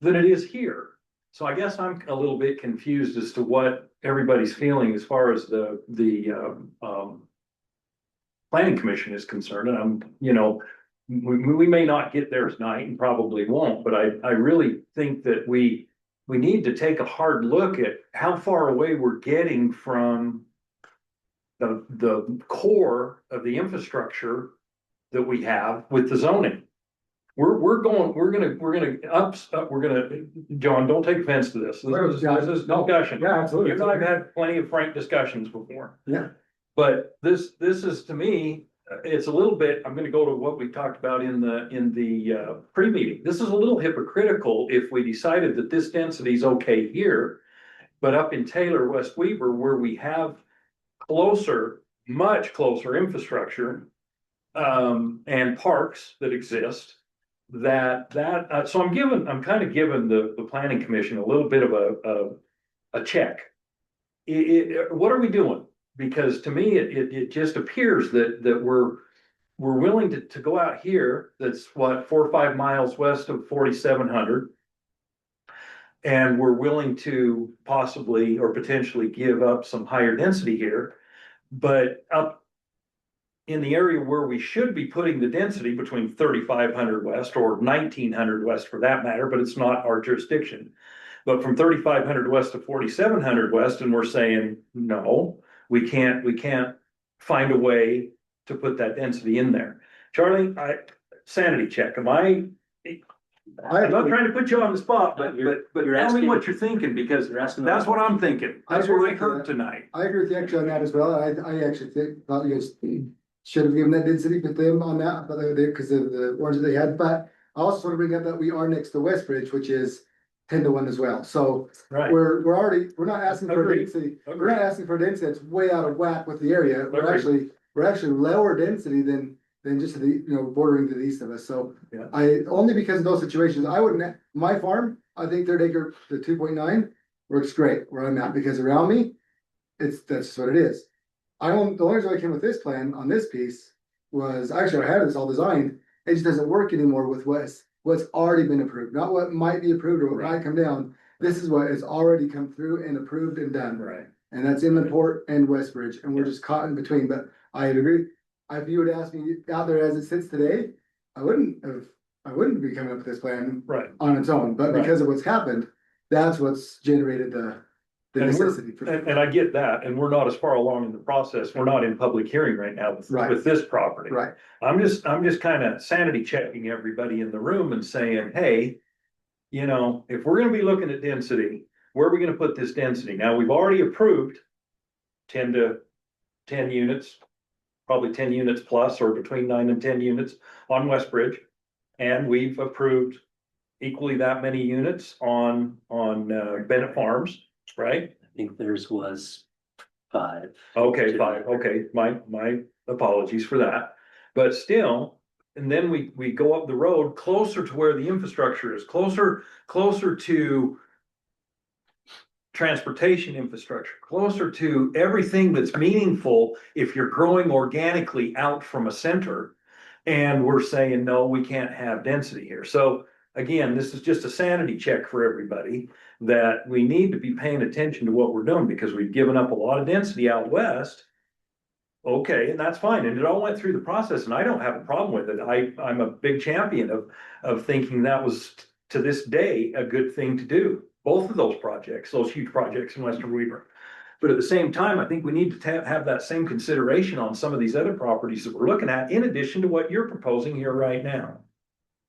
than it is here. So I guess I'm a little bit confused as to what everybody's feeling as far as the planning commission is concerned. And we may not get there tonight and probably won't, but I really think that we need to take a hard look at how far away we're getting from the core of the infrastructure that we have with the zoning. We're gonna John, don't take offense to this. This is discussion. yeah, absolutely. You and I've had plenty of frank discussions before. Yeah. But this is, to me, it's a little bit, I'm gonna go to what we talked about in the pre-meeting. This is a little hypocritical if we decided that this density is okay here, but up in Taylor, West Weaver, where we have much closer infrastructure, and parks that exist, so I'm kind of giving the planning commission a little bit of a check. What are we doing? Because to me, it just appears that we're willing to go out here. That's 4 or 5 miles west of 4700. And we're willing to possibly or potentially give up some higher density here, but up in the area where we should be putting the density between 3500 west or 1900 west for that matter, but it's not our jurisdiction. But from 3500 west to 4700 west, and we're saying, no, we can't find a way to put that density in there. Charlie, sanity check, I'm not trying to put you on the spot, but You're tell me asking- what you're thinking, because You're asking. that's what I'm thinking. That's agree what I with heard you. tonight. I agree with you actually on that as well. I actually thought you guys should have given that density with them on that, but because of the ones that they had, but I also want to bring up that we are next to Westbridge, which is 10-1 as well. So Right. we're not asking for a Agreed. density, we're Agreed. not asking for a density that's way out of whack with the area. Agreed. We're actually lower density than just to the, bordering to the east of us. So Yeah. only because of those situations, I wouldn't, my farm, I think 3rd acre, the 2.9 works great where I'm at, because around me, that's just what it is. The only reason I came with this plan on this piece was, actually, I had this all designed, it just doesn't work anymore with what's already been approved, not what might be approved or what might come down. This is what has already come through and approved and done. Right. And that's in the port and Westbridge, and we're just caught in between, but I agree. If you would ask me out there as it sits today, I wouldn't be coming up with this plan Right. on its own, but Right. because of what's happened, that's what's generated the And we're- necessity for. And I get that, and we're not as far along in the process, we're not in public hearing right now Right. with this property. Right, I'm just kind of sanity checking everybody in the room and saying, hey, if we're gonna be looking at density, where are we gonna put this density? Now, we've already approved 10 units, probably 10 units plus, or between 9 and 10 units on Westbridge. And we've approved equally that many units on Bennett Farms, right? I think theirs was 5. Okay, fine, okay, my apologies for that, but still, and then we go up the road closer to where the infrastructure is, closer to transportation infrastructure, closer to everything that's meaningful if you're growing organically out from a center. And we're saying, no, we can't have density here. So again, this is just a sanity check for everybody, that we need to be paying attention to what we're doing, because we've given up a lot of density out west. Okay, and that's fine. And it all went through the process, and I don't have a problem with it. I'm a big champion of thinking that was, to this day, a good thing to do. Both of those projects, those huge projects in Western Weaver. But at the same time, I think we need to have that same consideration on some of these other properties that we're looking at, in addition to what you're proposing here right now.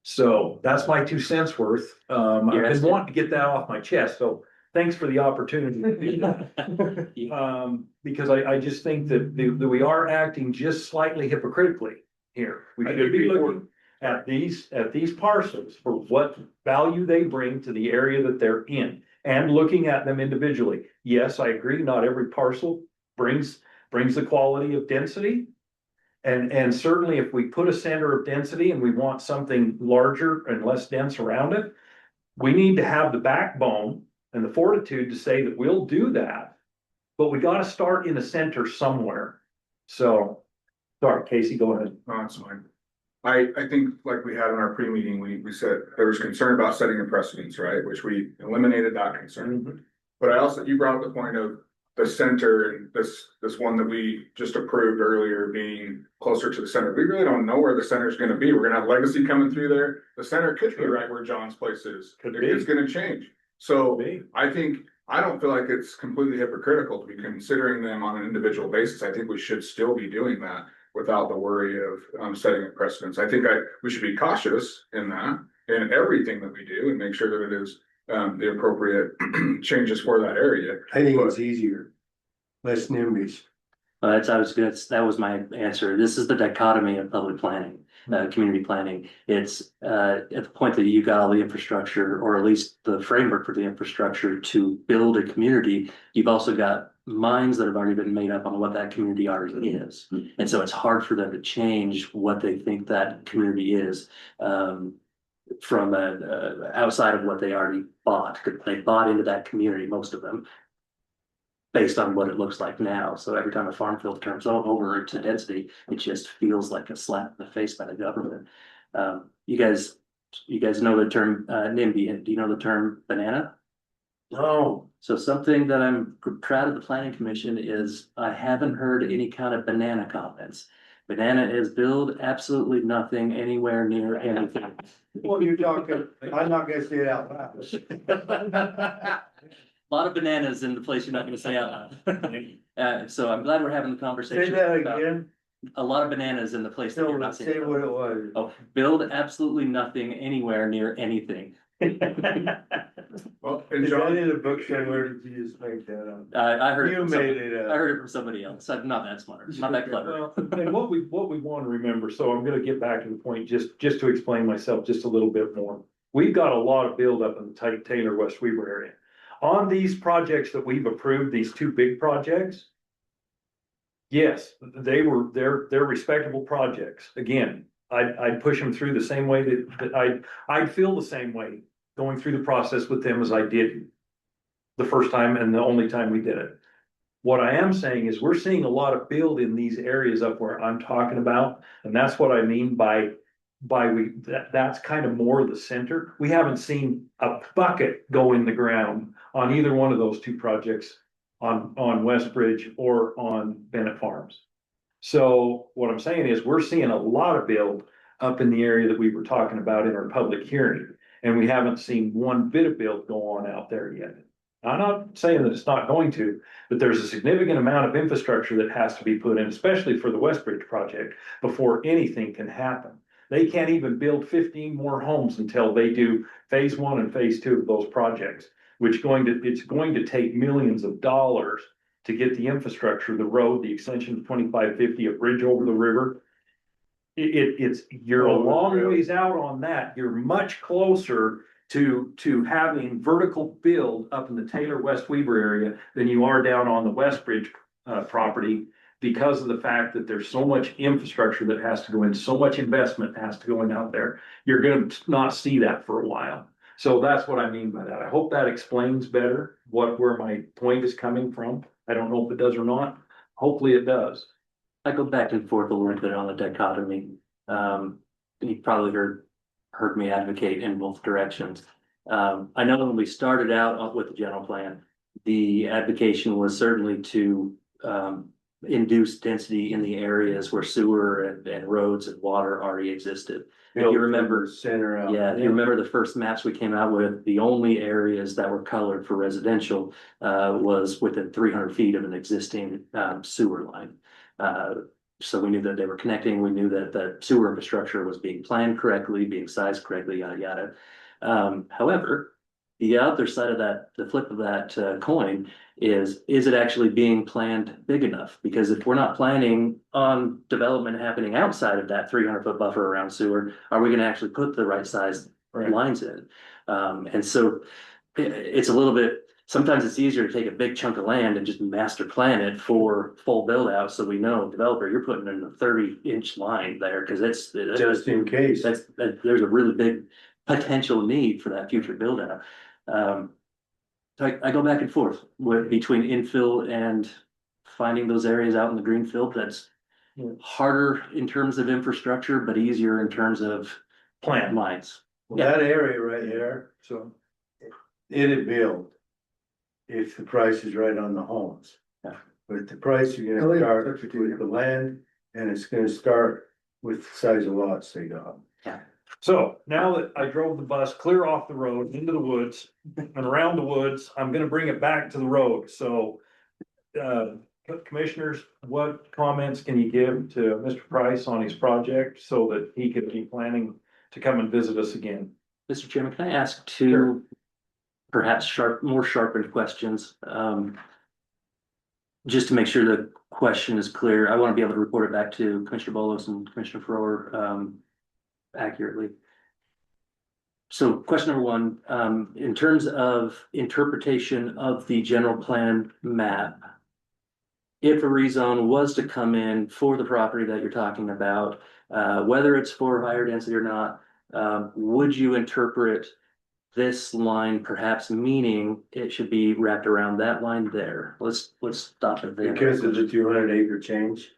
So that's my 2 cents worth. I've been wanting to get that off my chest, so thanks for the opportunity to do that. Because I just think that we are acting just slightly hypocritically here. We should be looking at these parcels for what value they bring to the area that they're in, and looking at them individually. Yes, I agree, not every parcel brings the quality of density. And certainly if we put a center of density and we want something larger and less dense around it, we need to have the backbone and the fortitude to say that we'll do that. But we gotta start in the center somewhere. So, sorry, Casey, go ahead. No, that's fine. I think like we had in our pre-meeting, we said there was concern about setting a precedence, right? Which we eliminated that concern. But you brought up the point of the center, and this one that we just approved earlier being closer to the center. We really don't know where the center is gonna be. We're gonna have Legacy coming through there. The center could be right where John's place is. It's gonna change. So I don't feel like it's completely hypocritical to be considering them on an individual basis. I think we should still be doing that without the worry of setting a precedence. I think we should be cautious in that, in everything that we do, and make sure that it is the appropriate changes for that area. I think it's easier, less NIMBYs. That was my answer. This is the dichotomy of public planning, community planning. It's at the point that you've got all the infrastructure, or at least the framework for the infrastructure to build a community. You've also got minds that have already been made up on what that community already is. And so it's hard for them to change what they think that community is from outside of what they already bought. They bought into that community, most of them, based on what it looks like now. So every time a farm field turns over to density, it just feels like a slap in the face by the government. You guys know the term NIMBY. Do you know the term banana? No. So something that I'm proud of the planning commission is I haven't heard any kind of banana comments. Banana is build absolutely nothing anywhere near anything. Well, you're talking, I'm not gonna say it out loud. lot of bananas in the place you're not gonna say out loud. So I'm glad we're having the Say conversation. that about again, A lot of bananas in the place that you're so not saying. say what it was. Oh, build absolutely nothing anywhere near anything. Well, and Is that John, in the book somewhere, did you just make that up? I heard it You from made somebody, it I up. heard it from somebody else. I'm not that smart, not that clever. Well, and what we want to remember, so I'm gonna get back to the point, just to explain myself just a little bit more. We've got a lot of buildup in the Taylor West Weaver area. On these projects that we've approved, these two big projects. Yes, they're respectable projects. Again, I'd push them through the same way that I'd feel the same way going through the process with them as I did the first time and the only time we did it. What I am saying is we're seeing a lot of build in these areas up where I'm talking about, and that's what I mean by that's kind of more the center. We haven't seen a bucket go in the ground on either one of those two projects on Westbridge or on Bennett Farms. So what I'm saying is we're seeing a lot of build up in the area that we were talking about in our public hearing. And we haven't seen one bit of build go on out there yet. I'm not saying that it's not going to, but there's a significant amount of infrastructure that has to be put in, especially for the Westbridge project, before anything can happen. They can't even build 15 more homes until they do phase 1 and phase 2 of those projects, it's going to take millions of dollars to get the infrastructure, the road, the extension of 2550, a bridge over the river. You're a long ways out on that. You're much closer to having vertical build up in the Taylor West Weaver area than you are down on the Westbridge property, because of the fact that there's so much infrastructure that has to go in, so much investment has to go in out there. You're gonna not see that for a while. So that's what I mean by that. I hope that explains better where my point is coming from. I don't know if it does or not. Hopefully it does. I go back and forth a little bit on the dichotomy. You probably heard me advocate in both directions. I know when we started out with the general plan, the advocation was certainly to induce density in the areas where sewer and roads and water already existed. If you remember, Center out. yeah, if you remember the first maps we came out with, the only areas that were colored for residential was within 300 feet of an existing sewer line. So we knew that they were connecting. We knew that the sewer infrastructure was being planned correctly, being sized correctly, yada, yada. However, the other side of that, the flip of that coin is it actually being planned big enough? Because if we're not planning on development happening outside of that 300-foot buffer around sewer, are we going to actually put the right size lines in? And so it's a little bit, sometimes it's easier to take a big chunk of land and just master plan it for full build out. So we know, developer, you're putting in a 30-inch line there because it's Just in case. there's a really big potential need for that future build out. So I go back and forth between infill and finding those areas out in the greenfield. That's harder in terms of infrastructure, but easier in terms of plant lines. Well, that area right there, so it'd build if the price is right on the homes. Yeah. But the price you're gonna start with the land, and it's gonna start with the size of lots they got. Yeah. So now that I drove the bus clear off the road into the woods and around the woods, I'm gonna bring it back to the road. So commissioners, what comments can you give to Mr. Price on his project so that he could be planning to come and visit us again? Mr. Chairman, can I ask two perhaps more sharpened questions? Just to make sure the question is clear. I want to be able to report it back to Commissioner Bolos and Commissioner Farrar accurately. So question number one, in terms of interpretation of the general plan map, if a rezone was to come in for the property that you're talking about, whether it's for higher density or not, would you interpret this line perhaps meaning it should be wrapped around that line there? Let's stop it there. Because of the 200-acre change?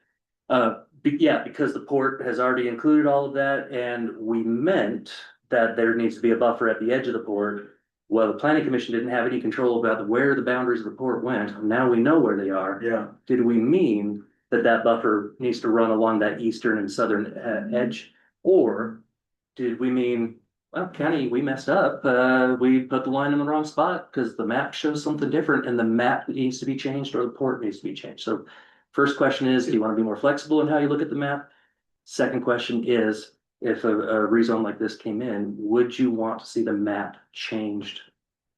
Yeah, because the port has already included all of that, and we meant that there needs to be a buffer at the edge of the port. Well, the planning commission didn't have any control about where the boundaries of the port went. Now we know where they are. Yeah. Did we mean that buffer needs to run along that eastern and southern edge? Or did we mean well, county, we messed up. We put the line in the wrong spot because the map shows something different and the map needs to be changed or the port needs to be changed. So first question is, do you want to be more flexible in how you look at the map? Second question is, if a rezone like this came in, would you want to see the map changed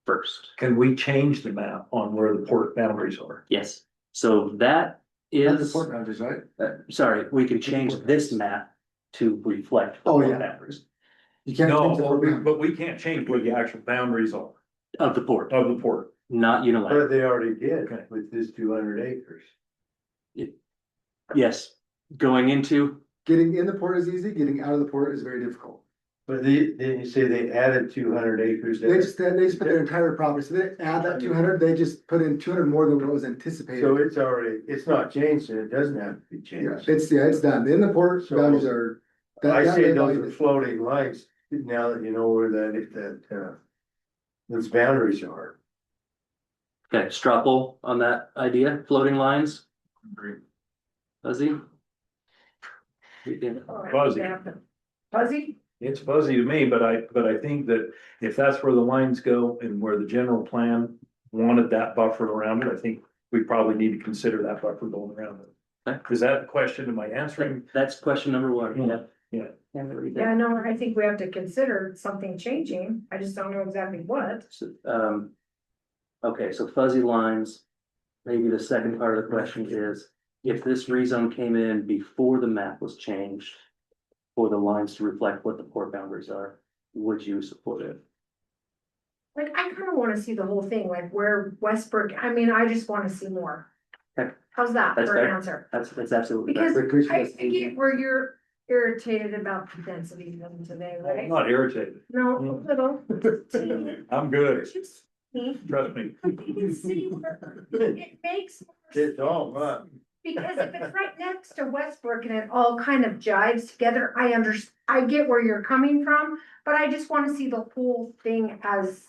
first? Can we change the map on where the port boundaries are? Yes. So that That's the is, port boundaries, right? sorry, we can change this map to reflect the Oh, port yeah. boundaries You can't No, change the port boundaries. but we can't change where the actual boundaries are of the port, of the port. not unilaterally. But they already did Okay. with this 200 acres. Yes, going into, Getting in the port is easy, getting out of the port is very difficult. But didn't you say they added 200 acres there? They just put their entire property, so they add that 200, they just put in 200 more than what was anticipated. So it's already, it's not changed and it doesn't have to be Yeah, changed. it's done. In the port So- boundaries are. I that say land those value are is- floating lines, now that you know where those boundaries are. okay, straw poll on that idea, floating lines, Fuzzy? Fuzzy. Fuzzy? It's fuzzy to me, but I think that if that's where the lines go and where the general plan wanted that buffer around it, I think we probably need to consider that buffer going around it. Okay. Is that the question? Am I answering? That's question number one, yeah. Yeah. Yeah, no, I think we have to consider something changing. I just don't know exactly what. So, okay, so fuzzy lines, maybe the second part of the question is, if this rezone came in before the map was changed for the lines to reflect what the port boundaries are, would you support it? Like, I kind of want to see the whole thing, like where Westbrook, I mean, I just want to see more. Okay. How's that That's for an fair. answer? That's absolutely fair. Because I get where you're irritated about the density of them today, I'm right? not irritated. No, a little. I'm good. Just me. Trust me. But you can see where it makes more It's all sense. right. Because if it's right next to Westbrook and it all kind of jives together, I get where you're coming from, but I just wanna see the whole thing as.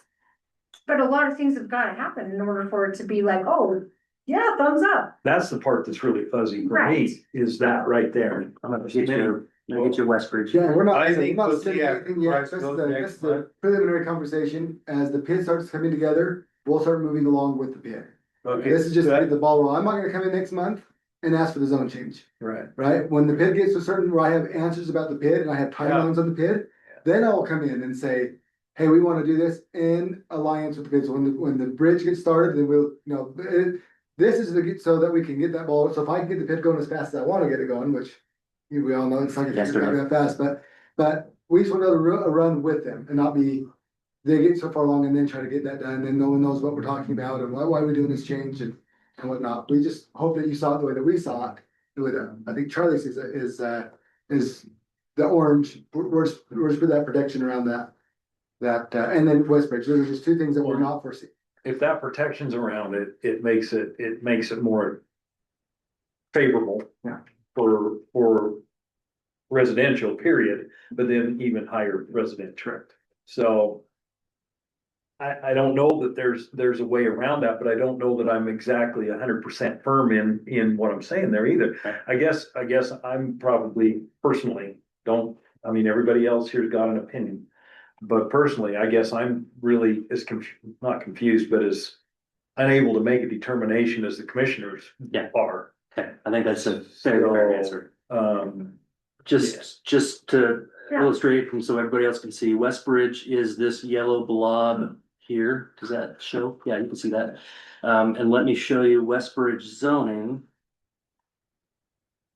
But a lot of things have gotta happen in order for it to be like, oh, yeah, thumbs up. That's the part that's really fuzzy for Right. me, is that right there. I'm gonna get your Westbridge. Yeah, we're not, I we're think not we'll see saying after anything yet. price This is goes the, next this is the month. preliminary conversation. As the pit starts coming together, we'll start moving along with the pit. Okay. This is just to get the ball rolling. I'm not gonna come in next month and ask for the zone change, Right. right? When the pit gets to a certain where I have answers about the pit and I have timelines on the pit, then I'll come in and say, hey, we wanna do this in alliance with the pit. So when the bridge gets started, then we'll, this is so that we can get that ball. So if I can get the pit going as fast as I wanna get it going, which we all know it's not gonna get that fast, but we just wanna run with them and not be, they get so far along and then try to get that done, and no one knows what we're talking about and why we're doing this change and whatnot. We just hope that you saw it the way that we saw it. With I think Charlie's is the orange. We're just put that protection around that and then Westbridge. Those are just two things that we're not foreseeing. If that protection's around it, it makes it more favorable. Yeah. For residential period, but then even higher residential. So. I don't know that there's a way around that, but I don't know that I'm exactly 100% firm in what I'm saying there either. I guess I'm probably personally everybody else here's got an opinion. But personally, I guess I'm really not confused, but as unable to make a determination as the commissioners are. Okay, I think that's a fair answer. Just to illustrate, and so everybody else can see, Westbridge is this yellow blob here. Does that show? Yeah, you can see that. And let me show you Westbridge zoning.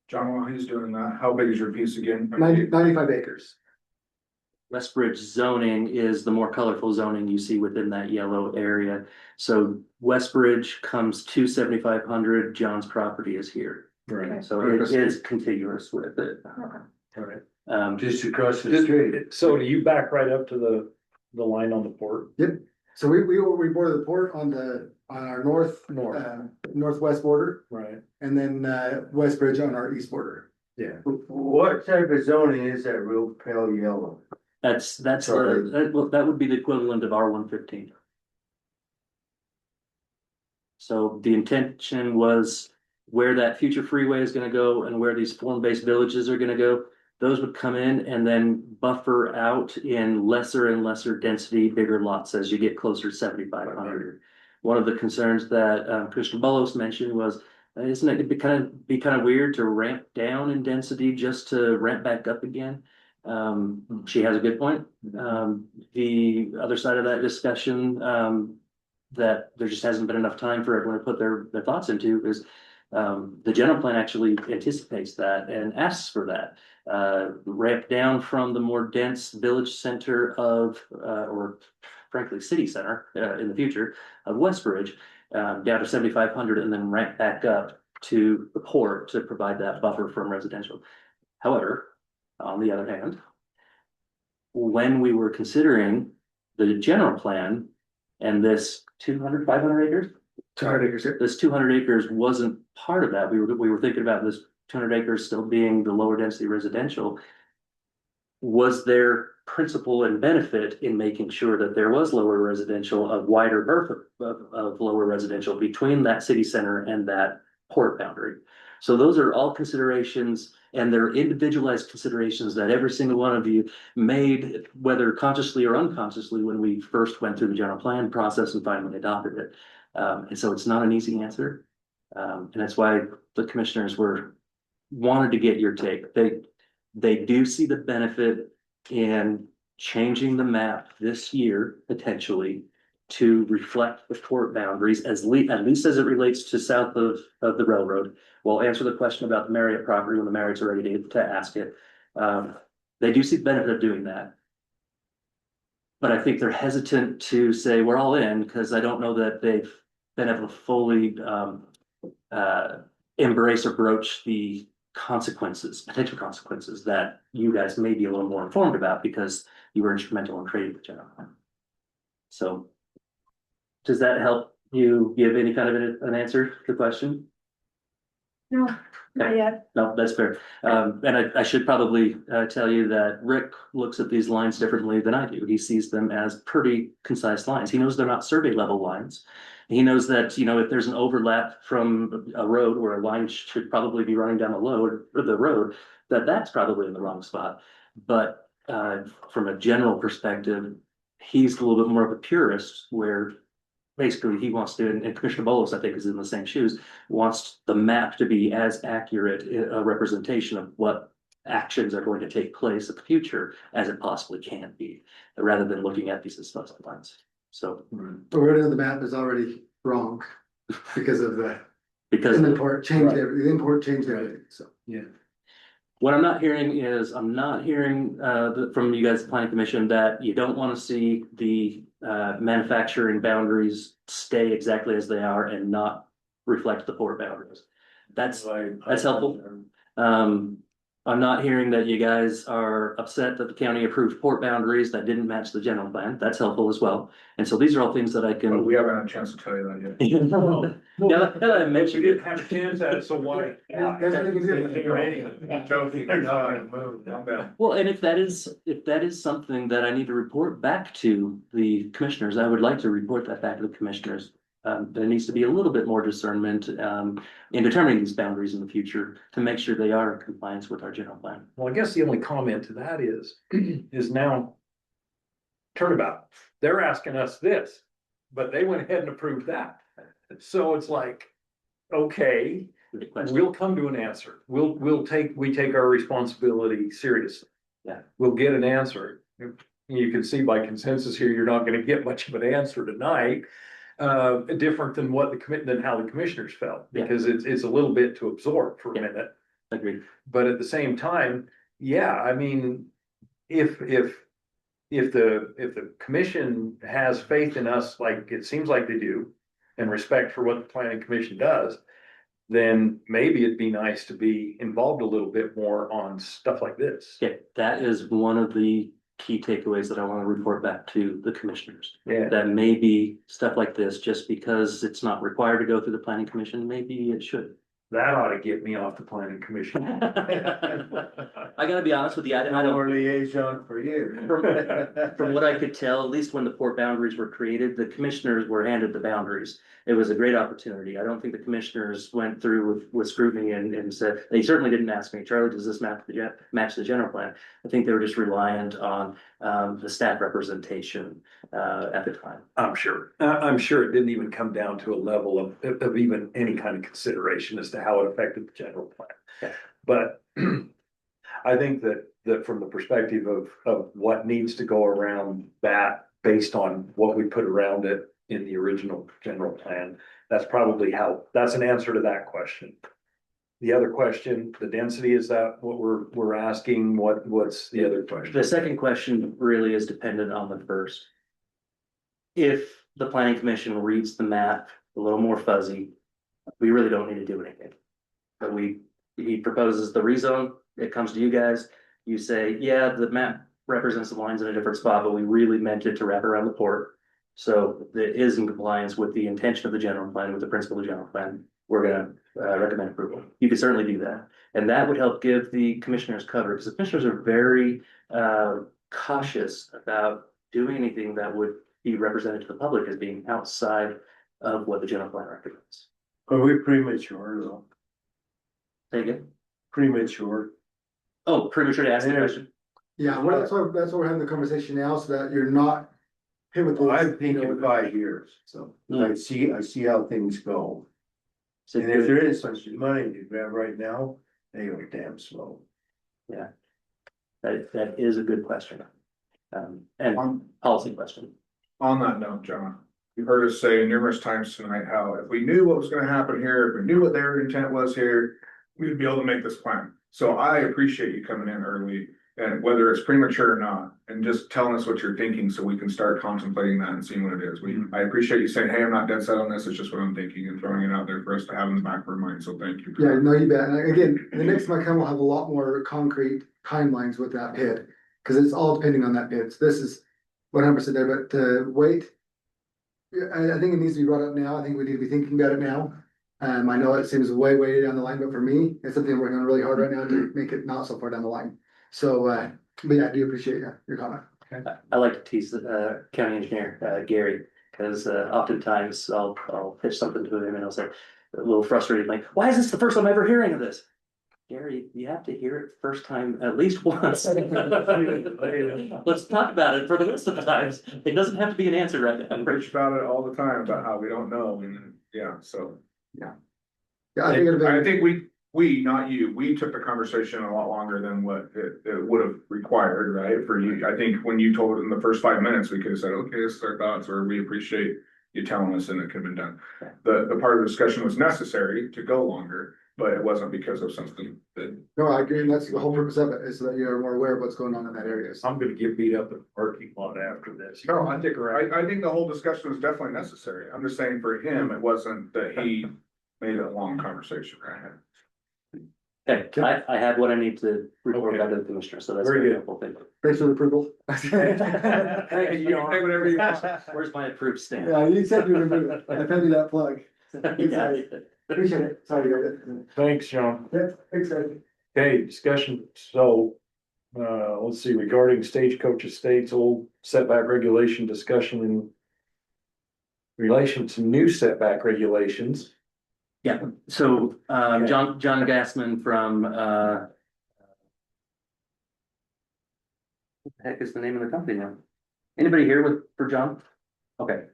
John, while he's doing that, how big is your piece again? 95 acres. Westbridge zoning is the more colorful zoning you see within that yellow area. So Westbridge comes to 7,500. John's property is here. Right. So it is contiguous with it. All right. Just across the street. So do you back right up to the line on the port? Yep. So we border the port on our northwest border, Right. and then Westbridge on our east border. Yeah. What type of zoning is that real pale yellow? That would be the equivalent of R115. So the intention was where that future freeway is gonna go and where these form-based villages are gonna go. those would come in and then buffer out in lesser and lesser density, bigger lots as you get closer to 7,500. One of the concerns that Commissioner Bolos mentioned was, isn't it be kind of weird to ramp down in density just to ramp back up again? She has a good point. The other side of that discussion, that there just hasn't been enough time for everyone to put their thoughts into is, the general plan actually anticipates that and asks for that. Ramp down from the more dense village center of, or frankly, city center, in the future of Westbridge, down to 7,500 and then ramp back up to the port to provide that buffer from residential. However, on the other hand, when we were considering the general plan and this 200, 500 acres, 200 acres, yeah. this 200 acres wasn't part of that. We were thinking about this 200 acres still being the lower density residential. Was there principle and benefit in making sure that there was lower residential, a wider berth of lower residential between that city center and that port boundary? So those are all considerations, and they're individualized considerations that every single one of you made, whether consciously or unconsciously, when we first went through the general plan process and finally adopted it. And so it's not an easy answer. And that's why the commissioners wanted to get your take. They do see the benefit in changing the map this year, potentially, to reflect the port boundaries at least as it relates to south of the railroad. We'll answer the question about the Marriott property when the Marriotts are ready to ask it. They do see the benefit of doing that. But I think they're hesitant to say we're all in, because I don't know that they've been able to fully embrace or broach the potential consequences that you guys may be a little more informed about because you were instrumental in creating the general plan. So does that help you give any kind of an answer to the question? No, not yet. No, that's fair. And I should probably tell you that Rick looks at these lines differently than I do. He sees them as pretty concise lines. He knows they're not survey level lines. He knows that, if there's an overlap from a road where a line should probably be running down the road, that's probably in the wrong spot. But from a general perspective, he's a little bit more of a purist, where basically he wants to, and Commissioner Bolos, I think, is in the same shoes, wants the map to be as accurate a representation of what actions are going to take place in the future as it possibly can be, rather than looking at these as fuzzy lines. So. But we know the map is already wrong because of the Because import changed everything, the import changed everything, so. yeah. What I'm not hearing is, from you guys, the planning commission, that you don't want to see the manufacturing boundaries stay exactly as they are and not reflect the port boundaries. That's helpful. I'm not hearing that you guys are upset that the county approved port boundaries that didn't match the general plan. That's helpful as well. And so these are all things that I can. We haven't had a chance to tell you that yet. Now that I mentioned You it. didn't have a chance at it, so why? Well, and if that is something that I need to report back to the commissioners, I would like to report that back to the commissioners. There needs to be a little bit more discernment in determining these boundaries in the future to make sure they are in compliance with our general plan. Well, I guess the only comment to that is now turnabout. They're asking us this, but they went ahead and approved that. So it's like, okay, we'll come to an answer. We take our responsibility seriously. Yeah. We'll get an answer. You can see by consensus here, you're not gonna get much of an answer tonight. Different than how the commissioners felt, because it's a little bit to absorb for a minute. Agreed. But at the same time, yeah, I mean, if the commission has faith in us, like it seems like they do, and respect for what the planning commission does, then maybe it'd be nice to be involved a little bit more on stuff like this. Yeah, that is one of the key takeaways that I want to report back to the commissioners. Yeah. That maybe stuff like this, just because it's not required to go through the planning commission, maybe it should. That ought to get me off the planning commission. I gotta be honest with you, I No don't, more liaison for you. from what I could tell, at least when the port boundaries were created, the commissioners were handed the boundaries. It was a great opportunity. I don't think the commissioners went through with scrutiny and said, they certainly didn't ask me, Charlie, does this match the general plan? I think they were just reliant on, the staff representation, at the time. I'm sure it didn't even come down to a level of even any kind of consideration as to how it affected the general plan. Yeah. But I think that from the perspective of what needs to go around that, based on what we put around it in the original general plan, that's an answer to that question. The other question, the density, is that what we're asking? What's the other question? The second question really is dependent on the first. If the planning commission reads the map a little more fuzzy, we really don't need to do anything. But he proposes the rezone, it comes to you guys, you say, yeah, the map represents the lines in a different spot, but we really meant it to wrap around the port. So it is in compliance with the intention of the general plan, with the principle of the general plan. We're gonna recommend approval. You can certainly do that. And that would help give the commissioners cover, because the commissioners are very cautious about doing anything that would be represented to the public as being outside of what the general plan recommends. Are we premature though? Say again? Premature. Oh, premature to ask the question. Yeah, well, that's why we're having the conversation now, so that you're not hit with. Well, I'm thinking 5 years, so I see how things go. So And if there is such money to grab right now, they go damn slow. Yeah. That is a good question. And policy question. On that note, John, you've heard us say numerous times tonight how if we knew what was gonna happen here, if we knew what their intent was here, we'd be able to make this plan. So I appreciate you coming in early, and whether it's premature or not, and just telling us what you're thinking so we can start contemplating that and seeing what it is. I appreciate you saying, hey, I'm not dead set on this, it's just what I'm thinking, and throwing it out there for us to have in the back of our mind, so thank you. Yeah, no, you bet. And again, the next time I come, we'll have a lot more concrete timelines with that pit, because it's all depending on that pit. So this is 100% there, but wait. I think it needs to be brought up now. I think we need to be thinking about it now. I know it seems way down the line, but for me, it's something I'm working on really hard right now to make it not so far down the line. So, but yeah, I do appreciate your comment. I like to tease the county engineer, Gary, because oftentimes I'll pitch something to him and he'll say, a little frustrated, like, why is this the first time I'm ever hearing of this? Gary, you have to hear it first time at least once. Let's talk about it for the rest of the times. It doesn't have to be an answer right now. I preach about it all the time about how we don't know, and so. Yeah, I think we, not you, we took the conversation a lot longer than what it would have required, right? For you, I think when you told it in the first 5 minutes, we could have said, okay, this is our thoughts, or we appreciate you telling us, and it could have been done. The part of the discussion was necessary to go longer, but it wasn't because of something that. No, I agree, and that's the whole purpose of it, is so that you're more aware of what's going on in that area. So. I'm gonna get beat up in the parking lot after this. No, I think the whole discussion was definitely necessary. I'm just saying for him, it wasn't that he made it a long conversation, right? Okay, I have what I need to report back to the commissioner, so that's Very very good. helpful. Thank you. Thanks for the approval. You can say whatever you want. Where's my approved stamp? Yeah, you said you were gonna do it. I found you that plug. Yeah. Appreciate it. Sorry, guys. Thanks, Sean. Yeah, thanks, guys. Okay, discussion, so, let's see, regarding Stagecoach Estates, old setback regulation discussion in relation to new setback regulations. Yeah, so, John Gassman from, what the heck is the name of the company now? Anybody here for John? Okay.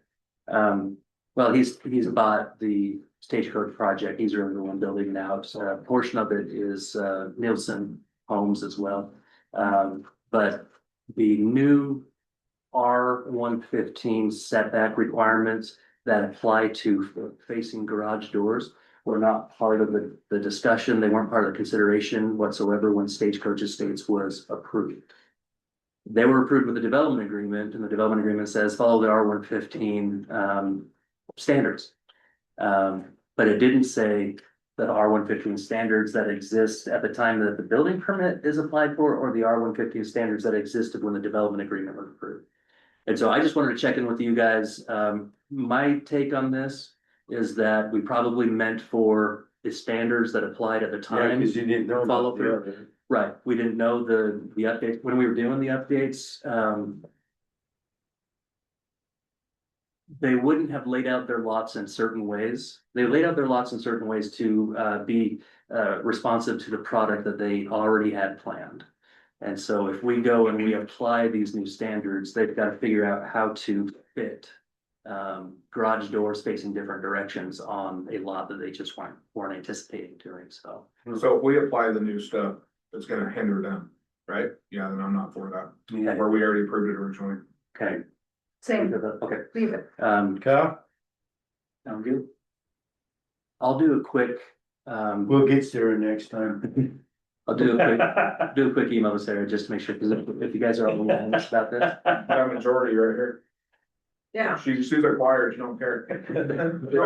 Well, he's bought the Stagecoach project. He's really the one building it out. So a portion of it is, Nielsen Homes as well. But the new R-115 setback requirements that apply to facing garage doors were not part of the discussion. They weren't part of the consideration whatsoever when Stagecoach Estates was approved. They were approved with a development agreement, and the development agreement says follow the R-115 standards. But it didn't say the R-115 standards that exist at the time that the building permit is applied for, or the R-115 standards that existed when the development agreement was approved. And so I just wanted to check in with you guys. My take on this is that we probably meant for the standards that applied at the Yeah, time. cause you didn't know Follow about the through. other. Right, we didn't know the updates, when we were doing the updates, they wouldn't have laid out their lots in certain ways. They laid out their lots in certain ways to be responsive to the product that they already had planned. And so if we go and we apply these new standards, they've got to figure out how to fit garage doors facing different directions on a lot that they just weren't anticipating doing, so. So if we apply the new stuff, it's gonna hinder them, right? Yeah, then I'm not for that, Okay. where we already approved it originally. Okay. Same, Okay, leave it. Kyle, sound good? I'll do a quick, we'll get Sarah next time. I'll do a quick email to Sarah just to make sure, because if you guys are all honest about this. That majority right here. Yeah. She's acquired, she don't care. You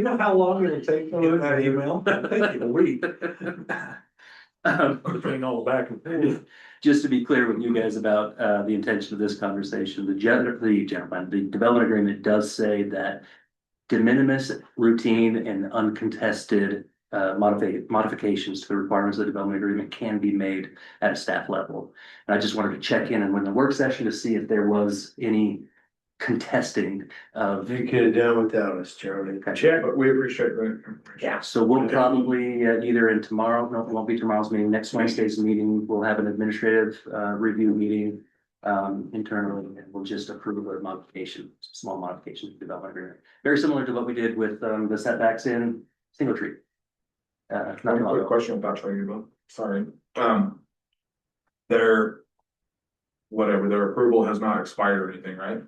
know how long it'll take to get that email? A week. Between all the back and forth. Just to be clear with you guys about the intention of this conversation, the development agreement does say that de minimis, routine, and uncontested modifications to the requirements of the development agreement can be made at a staff level. And I just wanted to check in and when the work session to see if there was any contesting of. You could have done without us, Charlie. Check, but we appreciate the information. Yeah. So we'll probably either in tomorrow, no, it won't be tomorrow's meeting, next Wednesday's meeting, we'll have an administrative review meeting internally, and we'll just approve a modification, small modification to the development agreement. Very similar to what we did with the setbacks in Single Tree. One quick question about trading about, sorry, their their approval has not expired or anything, right?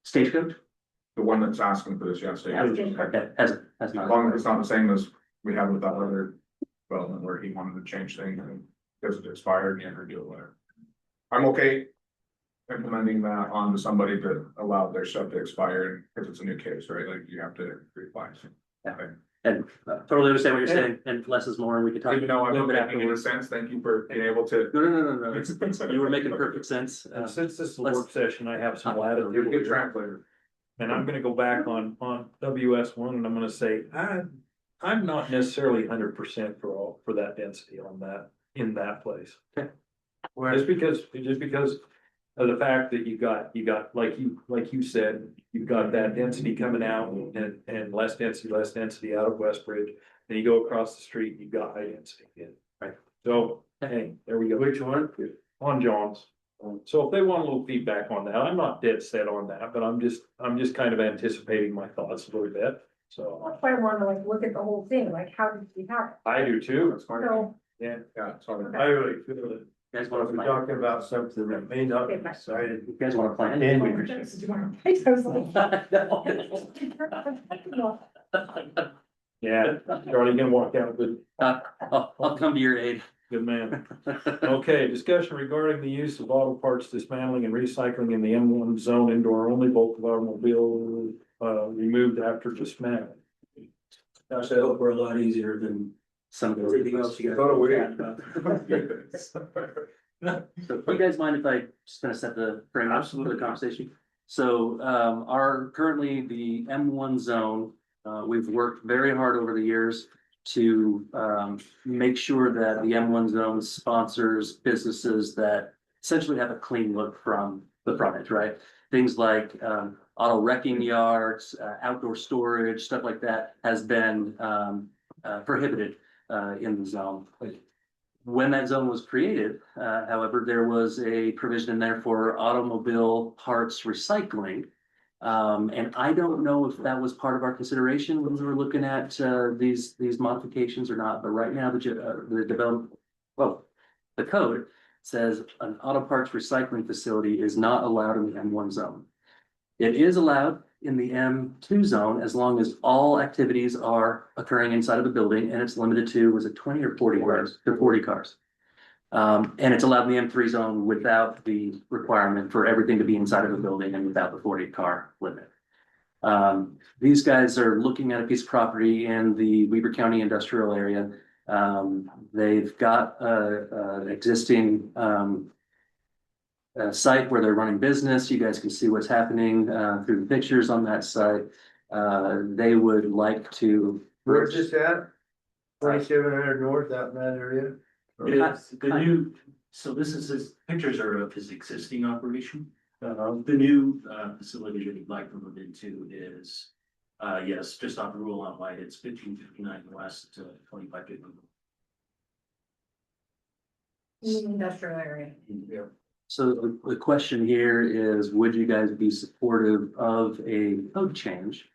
Stagecoach? The one that's asking for this, yeah, Yeah, Stagecoach. has As not. long as it's not the same as we have with that other development where he wanted to change things and because it expired, you never do it, whatever. I'm okay implementing that onto somebody that allowed their stuff to expire because it's a new case, right? Like you have to reapply. So, okay. And totally understand what you're saying, and less is more, and we could talk. Even though a I'm little not bit making any afterwards. sense, thank you for being able to. No, you were making perfect sense. And since this is a let's- work session, I have some You're a good latitude. translator. And I'm gonna go back on WS one and I'm gonna say, I'm not necessarily 100% for that density on that, in that place. Just because of the fact that you got, like you said, you've got that density coming out and less density out of Westbridge. Then you go across the street, you've got high density in, right? So, hey, there we go. Which one? On John's. So if they want a little feedback on that, I'm not dead set on that, but I'm just kind of anticipating my thoughts a little bit, so. That's why I wanna like look at the whole thing, like how did we have I do too. That's fine. it? So, Yeah. Yeah, sorry. I really feel that You guys want to we're plan? talking about something that may not be decided. You guys want to plan? And we I was like. Yeah, Charlie, gonna walk out with, I'll come to your aid. good man. Okay, discussion regarding the use of auto parts dismantling and recycling in the M1 zone indoor only, bulk of automobile, removed after dismantling. Gosh, I hope we're a lot easier than some of everything else you guys. So do we. So do you guys mind if I just kind of set the framework for the conversation? So currently the M1 zone, we've worked very hard over the years to make sure that the M1 zone sponsors businesses that essentially have a clean look from the frontage, right? Things like auto wrecking yards, outdoor storage, stuff like that has been prohibited in the zone. When that zone was created, however, there was a provision in there for automobile parts recycling. And I don't know if that was part of our consideration when we were looking at these modifications or not, but right now the code says an auto parts recycling facility is not allowed in the M1 zone. It is allowed in the M2 zone as long as all activities are occurring inside of the building, and it's limited to, was it 20 or 40 cars? To 40 cars. And it's allowed in the M3 zone without the requirement for everything to be inside of a building and without the 40 car limit. These guys are looking at a piece of property in the Weber County industrial area. They've got an existing site where they're running business. You guys can see what's happening through the pictures on that site. They would like to. Where's this at? 2700 north out in that area? It's The new, so this is his, pictures are of his existing operation. The new, facility that he'd like to move into is, yes, just off the Rule on White, it's 1559 west, 2550. Industrial area. So the question here is, would you guys be supportive of a code change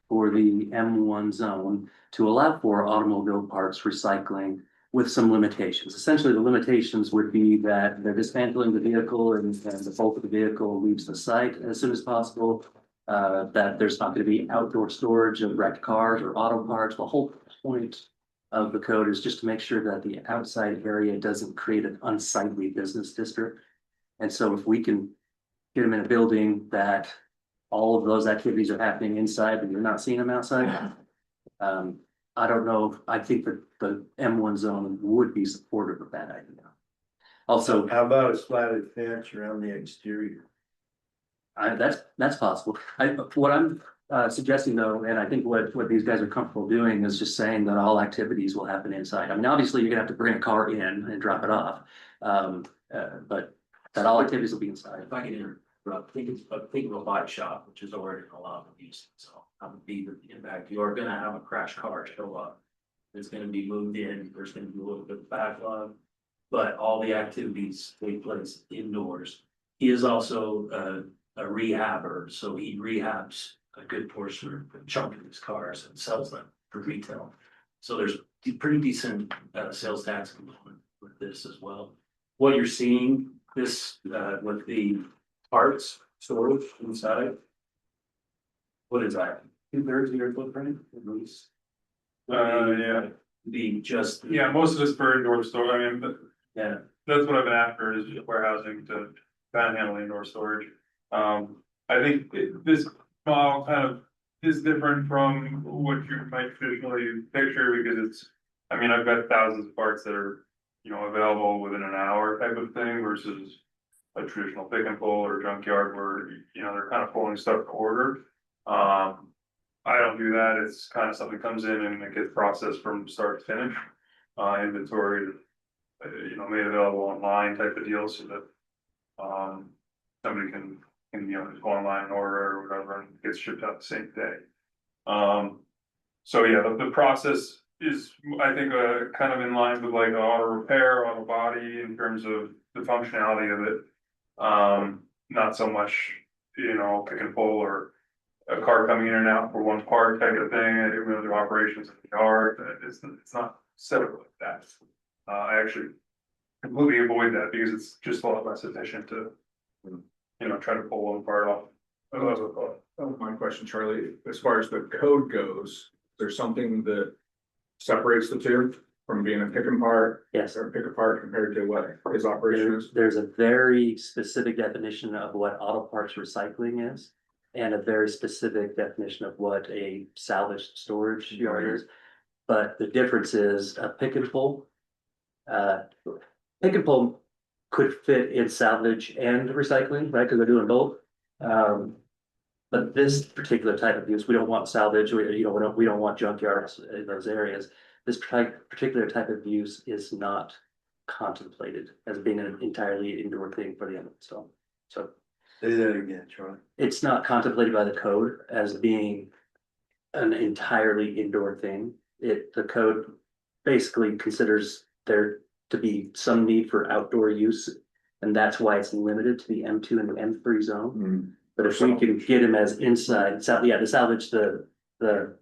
for the M1 zone to allow for automobile parts recycling with some limitations? Essentially, the limitations would be that they're dismantling the vehicle and the bulk of the vehicle leaves the site as soon as possible. That there's not going to be outdoor storage of wrecked cars or auto parts. The whole point of the code is just to make sure that the outside area doesn't create an unsightly business district. And so if we can get them in a building that all of those activities are happening inside, but you're not seeing them outside. I don't know, I think that the M1 zone would be supportive of that idea. Also, How about a slatted fence around the exterior? that's possible. What I'm suggesting though, and I think what these guys are comfortable doing is just saying that all activities will happen inside. I mean, obviously, you're gonna have to bring a car in and drop it off. But that all activities will be inside. If I can interrupt, think of a bike shop, which is already a lot of use, so that would be the impact. You are gonna have a crash car show up. It's gonna be moved in, there's gonna be a little bit of backlog, but all the activities take place indoors. He is also a rehabber, so he rehabs a good portion, a chunk of his cars and sells them for retail. So there's pretty decent sales tax component with this as well. What you're seeing this with the parts storage inside. What is that? 2/3 of your footprint at least? Yeah. The just. Yeah, most of it's for indoor store, I mean, but Yeah. that's what I've been after is warehousing to handle indoor storage. I think this model kind of is different from what you might traditionally picture because it's, I mean, I've got thousands of parts that are, available within an hour type of thing versus a traditional pick and pull or junkyard where, they're kind of pulling stuff to order. I don't do that. It's kind of something comes in and it gets processed from start to finish. Inventory, made available online type of deal so that somebody can just go online and order or whatever and gets shipped out the same day. So yeah, the process is, I think, kind of in line with like auto repair, auto body in terms of the functionality of it. Not so much, pick and pull or a car coming in and out for one part type of thing. The operations in the yard, it's not set up like that. I actually completely avoid that because it's just a lot less efficient to, try to pull one part off. My question, Charlie, as far as the code goes, there's something that separates the two from being a pick and part. Yes. Or pick apart compared to what his operation is. There's a very specific definition of what auto parts recycling is. And a very specific definition of what a salvage storage yard is. But the difference is a pick and pull. Pick and pull could fit in salvage and recycling, right? Because they're doing both. But this particular type of use, we don't want salvage. We don't want junkyards in those areas. This particular type of use is not contemplated as being an entirely indoor thing for the animal. So. Say that again, Charlie. It's not contemplated by the code as being an entirely indoor thing. The code basically considers there to be some need for outdoor use. And that's why it's limited to the M2 and the M3 zone. But if we can get them as inside, to salvage the, what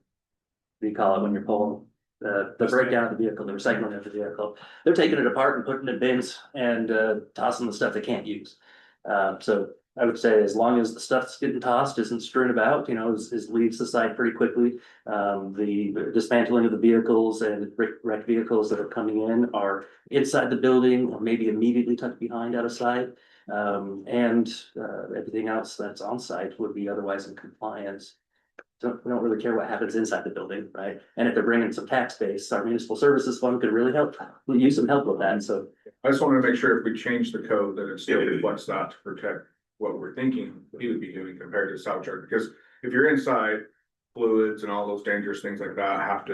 do you call it when you're pulling? The breakdown of the vehicle, the recycling of the vehicle, they're taking it apart and putting it in bins and tossing the stuff they can't use. So I would say as long as the stuff that's getting tossed isn't strewn about, leaves the site pretty quickly. The dismantling of the vehicles and wrecked vehicles that are coming in are inside the building or maybe immediately tucked behind out of sight. And everything else that's on site would be otherwise in compliance. We don't really care what happens inside the building, right? And if they're bringing some tax base, our municipal services fund could really help. We'll use some help with that. So I just wanted to make sure if we change the code that it still reflects that to protect what we're thinking he would be doing compared to the salvage yard. Because if you're inside fluids and all those dangerous things like that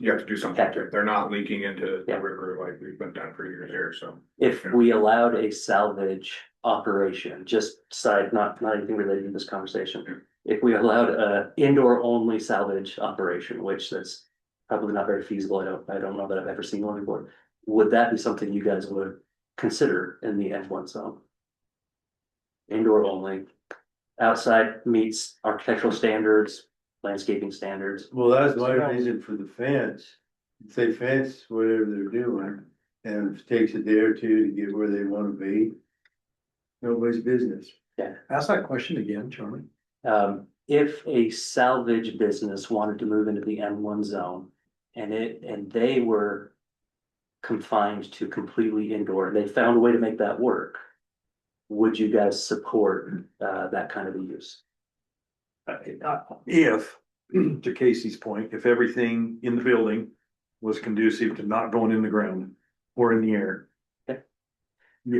you have to do something. They're not leaking into the Yeah. river like we've been done for years here, so. If we allowed a salvage operation, just side, not anything related to this conversation. If we allowed a indoor only salvage operation, which that's probably not very feasible, I don't know that I've ever seen one before. Would that be something you guys would consider in the N1 zone? Indoor only, outside meets architectural standards, landscaping standards. Well, that's my reason for the fence. If they fence whatever they're doing, and if it takes a day or two to get where they wanna be, nobody's business. Ask that question again, Charlie. If a salvage business wanted to move into the M1 zone and they were confined to completely indoor, and they found a way to make that work, would you guys support that kind of a use? If, to Casey's point, if everything in the building was conducive to not going in the ground or in the air. Okay.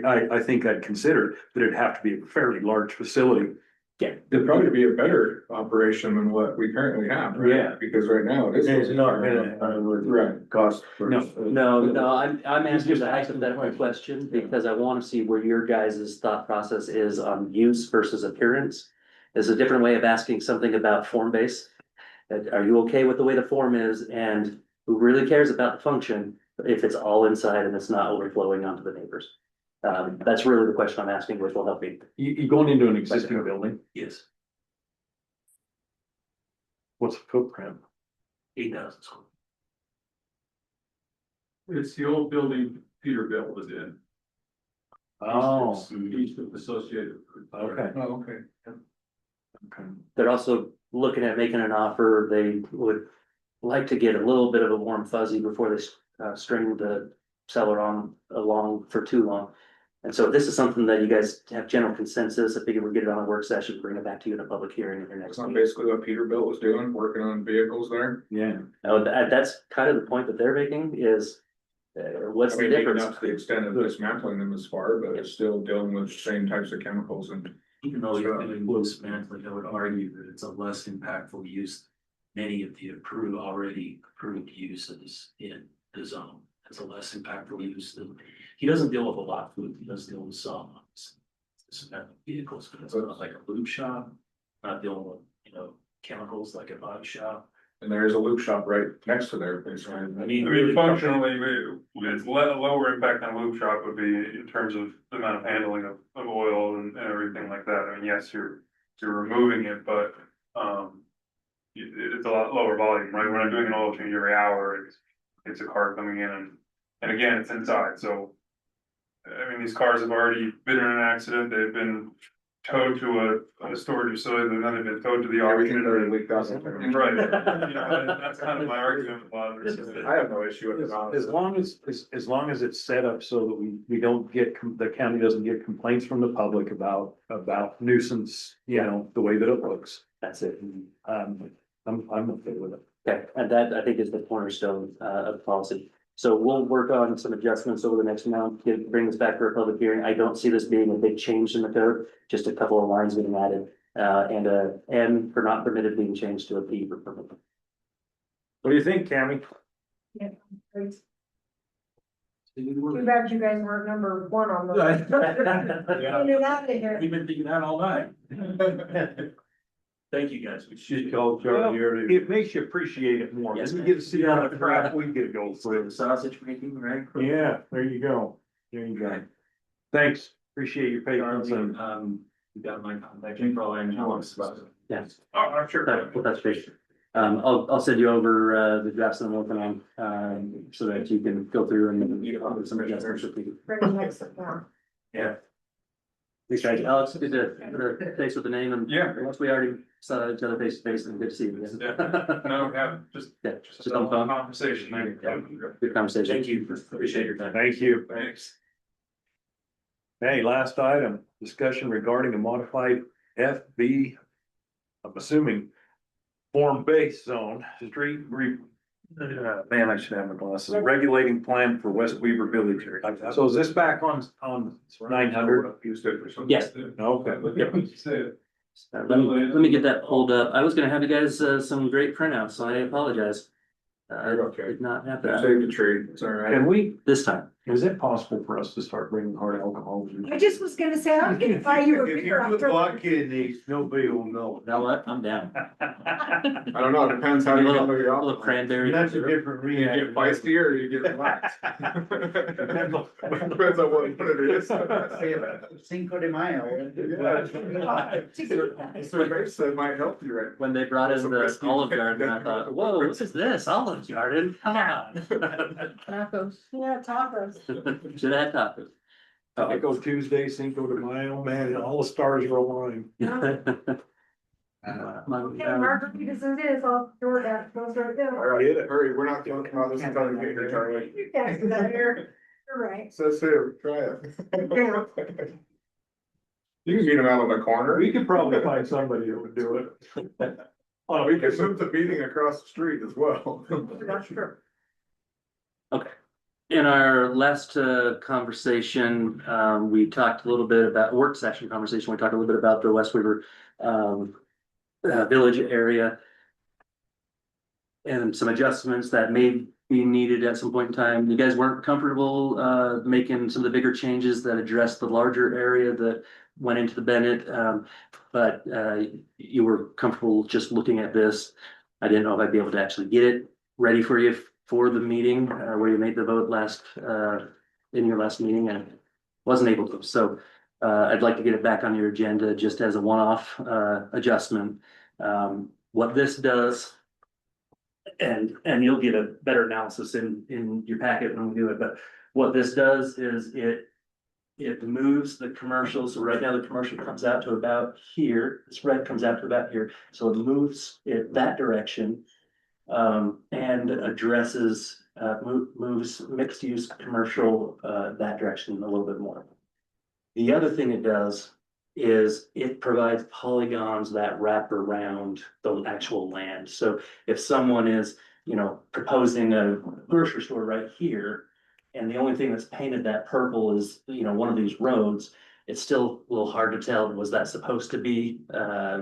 I think I'd consider it, but it'd have to be a fairly large facility. It'd probably be a better operation than what we currently have, right? Yeah. Because right now it is. It's not gonna, Right. cost for. No, I'm asking a hypothetical question because I wanna see where your guys' thought process is on use versus appearance. There's a different way of asking something about form base. Are you okay with the way the form is, and who really cares about the function if it's all inside and it's not overflowing onto the neighbors? That's really the question I'm asking, which will help me. You going into an existing building, Yes, what's the footprint? 8,000 square. It's the old building Peterbilt was in. Oh, East of Associated. okay, Oh, okay. okay. They're also looking at making an offer. They would like to get a little bit of a warm fuzzy before they string the seller along for too long. And so if this is something that you guys have general consensus, I figure we'll get it on a work session, bring it back to you in a public hearing at your next It's not meeting. basically what Peterbilt was doing, working on vehicles there. Yeah. Oh, that's kind of the point that they're making is, what's I the mean, maybe difference? not to the extent of dismantling them as far, but it's still dealing with the same types of chemicals and. Even though you're doing dismantling, I would argue that it's a less impactful use. Many of the already approved uses in the zone. It's a less impactful use than, he doesn't deal with a lot of food, he does deal with some. Vehicles, but it's not like a lube shop, not dealing with, chemicals like a body shop. And there is a lube shop right next to there, basically. I mean, Functionally, it's lower impact than a lube shop would be in terms of the amount of handling of oil and everything like that. I mean, yes, you're removing it, but, it's a lot lower volume, right? We're not doing an oil change every hour. It's a car coming in and again, it's inside, so. I mean, these cars have already been in an accident. They've been towed to a storage facility, and then they've been towed to the Everything auction. already leaked out. Right, that's kind of my argument with a lot of this. I have no issue with it. As long as it's set up so that we don't get, the county doesn't get complaints from the public about nuisance, the way that it looks. That's it. I'm okay with it. Okay, and that I think is the cornerstone of policy. So we'll work on some adjustments over the next month, bring this back for a public hearing. I don't see this being a big change in the code, just a couple of lines getting added. And a N for not permitted being changed to a P for permitted. What do you think, Tammy? Yeah, great. Too bad you guys weren't number one on the. Get it out of here. We've been thinking that all night. Thank you, guys. We should. Call Charlie earlier. It makes you appreciate it more. Yes, You ma'am. get to see all the crap we get to go For through. the sausage making, right? Yeah, there you go. There you go. Thanks. Appreciate your patience and. You got my contact info and how long it's about. Yes. Oh, I'm sure. Well, that's great. I'll send you over the drafts that I'm working on, so that you can go through and some adjustments. Bring it next time. Yeah. Thanks, guys. Alex, good to thanks with the name and. Yeah. Once we already saw each other face to face and good to see you again. No, we haven't, just on the phone. conversation. Good conversation. Thank you. Appreciate your time. Thank you. Thanks. Hey, last item, discussion regarding a modified FB. I'm assuming form-based zone, man, I should have my glasses, regulating plan for West Weaver Village. So is this back on 900? Used it for something. Yes. Okay. Say it. Let me get that pulled up. I was gonna have you guys, some great printouts, so I apologize. I You're okay. did not have You that saved the tree, it's all right. Can we, this time. is it possible for us to start bringing hard alcohol? I just was gonna say, I'm gonna buy you a If beer you put after. vodka in these, nobody will know. You know what? I'm down. I don't know, it depends how you handle your A little alcohol. crazy. That's a different You reaction. get feisty or you get relaxed. Depends on what it is. Cinco de Mayo. Cerveza that might help you right. When they brought in the Olive Garden, I thought, whoa, what is this? Olive Garden? Come on. Tacos. Yeah, tacos. Should have had tacos. Taco Tuesday, Cinco de Mayo, man, all the stars are aligned. Okay, margaritas it is, I'll door that, goes right there. All right, hurry, we're not talking about this until you get here, Charlie. You can't do that here. You're right. Says here, try it. You can meet him out on the corner. We could probably find somebody that would do it. Oh, we could move the meeting across the street as well. That's true. Okay. In our last conversation, we talked a little bit about work session conversation. We talked a little bit about the West Weaver village area and some adjustments that may be needed at some point in time. You guys weren't comfortable making some of the bigger changes that addressed the larger area that went into the Bennett, but you were comfortable just looking at this. I didn't know if I'd be able to actually get it ready for you for the meeting where you made the vote last in your last meeting, and wasn't able to. So I'd like to get it back on your agenda just as a one-off adjustment. What this does, and you'll get a better analysis in your packet when we do it, but what this does is it moves the commercial. So right now the commercial comes out to about here. This red comes out to about here. So it moves it that direction and addresses, moves mixed use commercial that direction a little bit more. The other thing it does is it provides polygons that wrap around the actual land. So if someone is, proposing a grocery store right here, and the only thing that's painted that purple is, one of these roads, it's still a little hard to tell, was that supposed to be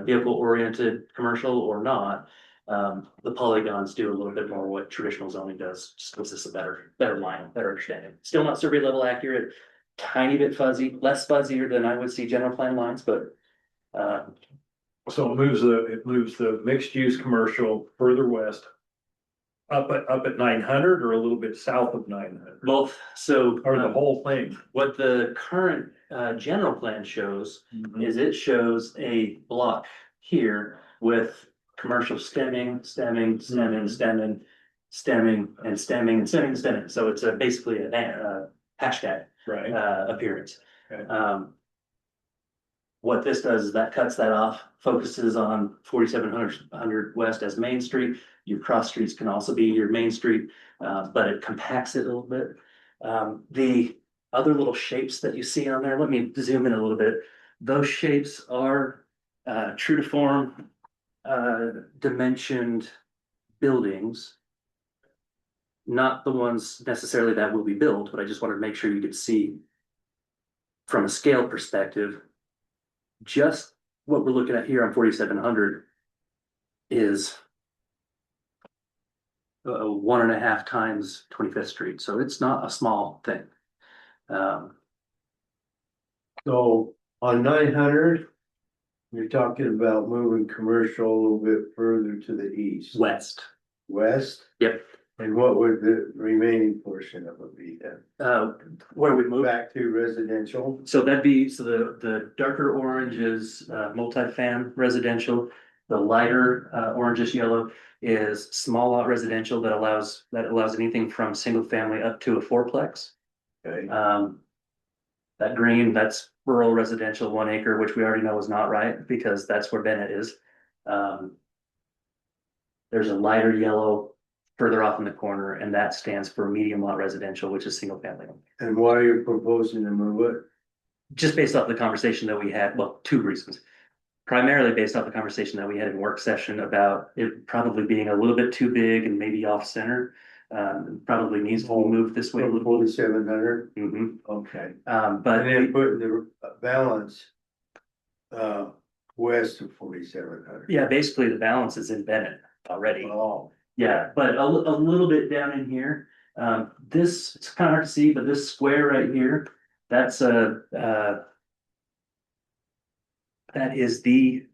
vehicle-oriented commercial or not? The polygons do a little bit more what traditional zoning does, just gives us a better line, better understanding. Still not survey level accurate, tiny bit fuzzy, less fuzzier than I would see general plan lines, but So it moves the mixed use commercial further west. Up at 900 or a little bit south of 900? both. So Or the whole thing? what the current general plan shows is it shows a block here with commercial stemming. So it's basically a hashtag Right. appearance. Okay. What this does is that cuts that off, focuses on 4700 West as Main Street. Your cross streets can also be your Main Street, but it compacts it a little bit. The other little shapes that you see on there, let me zoom in a little bit. Those shapes are true to form dimensioned buildings. Not the ones necessarily that will be built, but I just wanted to make sure you could see from a scale perspective. Just what we're looking at here on 4700 is 1.5 times 25th Street. So it's not a small thing. So on 900, you're talking about moving commercial a little bit further to the east. West. West? Yep. And what would the remaining portion of it be then? Where we move Back to residential? So that'd be, so the darker orange is multi-fam residential. The lighter orangish yellow is small lot residential that allows anything from single family up to a fourplex. Okay. That green, that's rural residential 1 acre, which we already know is not right because that's where Bennett is. There's a lighter yellow further off in the corner, and that stands for medium lot residential, which is single family. And why are you proposing to move it? Just based off the conversation that we had, well, 2 reasons. Primarily based off the conversation that we had in work session about it probably being a little bit too big and maybe off center. Probably needs to be moved this way a little. 4700? Mm-hmm. Okay. But And then putting the balance, west of 4700. Yeah, basically the balance is in Bennett already. Oh. Yeah, but a little bit down in here, this, it's kind of hard to see, but this square right here, that's that is the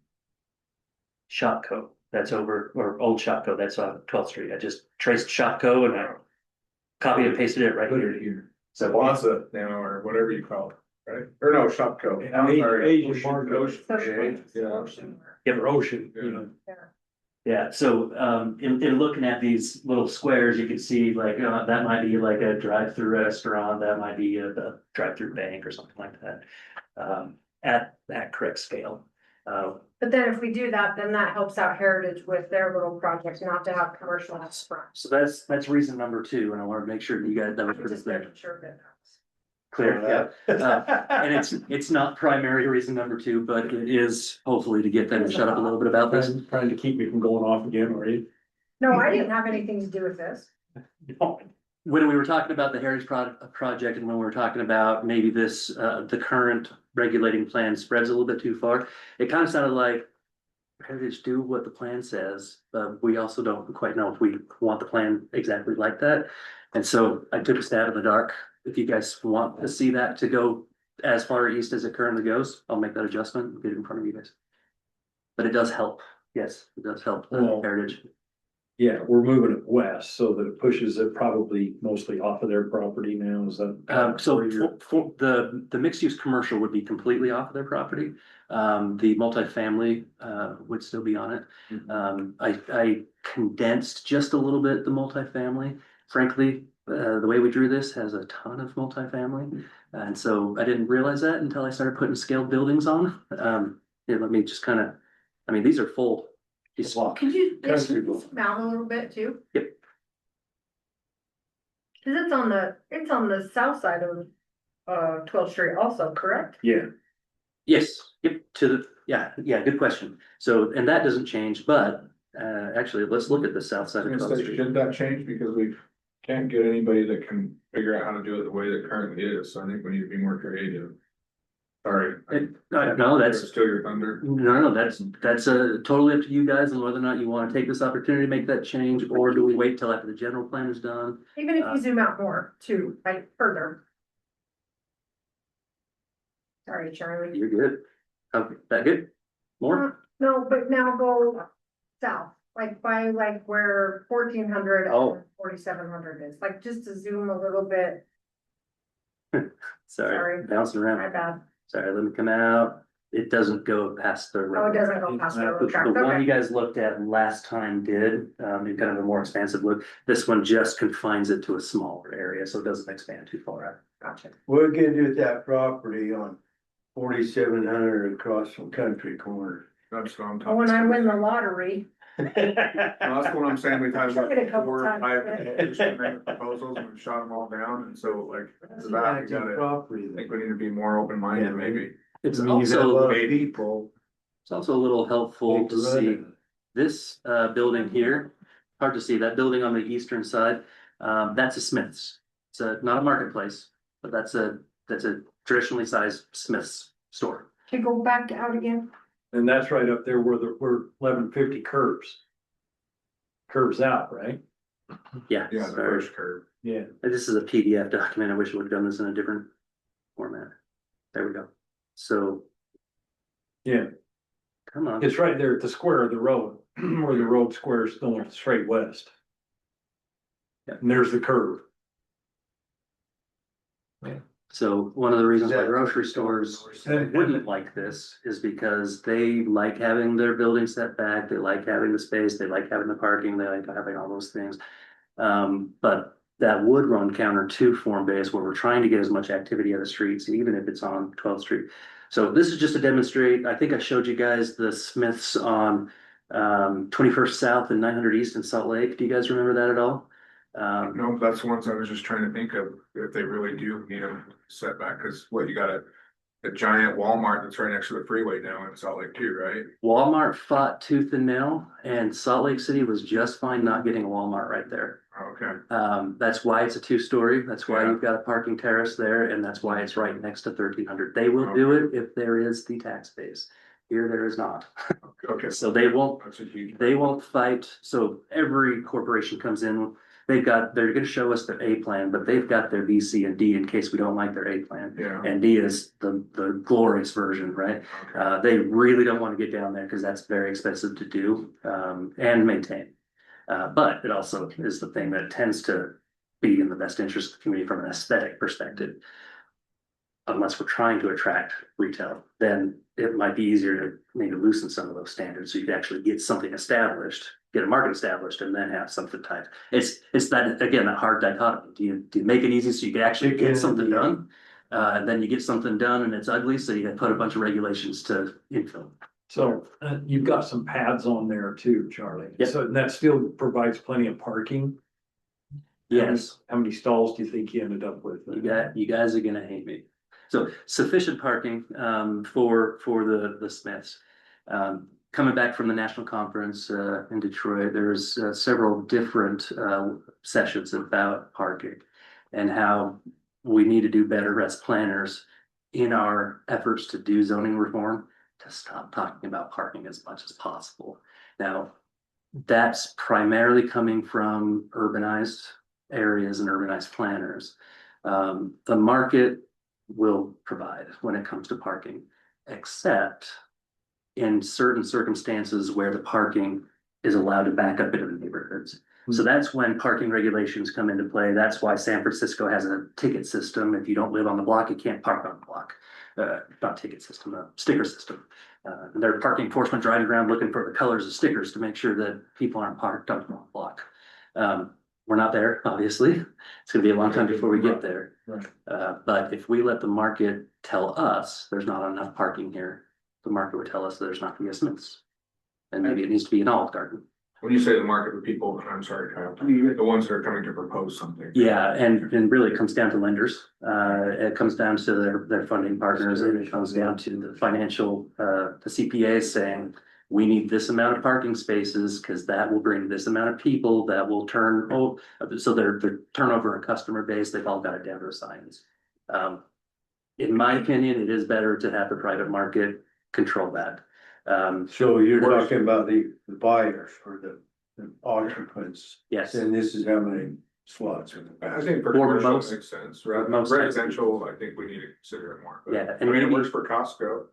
Shopco, that's over, or old Shopco, that's on 12th Street. I just traced Shopco and I copied and pasted it right here. So Plaza now, or whatever you call it, right? Or no, Shopco. I'm sorry. Asian market. Ocean. Yeah. Yeah, but Ocean, you know. yeah, so in looking at these little squares, you can see like, that might be like a drive-through restaurant, that might be a drive-through bank or something like that. At that correct scale. But then if we do that, then that helps out Heritage with their little projects, not to have commercial out front. So that's reason number two, and I want to make sure that you guys know I'm it's just there. making sure that. Clear, yeah. And it's not primary reason number two, but it is hopefully to get them to shut up a little bit about this. Trying to keep me from going off again, are you? No, I didn't have anything to do with this. When we were talking about the Heritage project and when we were talking about maybe this, the current regulating plan spreads a little bit too far, it kind of sounded like Heritage do what the plan says, but we also don't quite know if we want the plan exactly like that. And so I took a stab in the dark. If you guys want to see that to go as far east as it currently goes, I'll make that adjustment and get it in front of you guys. But it does help. Yes, it does help Heritage. Yeah, we're moving it west so that it pushes it probably mostly off of their property now, is that? So for the mixed use commercial would be completely off of their property. The multifamily would still be on it. I condensed just a little bit the multifamily. Frankly, the way we drew this has a ton of multifamily. And so I didn't realize that until I started putting scaled buildings on. Yeah, let me just kind of, I mean, these are full. Could you zoom out a little bit too? Yep. Cause it's on the south side of 12th Street also, correct? Yeah. Yes, yep, yeah, good question. So, and that doesn't change, but actually, let's look at the south side of 12th Street. Should that change because we can't get anybody that can figure out how to do it the way that currently is, so I think we need to be more creative. Sorry. No, that's Still your thunder. No, that's totally up to you guys and whether or not you want to take this opportunity to make that change, or do we wait till after the general plan is done? Even if you zoom out more too, like further. Sorry, Charlie. You're good. Okay, that good? More? No, but now go south, like by like where 1400 Oh. and 4700 is, like just to zoom a little bit. Sorry, bouncing around. My bad. Sorry, let me come out. It doesn't go past the. Oh, it doesn't go past the road track. The one Okay. you guys looked at last time did, in kind of a more expansive look. This one just confines it to a smaller area, so it doesn't expand too far out. Gotcha. What are we gonna do with that property on 4700 across from Country Corner? That's what I'm Oh, talking. when I win the lottery. That's what I'm saying, we've had Tried it a about couple 4 or times, 5 but- different proposals and we've shot them all down, and so like, That's to an that, we active gotta, property I there. think we need to be more open-minded, Yeah. maybe. It's I mean, you've got a also, lot of people. it's also a little helpful to see this building here. Hard to see, that building on the eastern side, that's a Smith's. It's not a marketplace, but that's a traditionally sized Smith's store. Okay, go back out again. And that's right up there where 1150 curves out, right? Yeah. Yeah, the sorry. first curve. Yeah. This is a PDF document. I wish I would have done this in a different format. There we go. So. Yeah. Come on. It's right there at the square of the road, where the road squares going straight west. Yeah. And there's the curve. So one of the reasons why Is that- grocery stores wouldn't like this is because they like having their building set back, they like having the space, they like having the parking, they like having all those things. But that would run counter to form base where we're trying to get as much activity out of the streets, even if it's on 12th Street. So this is just to demonstrate, I think I showed you guys the Smiths on 21st South and 900 East in Salt Lake. Do you guys remember that at all? No, that's the ones I was just trying to think of, if they really do need a setback, cause what, you got a giant Walmart that's right next to the freeway now in Salt Lake too, right? Walmart fought tooth and nail, and Salt Lake City was just fine not getting a Walmart right there. Okay. That's why it's a two-story. That's why Yeah. you've got a parking terrace there, and that's why it's right next to 1300. They will do it if there is the tax base. Here there is not. Okay. So they won't, That's a huge. they won't fight. So every corporation comes in, they're gonna show us their A plan, but they've got their B, C, and D in case we don't like their A plan. Yeah. And D is the glorious version, right? Okay. They really don't want to get down there because that's very expensive to do, and maintain. But it also is the thing that tends to be in the best interest of the community from an aesthetic perspective. Unless we're trying to attract retail, then it might be easier to maybe loosen some of those standards, so you can actually get something established, get a market established, and then have something tight. It's that, again, that hard dichotomy. Do you make it easy so you can actually get something done? And then you get something done and it's ugly, so you put a bunch of regulations to infill. So you've got some pads on there too, Charlie. Yep. So that still provides plenty of parking. Yes. How many stalls do you think you ended up with? You guys are gonna hate me. So sufficient parking for the Smiths. Coming back from the national conference in Detroit, there's several different sessions about parking and how we need to do better as planners in our efforts to do zoning reform to stop talking about parking as much as possible. Now, that's primarily coming from urbanized areas and urbanized planners. The market will provide when it comes to parking, except in certain circumstances where the parking is allowed to back up into the neighborhoods. So that's when parking regulations come into play. That's why San Francisco has a ticket system. If you don't live on the block, you can't park on the block. Not ticket system, a sticker system. And their parking enforcement driving around looking for the colors of stickers to make sure that people aren't parked on the block. We're not there, obviously. It's gonna be a long time before we get there. Right. But if we let the market tell us there's not enough parking here, the market would tell us there's not gonna be a Smith's. And maybe it needs to be an Olive Garden. When you say the market, the people, I'm sorry, Kyle, the ones that are coming to propose something. Yeah, and really it comes down to lenders. It comes down to their funding partners, and it comes down to the financial, the CPA saying, we need this amount of parking spaces because that will bring this amount of people that will turn, so their turnover in customer base, they've all got it down to science. In my opinion, it is better to have the private market control that. So you're talking about the buyers or the occupants? Yes. And this is how many slots are there? I think for For commercial most- makes sense, rather than most residential, I think we need to consider it more. But, Yeah, I and mean, it maybe- works for Costco,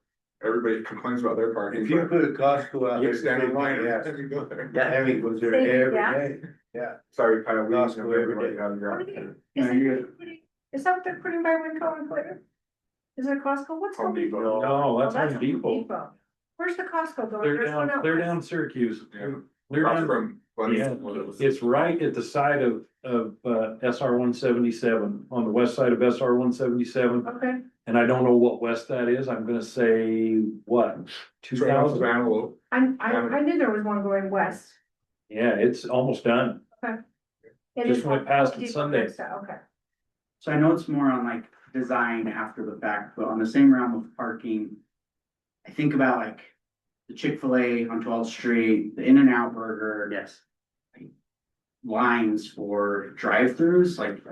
everybody complains about their parking. If you but put a Costco out You there, stand in line yeah, and you go there. Yeah. I mean, goes there Save every gas. day, yeah. Sorry, Kyle, we Costco know every everybody day. out of What your. are they- Is that what they're putting by Winco and Clear? Is it Costco? What's Home Home Depot? Depot. No, that's Oh, Home Depot. Where's the Costco going? Clear There's one down, out clear west. down Syracuse. Yeah. Clear Across down, from Lenny's. yeah, What it was. it's right at the side of SR 177, on the west side of SR 177. Okay, And I don't know what west that is. I'm gonna say, what, two It's right off of thousand? Antelope. I knew there was one going west. Yeah, it's almost done. It Just is went past Home it Depot Sunday. next to- Okay. So I know it's more on like design after the fact, but on the same realm of parking, I think about like the Chick-fil-A on 12th Street, the In-N-Out Burger. Yes. Lines for drive-throughs, like.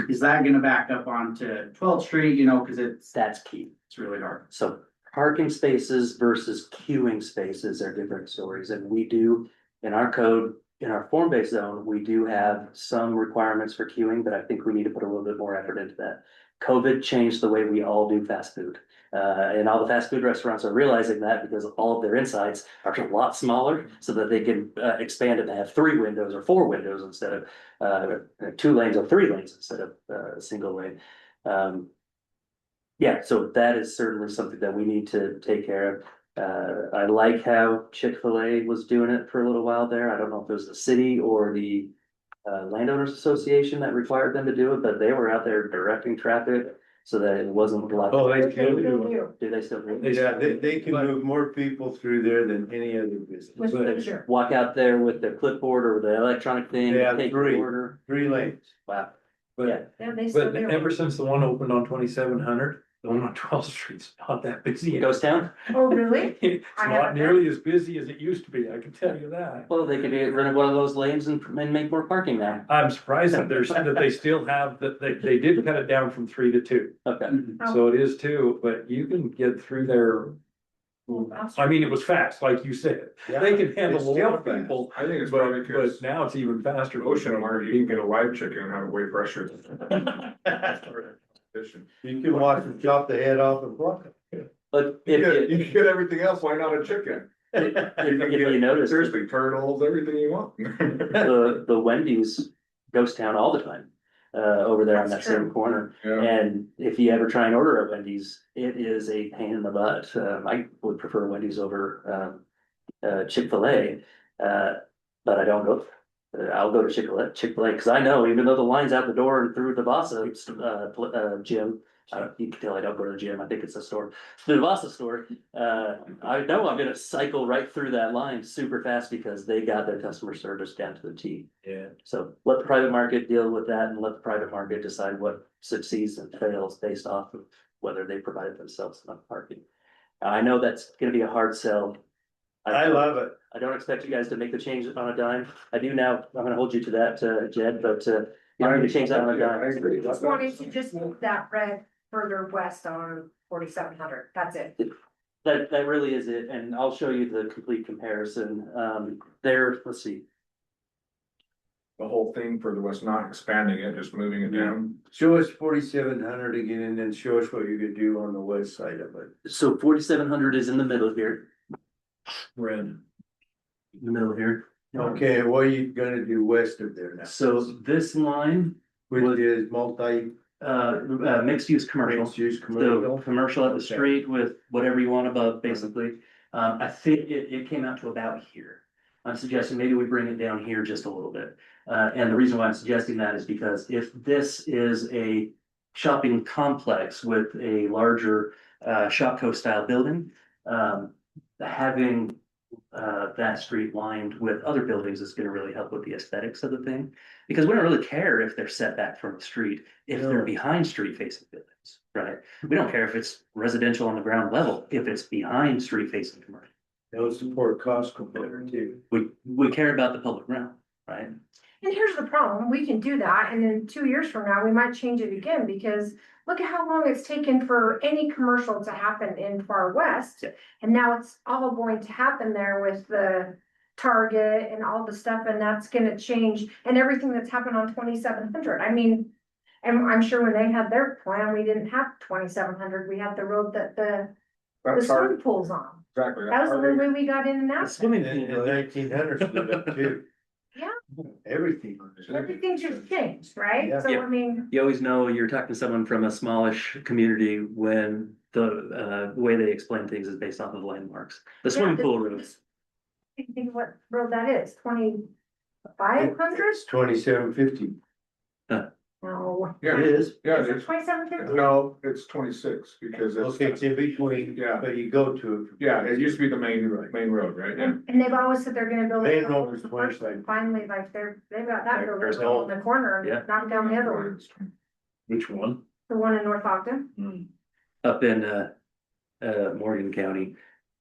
Is that gonna back up onto 12th Street, you know, cause That's key. it's really hard. So parking spaces versus queuing spaces are different stories, and we do, in our code, in our form-based zone, we do have some requirements for queuing, but I think we need to put a little bit more effort into that. COVID changed the way we all do fast food. And all the fast food restaurants are realizing that because all of their insides are a lot smaller so that they can expand it to have 3 windows or 4 windows instead of 2 lanes or 3 lanes instead of a single lane. Yeah, so that is certainly something that we need to take care of. I like how Chick-fil-A was doing it for a little while there. I don't know if it was the city or the landowners association that required them to do it, but they were out there directing traffic so that it wasn't blocked. Oh, They still do. Do they still do? Yeah, they can move more people through there than any other business. With picture. Walk out there with their clipboard or the electronic thing, They have take 3. your order. 3 lanes. Wow. But, Yeah. Yeah, they still but do. ever since the one opened on 2700, the one on 12th Street's not that busy. Ghost town? Oh, really? It's I not haven't nearly as busy as it used to be, I can tell you that. Well, they could get rid of one of those lanes and make more parking now. I'm surprised that that they still have, that they did cut it down from 3 to 2. Okay. Oh. So it is 2, but you can get through there I mean, it was fast, like you said. They can handle It's a lot still of people, I think it's but, probably because but now it's even faster. Ocean Market, you can get a live chicken and have it way fresher. You can watch them chop the head off and pluck it. But You if can get everything else, why not a chicken? if you notice, Seriously, turtles, everything you want. the Wendy's ghost town all the time, over there on that That's same true. corner. Yeah, And if you ever try and order a Wendy's, it is a pain in the butt. I would prefer Wendy's over, Chick-fil-A. But I don't go, I'll go to Chick-fil-A, because I know even though the line's out the door and through the Vasa, gym. You can tell I don't go to the gym, I think it's a store, the Vasa store, I know I'm gonna cycle right through that line super fast because they got their customer service down to the T. Yeah. So let the private market deal with that and let the private market decide what succeeds and fails based off of whether they provided themselves enough parking. I know that's gonna be a hard sell. I love it. I don't expect you guys to make the change on a dime. I do now, I'm gonna hold you to that, Jed, but, you don't need to change that on a I dime. agree. Just wanted to just move that red further west on 4700. That's it. That really is it, and I'll show you the complete comparison. There, let's see. The whole thing for the West, not expanding it, just moving it down. Show us 4700 again and then show us what you could do on the west side of it. So 4700 is in the middle here, Red. in the middle here. Okay, what are you gonna do west of there now? So this line, Which is multi, mixed use commercial. mixed use So commercial. commercial at the Okay. street with whatever you want above, basically. I think it came out to about here. I'm suggesting maybe we bring it down here just a little bit. And the reason why I'm suggesting that is because if this is a shopping complex with a larger Shopco style building, having that street lined with other buildings is gonna really help with the aesthetics of the thing. Because we don't really care if they're set back from the street, if they're No. behind street facing buildings, right? We don't care if it's residential on the ground level, if it's behind street facing commercial. They'll support Costco better too. We care about the public realm, right? And here's the problem, we can do that, and then 2 years from now, we might change it again, because look at how long it's taken for any commercial to happen in Far West. Yeah. And now it's all going to happen there with the Target and all the stuff, and that's gonna change, and everything that's happened on 2700. I mean, and I'm sure when they had their plan, we didn't have 2700, we had the road that the That's swimming hard, pool's on. exactly. That was the only way we got in and The out. swimming And pool, the 1900s did it too. Yeah. Everything. Everything just changed, right? Yeah. So I mean, you always know you're talking to someone from a smallish community when the way they explain things is based off of landmarks. The swimming pool road. think what road that is, 2500? It's 2750. No. Yeah, It is. Yeah, Is it it is. 2750? No, it's 26 because Okay, it's, it's in between, Yeah. but you go to it. yeah, it used to be the main road, right? Yeah. And they've always said they're gonna build. Main it road was 25. Finally, like they've got that There's building in the corner, Yeah. and knocked down the other one, Which one? the one in North Ogden. Up in Morgan County,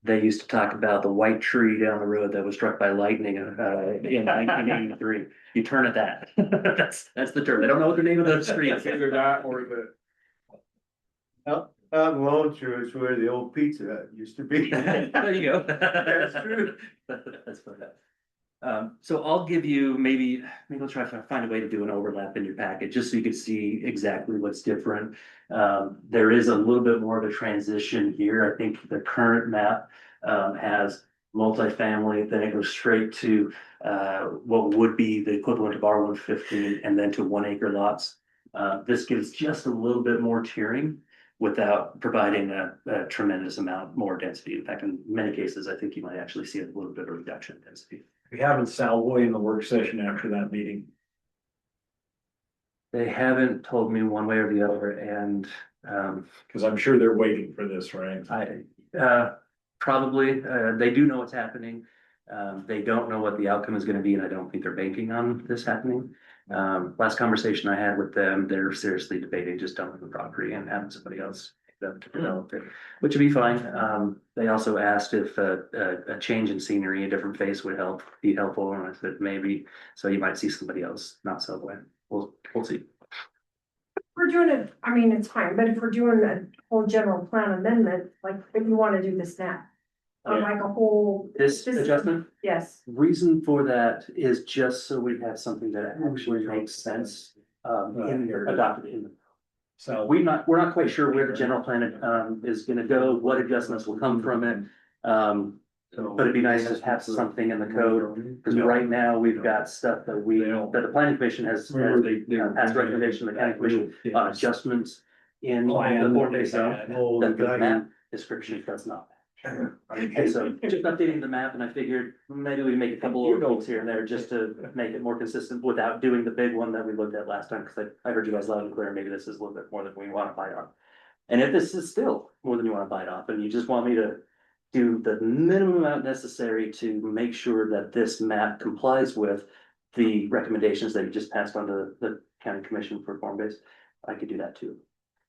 they used to talk about the white tree down the road that was struck by lightning in 1983. You turn at that. That's the term. They don't know what the name of the street It's is. either that or the, Out Lone Tree is where the old Pizza Hut used to be. There you go. That's true. That's funny. So I'll give you maybe I'll try to find a way to do an overlap in your packet, just so you can see exactly what's different. There is a little bit more of a transition here. I think the current map has multifamily, then it goes straight to what would be the equivalent of R115 and then to 1 acre lots. This gives just a little bit more tiering without providing a tremendous amount more density. In fact, in many cases, I think you might actually see a little bit of reduction in density. We haven't Salvoy in the work session after that meeting. They haven't told me one way or the other, and Cause I'm sure they're waiting for this, right? probably, they do know what's happening. They don't know what the outcome is gonna be, and I don't think they're banking on this happening. Last conversation I had with them, they're seriously debating just dumping the property and having somebody else to develop it, which would be fine. They also asked if a change in scenery, a different face would be helpful, and I said maybe, so you might see somebody else, not Subway. We'll see. We're doing it, I mean, it's fine, but if we're doing a whole general plan amendment, like if you wanna do this now. on like a whole. This This is- adjustment, Yes, reason for that is just so we have something that actually makes sense, adopted in the. So we're not quite sure where the general plan, is gonna go, what adjustments will come from it. But it'd be nice to have something in the code, because right now we've got stuff that that the planning commission has passed recommendation, to the county commission on adjustments in the form-based zone, that the map description does not. And so just updating the map, and I figured maybe we make a couple of tweaks here and there just to make it more consistent without doing the big one that we looked at last time, because I heard you guys loud and clear, maybe this is a little bit more than we want to bite on. And if this is still more than you want to bite off, and you just want me to do the minimum amount necessary to make sure that this map complies with the recommendations that you just passed on to the county commission for form-based, I could do that too.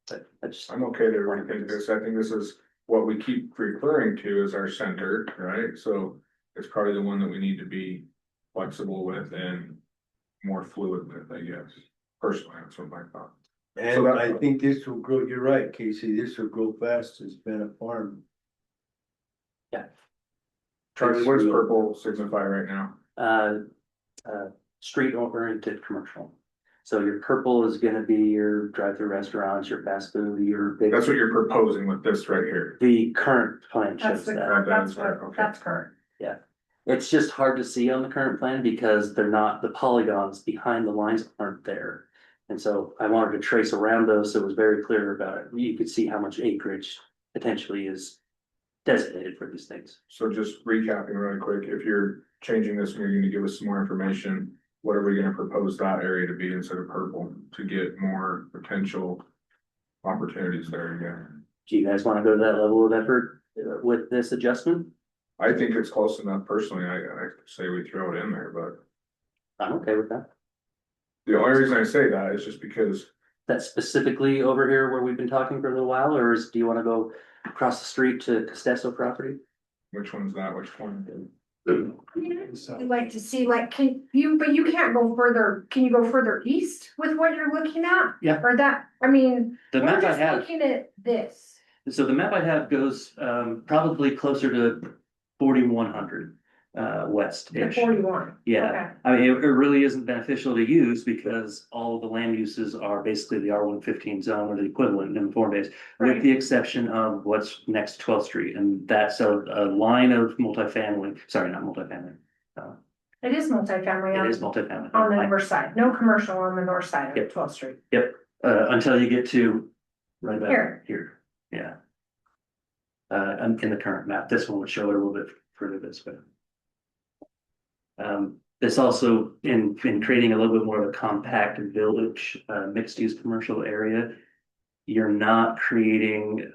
But I'm okay to rethink this. I think this is what we keep referring to as our center, right? So it's probably the one that we need to be flexible with and more fluid with, I guess. Personally, that's what my thought. And I think this will grow, you're right, Casey, this will grow fast as Bennett Farm. Charlie, what does purple signify right now? Street oriented commercial. So your purple is gonna be your drive-through restaurants, your fast food, your big. That's what you're proposing with this right here. The current plan that's shows the that. current, that's right, what, okay. that's current. Yeah, it's just hard to see on the current plan because they're not, the polygons behind the lines aren't there. And so I wanted to trace around those, so it was very clear about it. You could see how much acreage potentially is designated for these things. So just recapping really quick, if you're changing this and you're gonna give us some more information, what are we gonna propose that area to be instead of purple to get more potential opportunities there again? Do you guys want to go to that level of effort with this adjustment? I think it's close enough personally. I say we throw it in there, but I'm okay with that. the only reason I say that is just because That's specifically over here where we've been talking for a little while, or do you want to go across the street to Costesso property? which one's that, which one? I'd like to see, like, but you can't go further, can you go further east with what you're looking at? Yeah. Or that, I mean, The we're map I just have, looking at this. so the map I have goes probably closer to 4100 The west-ish. 41. Yeah, Okay. I mean, it really isn't beneficial to use because all of the land uses are basically the R115 zone or the equivalent in the form base, Right. with the exception of what's next to 12th Street, and that's a line of multifamily, sorry, not multifamily. It is multifamily It is on multifamily. the north side, no commercial on the north side Yep. of 12th Street. Until you get to right about Here. here, yeah. And in the current map, this one would show it a little bit further this way. This also in creating a little bit more of a compact village, mixed use commercial area. You're not creating,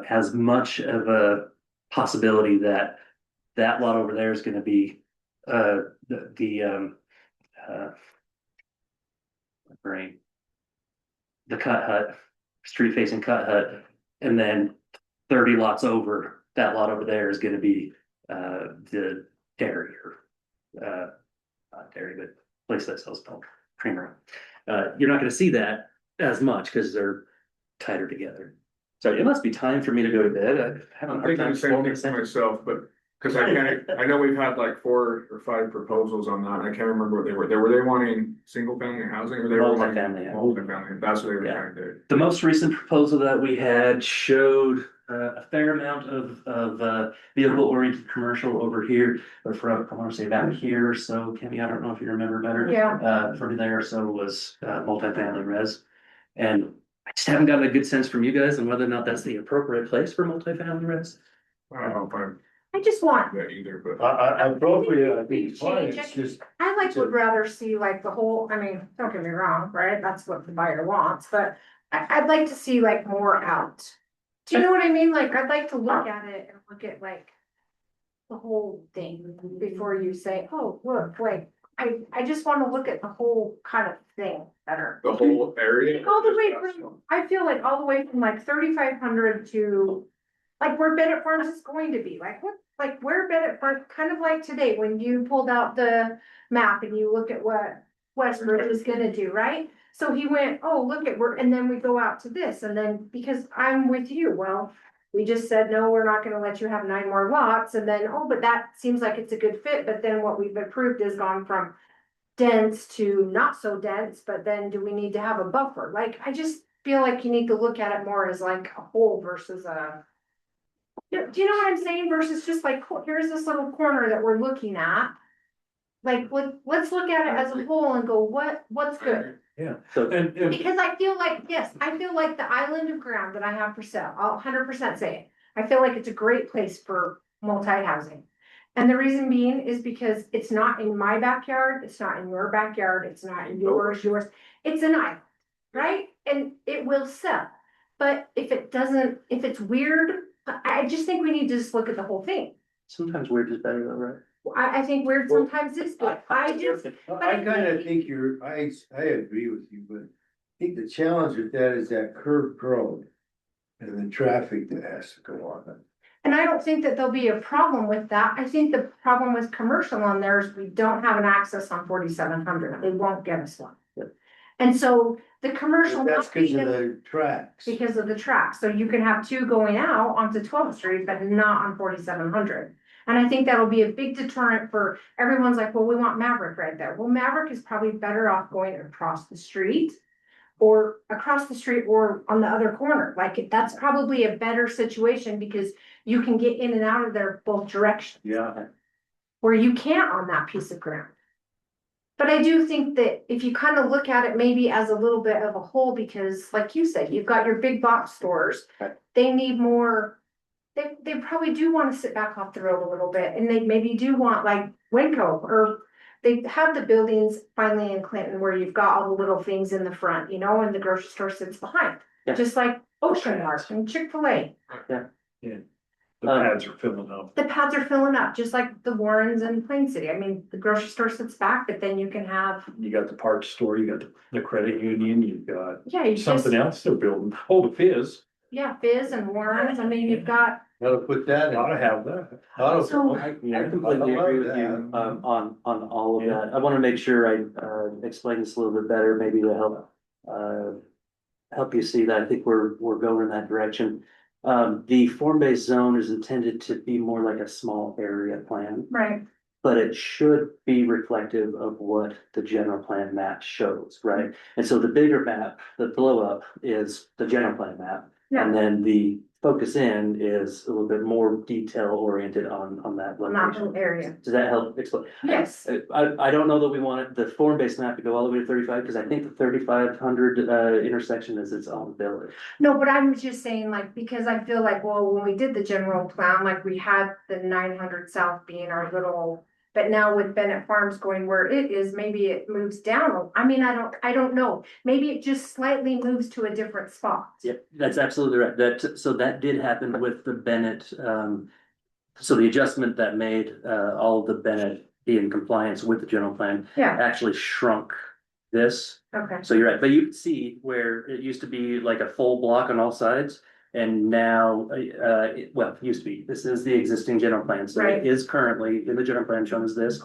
as much of a possibility that that lot over there is gonna be, brain. The cut hut, street facing cut hut, and then 30 lots over, that lot over there is gonna be, the dairy or not dairy, but place that sells milk, creamery. You're not gonna see that as much because they're tighter together. So it must be time for me to go to bed. I haven't. I'm thinking the same thing to myself, but because I know we've had like 4 or 5 proposals on that. And I can't remember what they were. Were they wanting single family housing or they were wanting Multifamily, yeah. multifamily? That's what they were Yeah. trying to do. The most recent proposal that we had showed a fair amount of vehicle oriented commercial over here, or from, I want to say back here, so Kimmy, I don't know if you remember better. Yeah. From there, so was multifamily res. And I just haven't gotten a good sense from you guys on whether or not that's the appropriate place for multifamily res. I don't know if I'm I just want, that either, but Appropriate, I think, fine, it's just. I like would rather see like the whole, I mean, don't get me wrong, right? That's what the buyer wants, but I'd like to see like more out. Do you know what I mean? Like, I'd like to look at it and look at like the whole thing before you say, oh, look, like, I just wanna look at the whole kind of thing better. the whole area. All the way from, I feel like all the way from like 3,500 to like where Bennett Farms is going to be, like what, like where Bennett Farms, kind of like today, when you pulled out the map and you look at what Westbrook is gonna do, right? So he went, oh, look at where, and then we go out to this, and then, because I'm with you, well, We just said, no, we're not gonna let you have 9 more lots, and then, oh, but that seems like it's a good fit, but then what we've approved has gone from dense to not so dense, but then do we need to have a buffer? Like, I just feel like you need to look at it more as like a whole versus a. Do you know what I'm saying? Versus just like, here's this little corner that we're looking at. Like, let's look at it as a whole and go, what's good? Yeah. So, And, Because I feel like, yes, I feel like the island of ground that I have for sale, I'll 100% say it. I feel like it's a great place for multi-housing. And the reason being is because it's not in my backyard, it's not in your backyard, it's not in yours. It's an island, right? And it will sell. But if it's weird, I just think we need to just look at the whole thing. sometimes weird is better though, right? I think weird sometimes is good. I kinda think I agree with you, but I think the challenge with that is that curved road. And the traffic that has to go on it. And I don't think that there'll be a problem with that. I think the problem with commercial on there is we don't have an access on 4700. They won't get us one. Yep. And so the commercial. That's not because of being- the tracks. Because of the tracks. So you can have 2 going out onto 12th Street, but not on 4700. And I think that'll be a big deterrent for everyone's like, well, we want Maverick right there. Well, Maverick is probably better off going across the street. Or across the street or on the other corner, like that's probably a better situation because you can get in and out of there both directions. yeah, Where you can't on that piece of ground. But I do think that if you kind of look at it maybe as a little bit of a whole, because like you said, you've got your big box stores. They need more, they probably do want to sit back off the road a little bit and they maybe do want like Winco or. They have the buildings finally in Clinton where you've got all the little things in the front, you know, and the grocery store sits behind. Yeah. Just like Ocean Mart and Chick-fil-A. the pads are filling up. The pads are filling up, just like the Warrens and Plain City. I mean, the grocery store sits back, but then you can have, You got the parts store, you got the credit union, you've got yeah, you just, something else they're building. Oh, the Fizz, yeah, Fizz and Warrens. I mean, you've got, Gotta put that ought to in. have that. So- I completely agree with you, on all of that. I wanna make sure I, explain this a little bit better, maybe to help you see that. I think we're going in that direction. The form-based zone is intended to be more like a small area plan, right, but it should be reflective of what the general plan map shows, right? And so the bigger map, the blow up is the general plan map. Yeah. And then the focus in is a little bit more detail oriented on that not location. little area. Does that help explain? Yes. I don't know that we want it, the form-based map to go all the way to 35, because I think the 3500 intersection is its own village. No, but I'm just saying like, because I feel like, well, when we did the general plan, like we had the 900 South being our little. But now with Bennett Farms going where it is, maybe it moves down. I mean, I don't know. Maybe it just slightly moves to a different spot. Yep, that's absolutely right. So that did happen with the Bennett, so the adjustment that made, all of the Bennett be in compliance with the general plan Yeah, actually shrunk this. okay. So you're right, but you can see where it used to be like a full block on all sides. And now, it used to be, this is the existing general plan, so Right. it is currently in the general plan shown as this.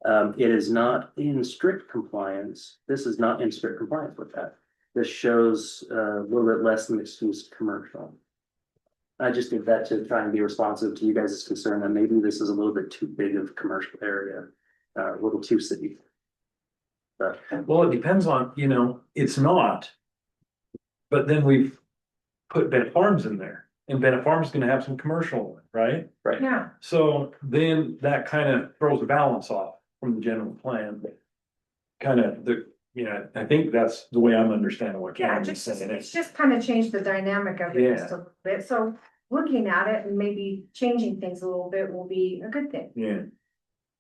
It is not in strict compliance, this is not in strict compliance with that. This shows a little bit less than excuse commercial. I just did that to try and be responsive to you guys' concern that maybe this is a little bit too big of a commercial area, a little too city. But Well, it depends on, it's not. But then we've put Bennett Farms in there and Bennett Farms is gonna have some commercial, right? Yeah, So then that kind of throws the balance off from the general plan. Kind of I think that's the way I'm understanding what yeah, Karen's saying. it's just kind of changed the dynamic of it just a little bit. So looking at it and maybe changing things a little bit will be a good thing. Yeah,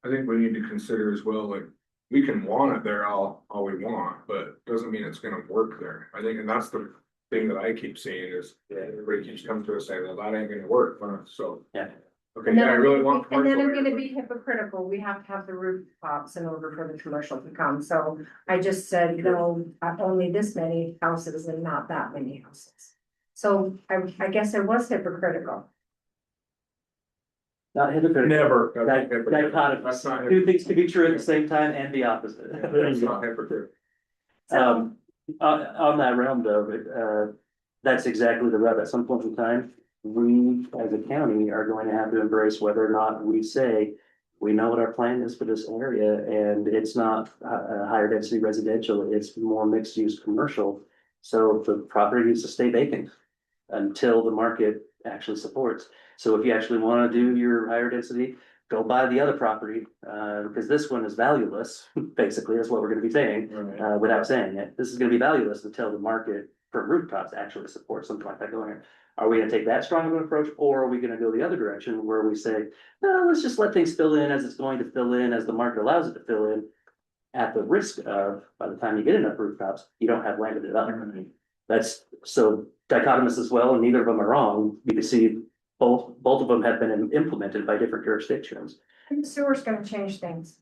I think we need to consider as well, like, we can want it there all we want, but doesn't mean it's gonna work there. I think, and that's the thing that I keep seeing is, everybody keeps coming to us saying, well, that ain't gonna work, so. Yeah. Okay, And then yeah, I really want. And then I'm commercial gonna there, be hypocritical. We have to have the rooftops in order for the commercial to come. So I just said, only this many houses and not that many houses. So I guess I was hypocritical. not hypocritical. never. but that's not hypocritical. Dichotomous. That's not Two things can be true at the same time and be opposite. That's not hypocritical. On that realm though, that's exactly the rub. At some point in time, we as a county are going to have to embrace whether or not we say, we know what our plan is for this area and it's not a higher density residential, it's more mixed use commercial. So the property needs to stay vacant until the market actually supports. So if you actually want to do your higher density, go buy the other property, because this one is valueless, basically, is what we're gonna be saying, without saying it. This is gonna be valueless until the market for rooftops actually supports something like that going in. Are we gonna take that strong of an approach, or are we gonna go the other direction where we say, no, let's just let things fill in as it's going to fill in, as the market allows it to fill in, at the risk of, by the time you get enough rooftops, you don't have land to develop. That's so dichotomous as well, and neither of them are wrong. You can see both of them have been implemented by different jurisdictions. And the sewer's gonna change things.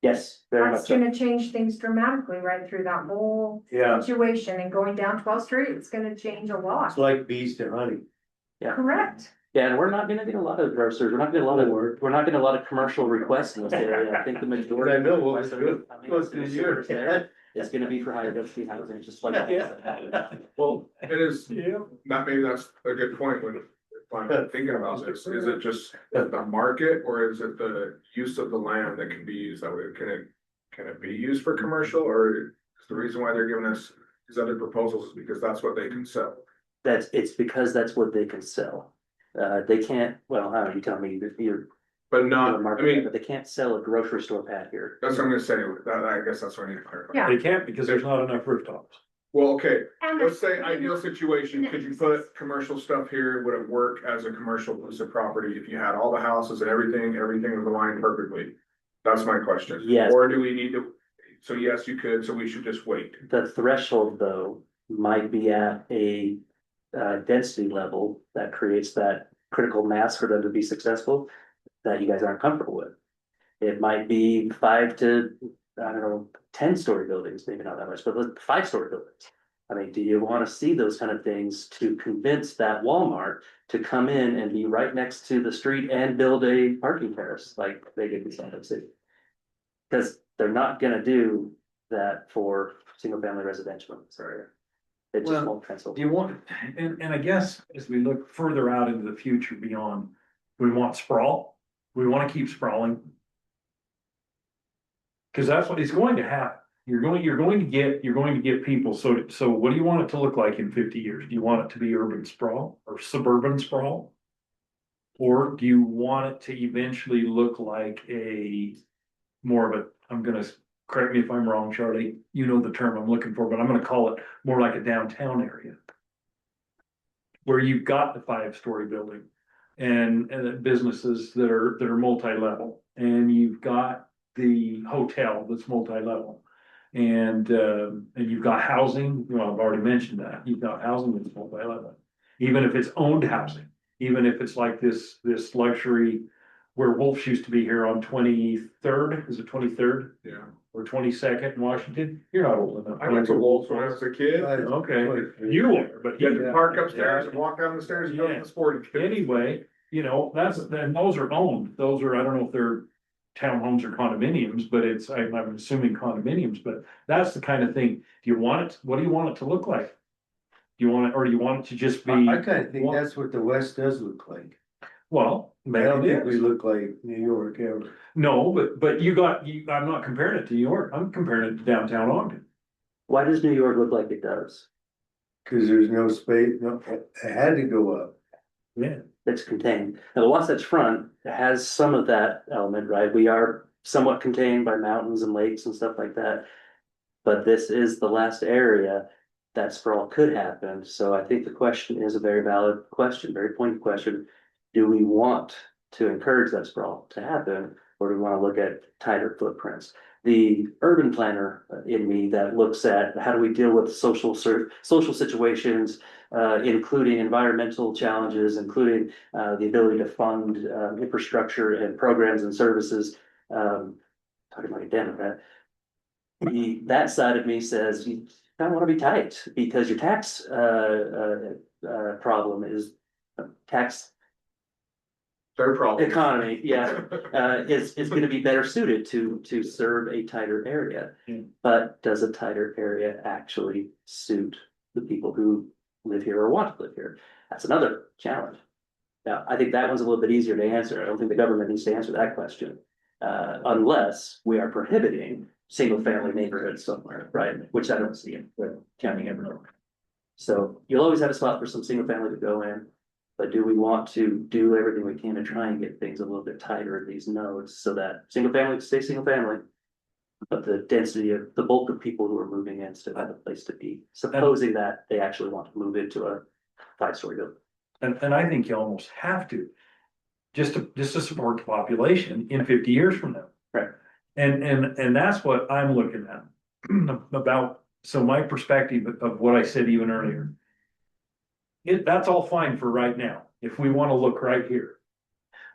Yes, very much That's so. gonna change things dramatically right through that whole Yeah, situation, and going down 12th Street, it's gonna change a lot. it's like bees to honey. Yeah. Correct. Yeah, and we're not gonna get a lot of grocers, we're not getting a lot of, we're not getting a lot of commercial requests in this area. I think the majority. I know, what of was requests good. are coming Close from to the the year. sewers there. It's gonna be for higher density housing, just like. Well, it is, not maybe that's a good point when I'm thinking about this, is it just the market or is it the use of the land that can be used that way? Can it be used for commercial, or is the reason why they're giving us these other proposals is because that's what they can sell? It's because that's what they can sell. They can't, well, I don't know, you tell me that you're. But not, I mean, But they can't sell a grocery store pad here. that's what I'm gonna say, that, I guess that's what I need to clarify. Yeah. They can't because there's not enough rooftops. Well, okay, And let's say the- ideal situation, could you put commercial stuff here, would it work as a commercial piece of property if you had all the houses and everything was aligned perfectly? That's my question. Yes. Or do we need to, so yes, you could, so we should just wait. The threshold, though, might be at a density level that creates that critical mass for them to be successful that you guys aren't comfortable with. It might be 5 to, I don't know, 10-story buildings, maybe not that much, but 5-story buildings. I mean, do you want to see those kind of things to convince that Walmart to come in and be right next to the street and build a parking terrace like they did in Salt Lake City? Because they're not gonna do that for single-family residential in this area. It just Well, won't pencil. Do you want, and I guess as we look further out into the future beyond, we want sprawl, we want to keep sprawling. Cause that's what is going to happen. You're going to get people, so what do you want it to look like in 50 years? Do you want it to be urban sprawl or suburban sprawl? Or do you want it to eventually look like a more of a, I'm gonna, correct me if I'm wrong, Charlie, you know the term I'm looking for, but I'm gonna call it more like a downtown area. Where you've got the 5-story building and businesses that are multi-level, and you've got the hotel that's multi-level. And you've got housing, well, I've already mentioned that, you've got housing that's multi-level. Even if it's owned housing, even if it's like this luxury where Wolf's used to be here on 23rd, is it 23rd? Yeah. Or 22nd in Washington? You're not old enough. I went to Wolves when I was a kid. Okay, you are, but. You had to park upstairs and walk down the stairs and go to the sporting goods. Anyway, you know, then those are owned, those are, I don't know if they're townhomes or condominiums, but I'm assuming condominiums, but that's the kind of thing. Do you want it, what do you want it to look like? Do you want it, or do you want it to just be? I kinda think that's what the West does look like. Well, I don't maybe think it we is. look like New York ever. No, but I'm not comparing it to New York, I'm comparing it to downtown Ogden. Why does New York look like it does? Cause there's no space, no, it had to go up. Yeah. That's contained. Now, the Wasatch Front has some of that element, right? We are somewhat contained by mountains and lakes and stuff like that. But this is the last area that sprawl could happen. So I think the question is a very valid question, very pointed question. Do we want to encourage that sprawl to happen, or do we want to look at tighter footprints? The urban planner in me that looks at how do we deal with social situations, including environmental challenges, including the ability to fund infrastructure and programs and services. Talking like a Democrat. That side of me says you kind of want to be tight because your tax problem is tax Their problem. economy, yeah, is gonna be better suited to serve a tighter area. Mm. But does a tighter area actually suit the people who live here or want to live here? That's another challenge. Now, I think that one's a little bit easier to answer. I don't think the government needs to answer that question. Unless we are prohibiting single-family neighborhoods somewhere, right? Which I don't see in the county ever. So you'll always have a spot for some single family to go in. But do we want to do everything we can to try and get things a little bit tighter at these nodes so that single family stay single family? But the density of the bulk of people who are moving in still have a place to be, supposing that they actually want to move into a 5-story building. And I think you almost have to, just to support the population in 50 years from now. Right. And that's what I'm looking at about, so my perspective of what I said even earlier. That's all fine for right now, if we want to look right here.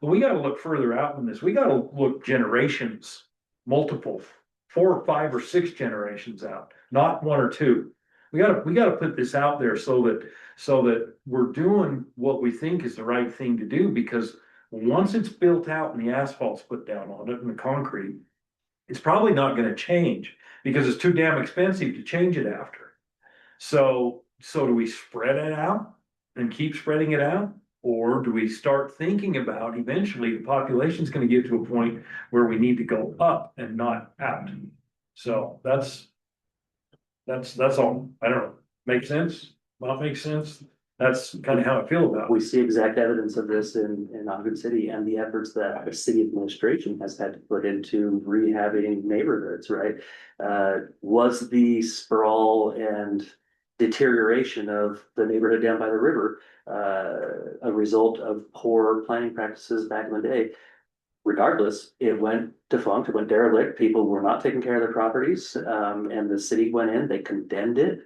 But we gotta look further out than this. We gotta look generations, multiple, 4, 5, or 6 generations out, not 1 or 2. We gotta put this out there so that we're doing what we think is the right thing to do, because once it's built out and the asphalt's put down on it and the concrete, it's probably not gonna change because it's too damn expensive to change it after. So do we spread it out and keep spreading it out? Or do we start thinking about eventually the population's gonna get to a point where we need to go up and not out? So that's all. I don't know. Make sense? Not make sense? That's kind of how I feel about it. We see exact evidence of this in Ogden City and the efforts that the city administration has had to put into rehabbing neighborhoods, right? Was the sprawl and deterioration of the neighborhood down by the river a result of poor planning practices back in the day? Regardless, it went defunct, it went derelict, people were not taking care of their properties, and the city went in, they condemned it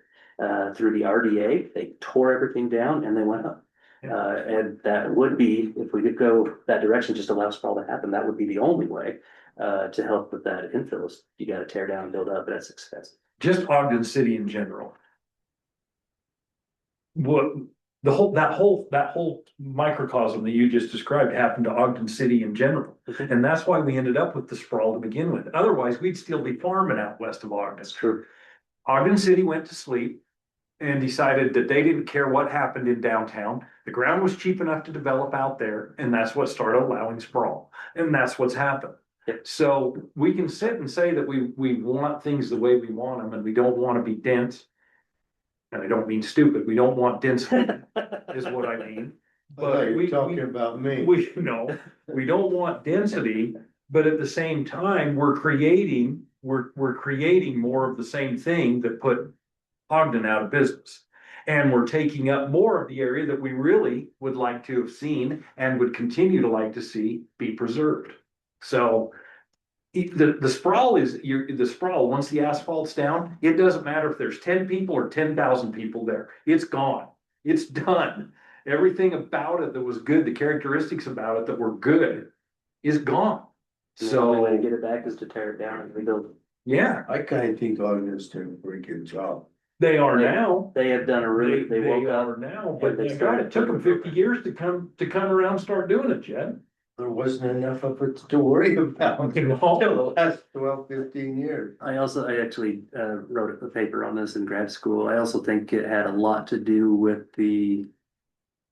through the RDA, they tore everything down and they went up. And that would be, if we could go that direction, just allow sprawl to happen, that would be the only way to help with that infill. You gotta tear down and build up, but that's expensive. Just Ogden City in general. What that whole microcosm that you just described happened to Ogden City in general. And that's why we ended up with the sprawl to begin with. Otherwise, we'd still be farming out west of Ogden. That's true. Ogden City went to sleep and decided that they didn't care what happened in downtown. The ground was cheap enough to develop out there, and that's what started allowing sprawl. And that's what's happened. Yep. So we can sit and say that we want things the way we want them, and we don't want to be dense. And I don't mean stupid. We don't want density, is what I mean. But you're talking about me. We don't want density, but at the same time, we're creating more of the same thing that put Ogden out of business. And we're taking up more of the area that we really would like to have seen and would continue to like to see be preserved. So the sprawl is the sprawl. Once the asphalt's down, it doesn't matter if there's 10 people or 10,000 people there. It's gone. It's done. Everything about it that was good, the characteristics about it that were good, is gone. And the only way to get it back is to tear it down and rebuild it. Yeah, I kind of think Ogden's doing a pretty good job. they are now. They have done a really, they woke up. are now, but they God, started it took them looking 50 years to come around and start doing it, Jed. There wasn't enough of it to worry about Okay, until well, the last 12, 15 years. I actually wrote a paper on this in grad school. I also think it had a lot to do with the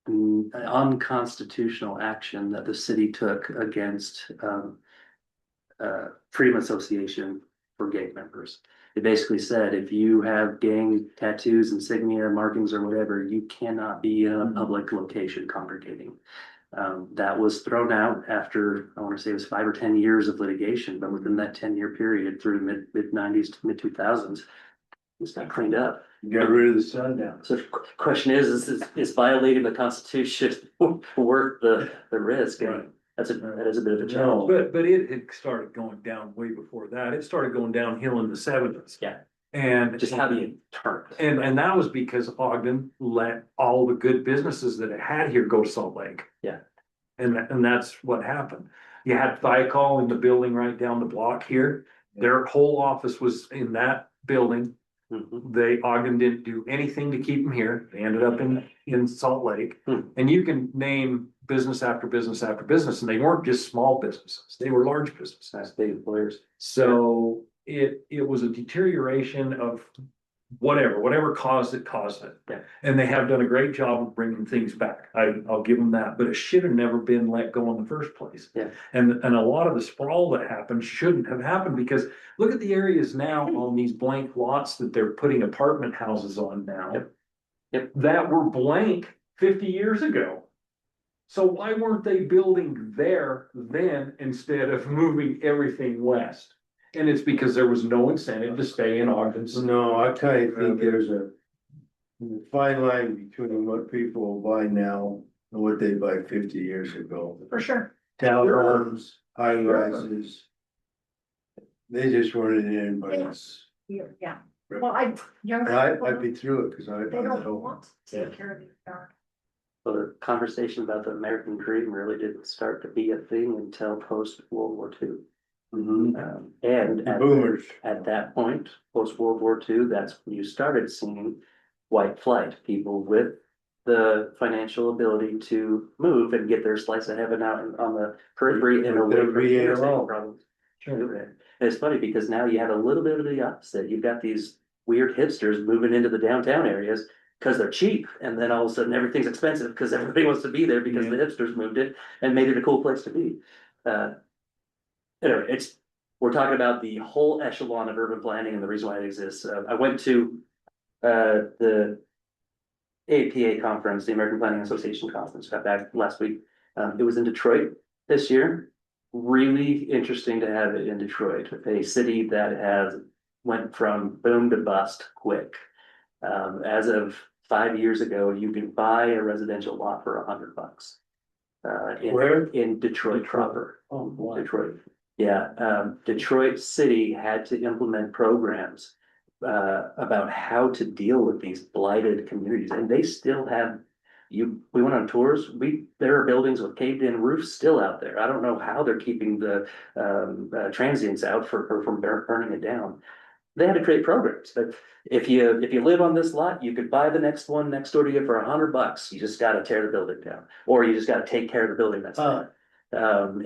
unconstitutional action that the city took against Freedom Association for gay members. It basically said, if you have gang tattoos, insignia, markings, or whatever, you cannot be in a public location congregating. That was thrown out after, I want to say it was 5 or 10 years of litigation, but within that 10-year period through mid 90s to mid 2000s, this got cleaned up. Get rid of the sundown. So the question is violating the Constitution worth the risk? And that is a bit of a challenge. But it had started going down way before that. It started going downhill in the 70s. Yeah. And just how do you turn? And that was because Ogden let all the good businesses that it had here go to Salt Lake. Yeah. And that's what happened. You had Thiokol in the building right down the block here. Their whole office was in that building. Mm-hmm. Ogden didn't do anything to keep them here. They ended up in Salt Lake. And you can name business after business after business, and they weren't just small businesses. They were large businesses. That's big employers. So it was a deterioration of whatever caused it, caused it. Yeah. And they have done a great job of bringing things back. I'll give them that, but it should have never been let go in the first place. Yeah. And a lot of the sprawl that happened shouldn't have happened because look at the areas now on these blank lots that they're putting apartment houses on now. Yep. That were blank 50 years ago. So why weren't they building there then instead of moving everything west? And it's because there was no incentive to stay in Ogden. No, I kind of think there's a fine line between what people will buy now and what they buy 50 years ago. For sure. Townhomes, high rises. They just weren't in anybody's. Yeah, well, younger And people, I'd be through it, cause I. they don't want to Yeah. take care of these dogs. So the conversation about the American dream really didn't start to be a thing until post World War II. And The boomers. at that point, post World War II, that's when you started seeing white flight, people with the financial ability to move and get their slice of heaven out on the periphery and away from the interstate problems. Sure. And it's funny because now you have a little bit of the opposite. You've got these weird hipsters moving into the downtown areas because they're cheap, and then all of a sudden everything's expensive because everybody wants to be there because the hipsters moved it and made it a cool place to be. Anyway, we're talking about the whole echelon of urban planning and the reason why it exists. I went to the APA conference, the American Planning Association conference, got back last week. It was in Detroit this year. Really interesting to have it in Detroit, a city that has went from boom to bust quick. As of 5 years ago, you could buy a residential lot for $100. Where? In Detroit proper. Oh, boy. Detroit. Yeah, Detroit City had to implement programs about how to deal with these blighted communities, and they still have. We went on tours. There are buildings with caved in roofs still out there. I don't know how they're keeping the transients out from burning it down. They had to create programs, but if you live on this lot, you could buy the next one next door to you for $100. You just got to tear the building down, or you just got to take care of the building that's there. And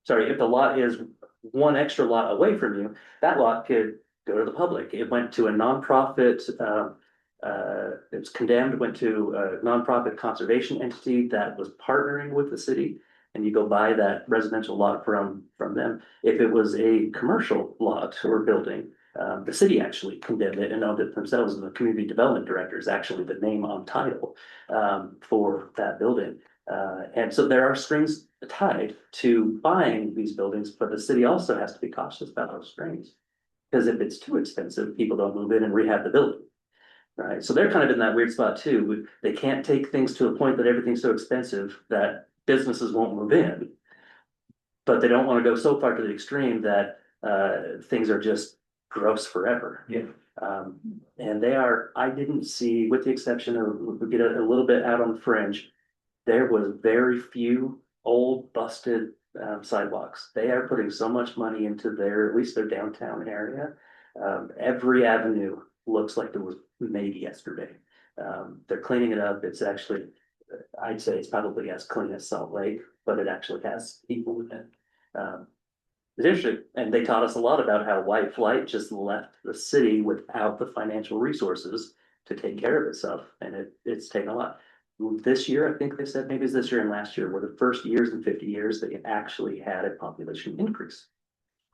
if the lot is one extra lot away from you, that lot could go to the public. It went to a nonprofit, it's condemned, went to a nonprofit conservation entity that was partnering with the city. And you go buy that residential lot from them. If it was a commercial lot or building, the city actually condemned it and owned it themselves, and the community development director is actually the name on title for that building. And so there are strings tied to buying these buildings, but the city also has to be cautious about those strings. Because if it's too expensive, people don't move in and rehab the building. Right, so they're kind of in that weird spot too. They can't take things to a point that everything's so expensive that businesses won't move in. But they don't want to go so far to the extreme that things are just gross forever. Yeah. And I didn't see, with the exception of, we get a little bit out on the fringe, there was very few old busted sidewalks. They are putting so much money into at least their downtown area. Every avenue looks like it was made yesterday. They're cleaning it up. It's actually, I'd say it's probably as clean as Salt Lake, but it actually has people in it. It's interesting, and they taught us a lot about how white flight just left the city without the financial resources to take care of itself, and it's taken a lot. This year, I think they said, maybe it's this year and last year, were the first years in 50 years that it actually had a population increase.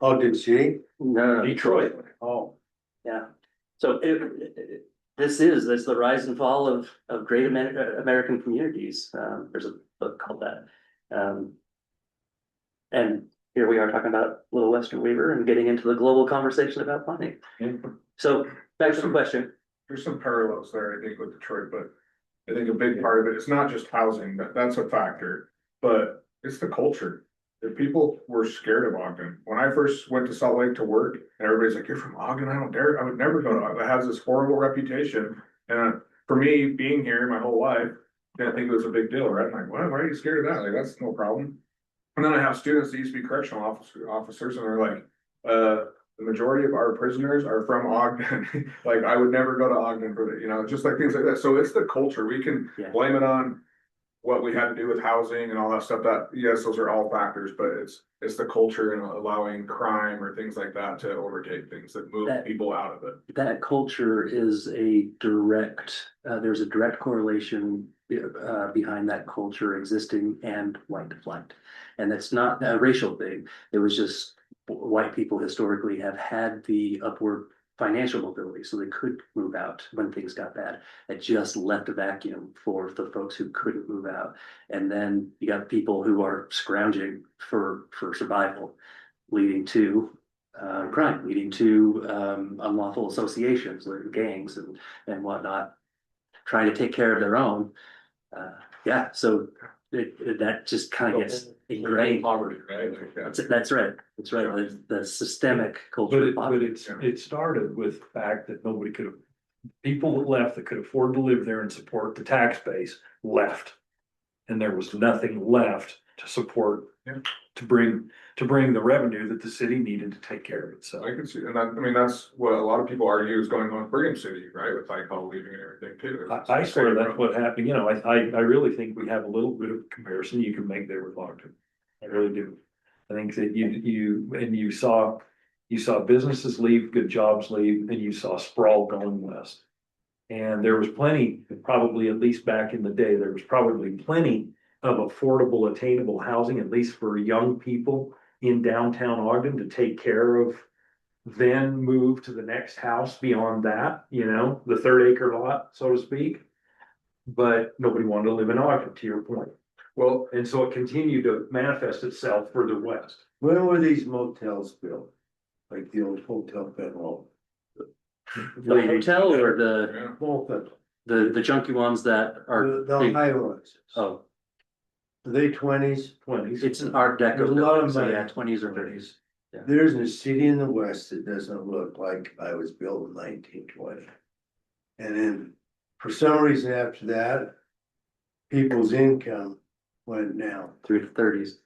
Ogden City? No, Detroit. Oh. Yeah, so this is the rise and fall of great American communities. There's a book called that. And here we are talking about Little Western Weaver and getting into the global conversation about planning. So back to the question. There's some parallels there, I think, with Detroit, but I think a big part of it is not just housing, that's a factor, but it's the culture. The people were scared of Ogden. When I first went to Salt Lake to work, and everybody's like, "You're from Ogden? I don't dare. I would never go to Ogden. It has this horrible reputation." And for me, being here my whole life, didn't think it was a big deal, right? I'm like, "Why are you scared of that? Like, that's no problem." And then I have students that used to be correctional officers, and they're like, "The majority of our prisoners are from Ogden." Like, I would never go to Ogden for that, just like things like that. So it's the culture. We can blame it on what we had to do with housing and all that stuff, that, yes, those are all factors, but it's the culture and allowing crime or things like that to overtake things that move people out of it. That culture is a direct, there's a direct correlation behind that culture existing and white flight. And that's not a racial thing. It was just white people historically have had the upward financial mobility, so they could move out when things got bad. It just left a vacuum for the folks who couldn't move out. And then you got people who are scrounging for survival, leading to crime, leading to unlawful associations, like gangs and whatnot, trying to take care of their own. Yeah, so that just kind of gets ingrained. Poverty, right? That's right. That's right. The systemic culture. But it started with the fact that nobody could have, people that left that could afford to live there and support the tax base left. And there was nothing left to support, to bring the revenue that the city needed to take care of it, so. I can see, and I mean, that's what a lot of people argue is going on with Brigham City, right, with Icon leaving and everything too. I swear that's what happened, you know, I really think we have a little bit of comparison you can make there with Ogden. I really do. I think that you saw businesses leave, good jobs leave, and you saw sprawl going west. And there was plenty, probably at least back in the day, there was probably plenty of affordable, attainable housing, at least for young people in downtown Ogden to take care of, then move to the next house beyond that, you know, the 3rd-acre lot, so to speak. But nobody wanted to live in Ogden, to your point. Well, and so it continued to manifest itself further west. When were these motels built? Like the old Hotel Federal? The hotel or Both of them. the junky ones that are The big- high rises. Oh, Are they 20s? it's an Art Deco. There's a lot of building, so money. yeah, 20s or 30s. Yeah. There isn't a city in the west that doesn't look like I was built in 1920. And then for some reason after that, people's income went down. Through the 30s.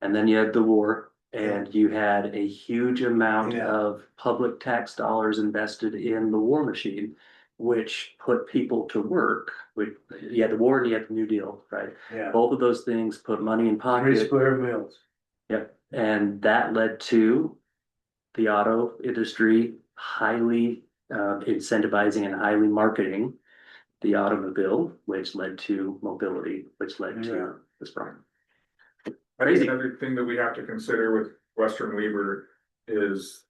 And then you had the war, and you had a huge amount of public tax dollars invested in the war machine, which put people to work. You had the war and you had the New Deal, right? Yeah. Both of those things put money in pocket. 3 square mills. Yep, and that led to the auto industry highly incentivizing and highly marketing the automobile, which led to mobility, which led to this problem. I think another thing that we have to consider with Western Weaver is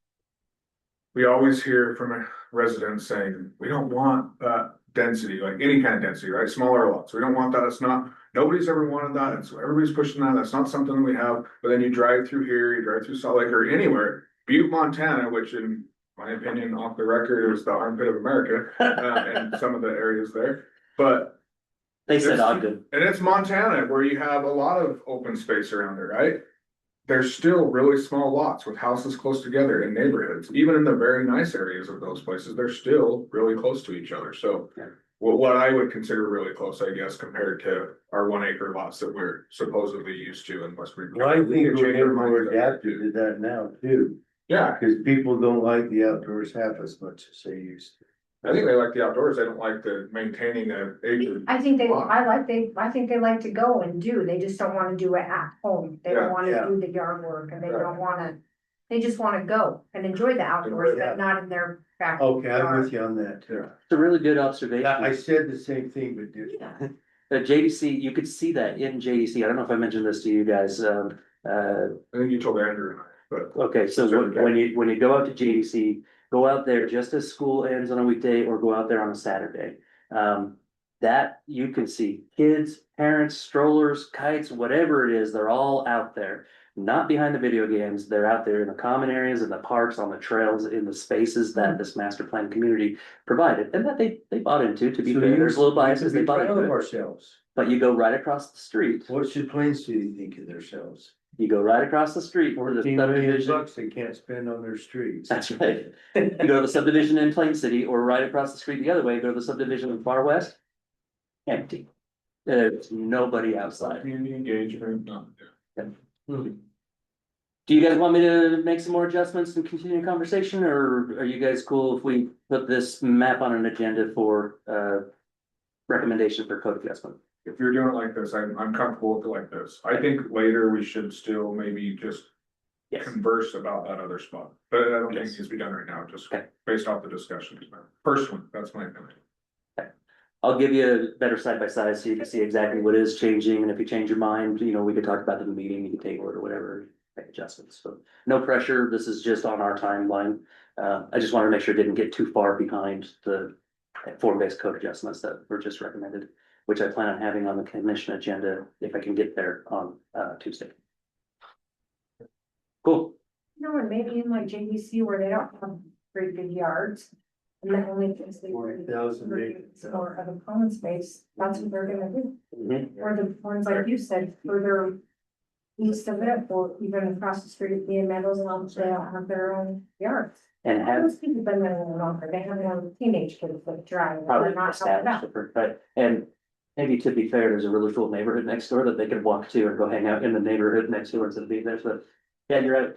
we always hear from residents saying, we don't want that density, like any kind of density, right? Smaller lots. We don't want that. It's not, nobody's ever wanted that. And so everybody's pushing that. That's not something we have. But then you drive through here, you drive through Salt Lake or anywhere, Butte, Montana, which in my opinion, off the record, is the armpit of America, and some of the areas there. But they said Ogden. And it's Montana where you have a lot of open space around it, right? There's still really small lots with houses close together in neighborhoods. Even in the very nice areas of those places, they're still really close to each other. So what I would consider really close, I guess, compared to our 1 acre lots that we're supposedly used to in West Virginia. Well, I think we're getting more adapted to that now too. Yeah. Cause people don't like the outdoors half as much as they used to. I think they like the outdoors. They don't like the maintaining the acre. I think they like to go and do, they just don't wanna do it at home, they don't wanna do the yard work, and they don't wanna. They just wanna go and enjoy the outdoors, but not in their backyard. Okay, I'm with you on that too. It's a really good observation. I said the same thing, but different. JDC, you could see that in JDC. I don't know if I mentioned this to you guys. I think you told Andrew and I, but. Okay, so when you go out to JDC, go out there just as school ends on a weekday or go out there on a Saturday. That you can see kids, parents, strollers, kites, whatever it is, they're all out there. Not behind the video games, they're out there in the common areas, in the parks, on the trails, in the spaces that this master plan community provided, and that they bought into, to be fair, there's little biases, they bought into it. Ourselves. But you go right across the street. What should Plain City think of themselves? You go right across the street where the $14 million subdivision. they can't spend on their streets. That's right. You go to the subdivision in Plain City or right across the street the other way, go to the subdivision in Far West. Empty. There's nobody outside. Community engagement, no. Do you guys want me to make some more adjustments and continue the conversation, or are you guys cool if we put this map on an agenda for recommendation for code adjustment? if you're doing it like this, I'm comfortable with it like this. I think later we should still maybe just Yes. converse about that other spot, but I don't think it Yes. needs to be done right now, just Okay. based off the discussion. Personally, that's my opinion. I'll give you a better side by side so you can see exactly what is changing, and if you change your mind, you know, we could talk about it in the meeting, you can table it or whatever, make adjustments, so. No pressure, this is just on our timeline. I just wanted to make sure it didn't get too far behind the form-based code adjustments that were just recommended, which I plan on having on the commission agenda if I can get there on Tuesday. Cool. No, and maybe in like JVC where they don't have very big yards. And the only things they. 40,000 acres. Or of a common space, that's what they're gonna do. Mhm. Or the ones like you said, further east of it, or even across the street, the meadows and all, they don't have their own yards. And have Those people been there longer, they have their own teenage kids that drive, probably they're not helping established, out. but, and maybe to be fair, there's a really cool neighborhood next door that they can walk to and go hang out in the neighborhood next door instead of being there, so. Yeah, you're right,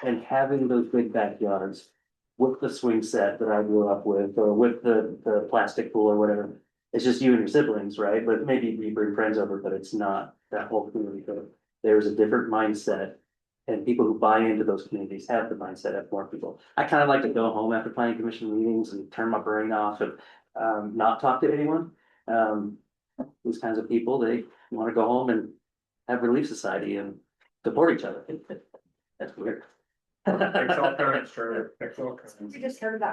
and having those big backyards with the swing set that I grew up with, or with the plastic pool or whatever. It's just you and your siblings, right? But maybe you bring friends over, but it's not that whole community. There's a different mindset. And people who buy into those communities have the mindset of more people. I kind of like to go home after planning commission meetings and turn my brain off and not talk to anyone. These kinds of people, they want to go home and have Relief Society and support each other. That's weird. Takes all kinds, Trevor. Takes all kinds. We just heard of that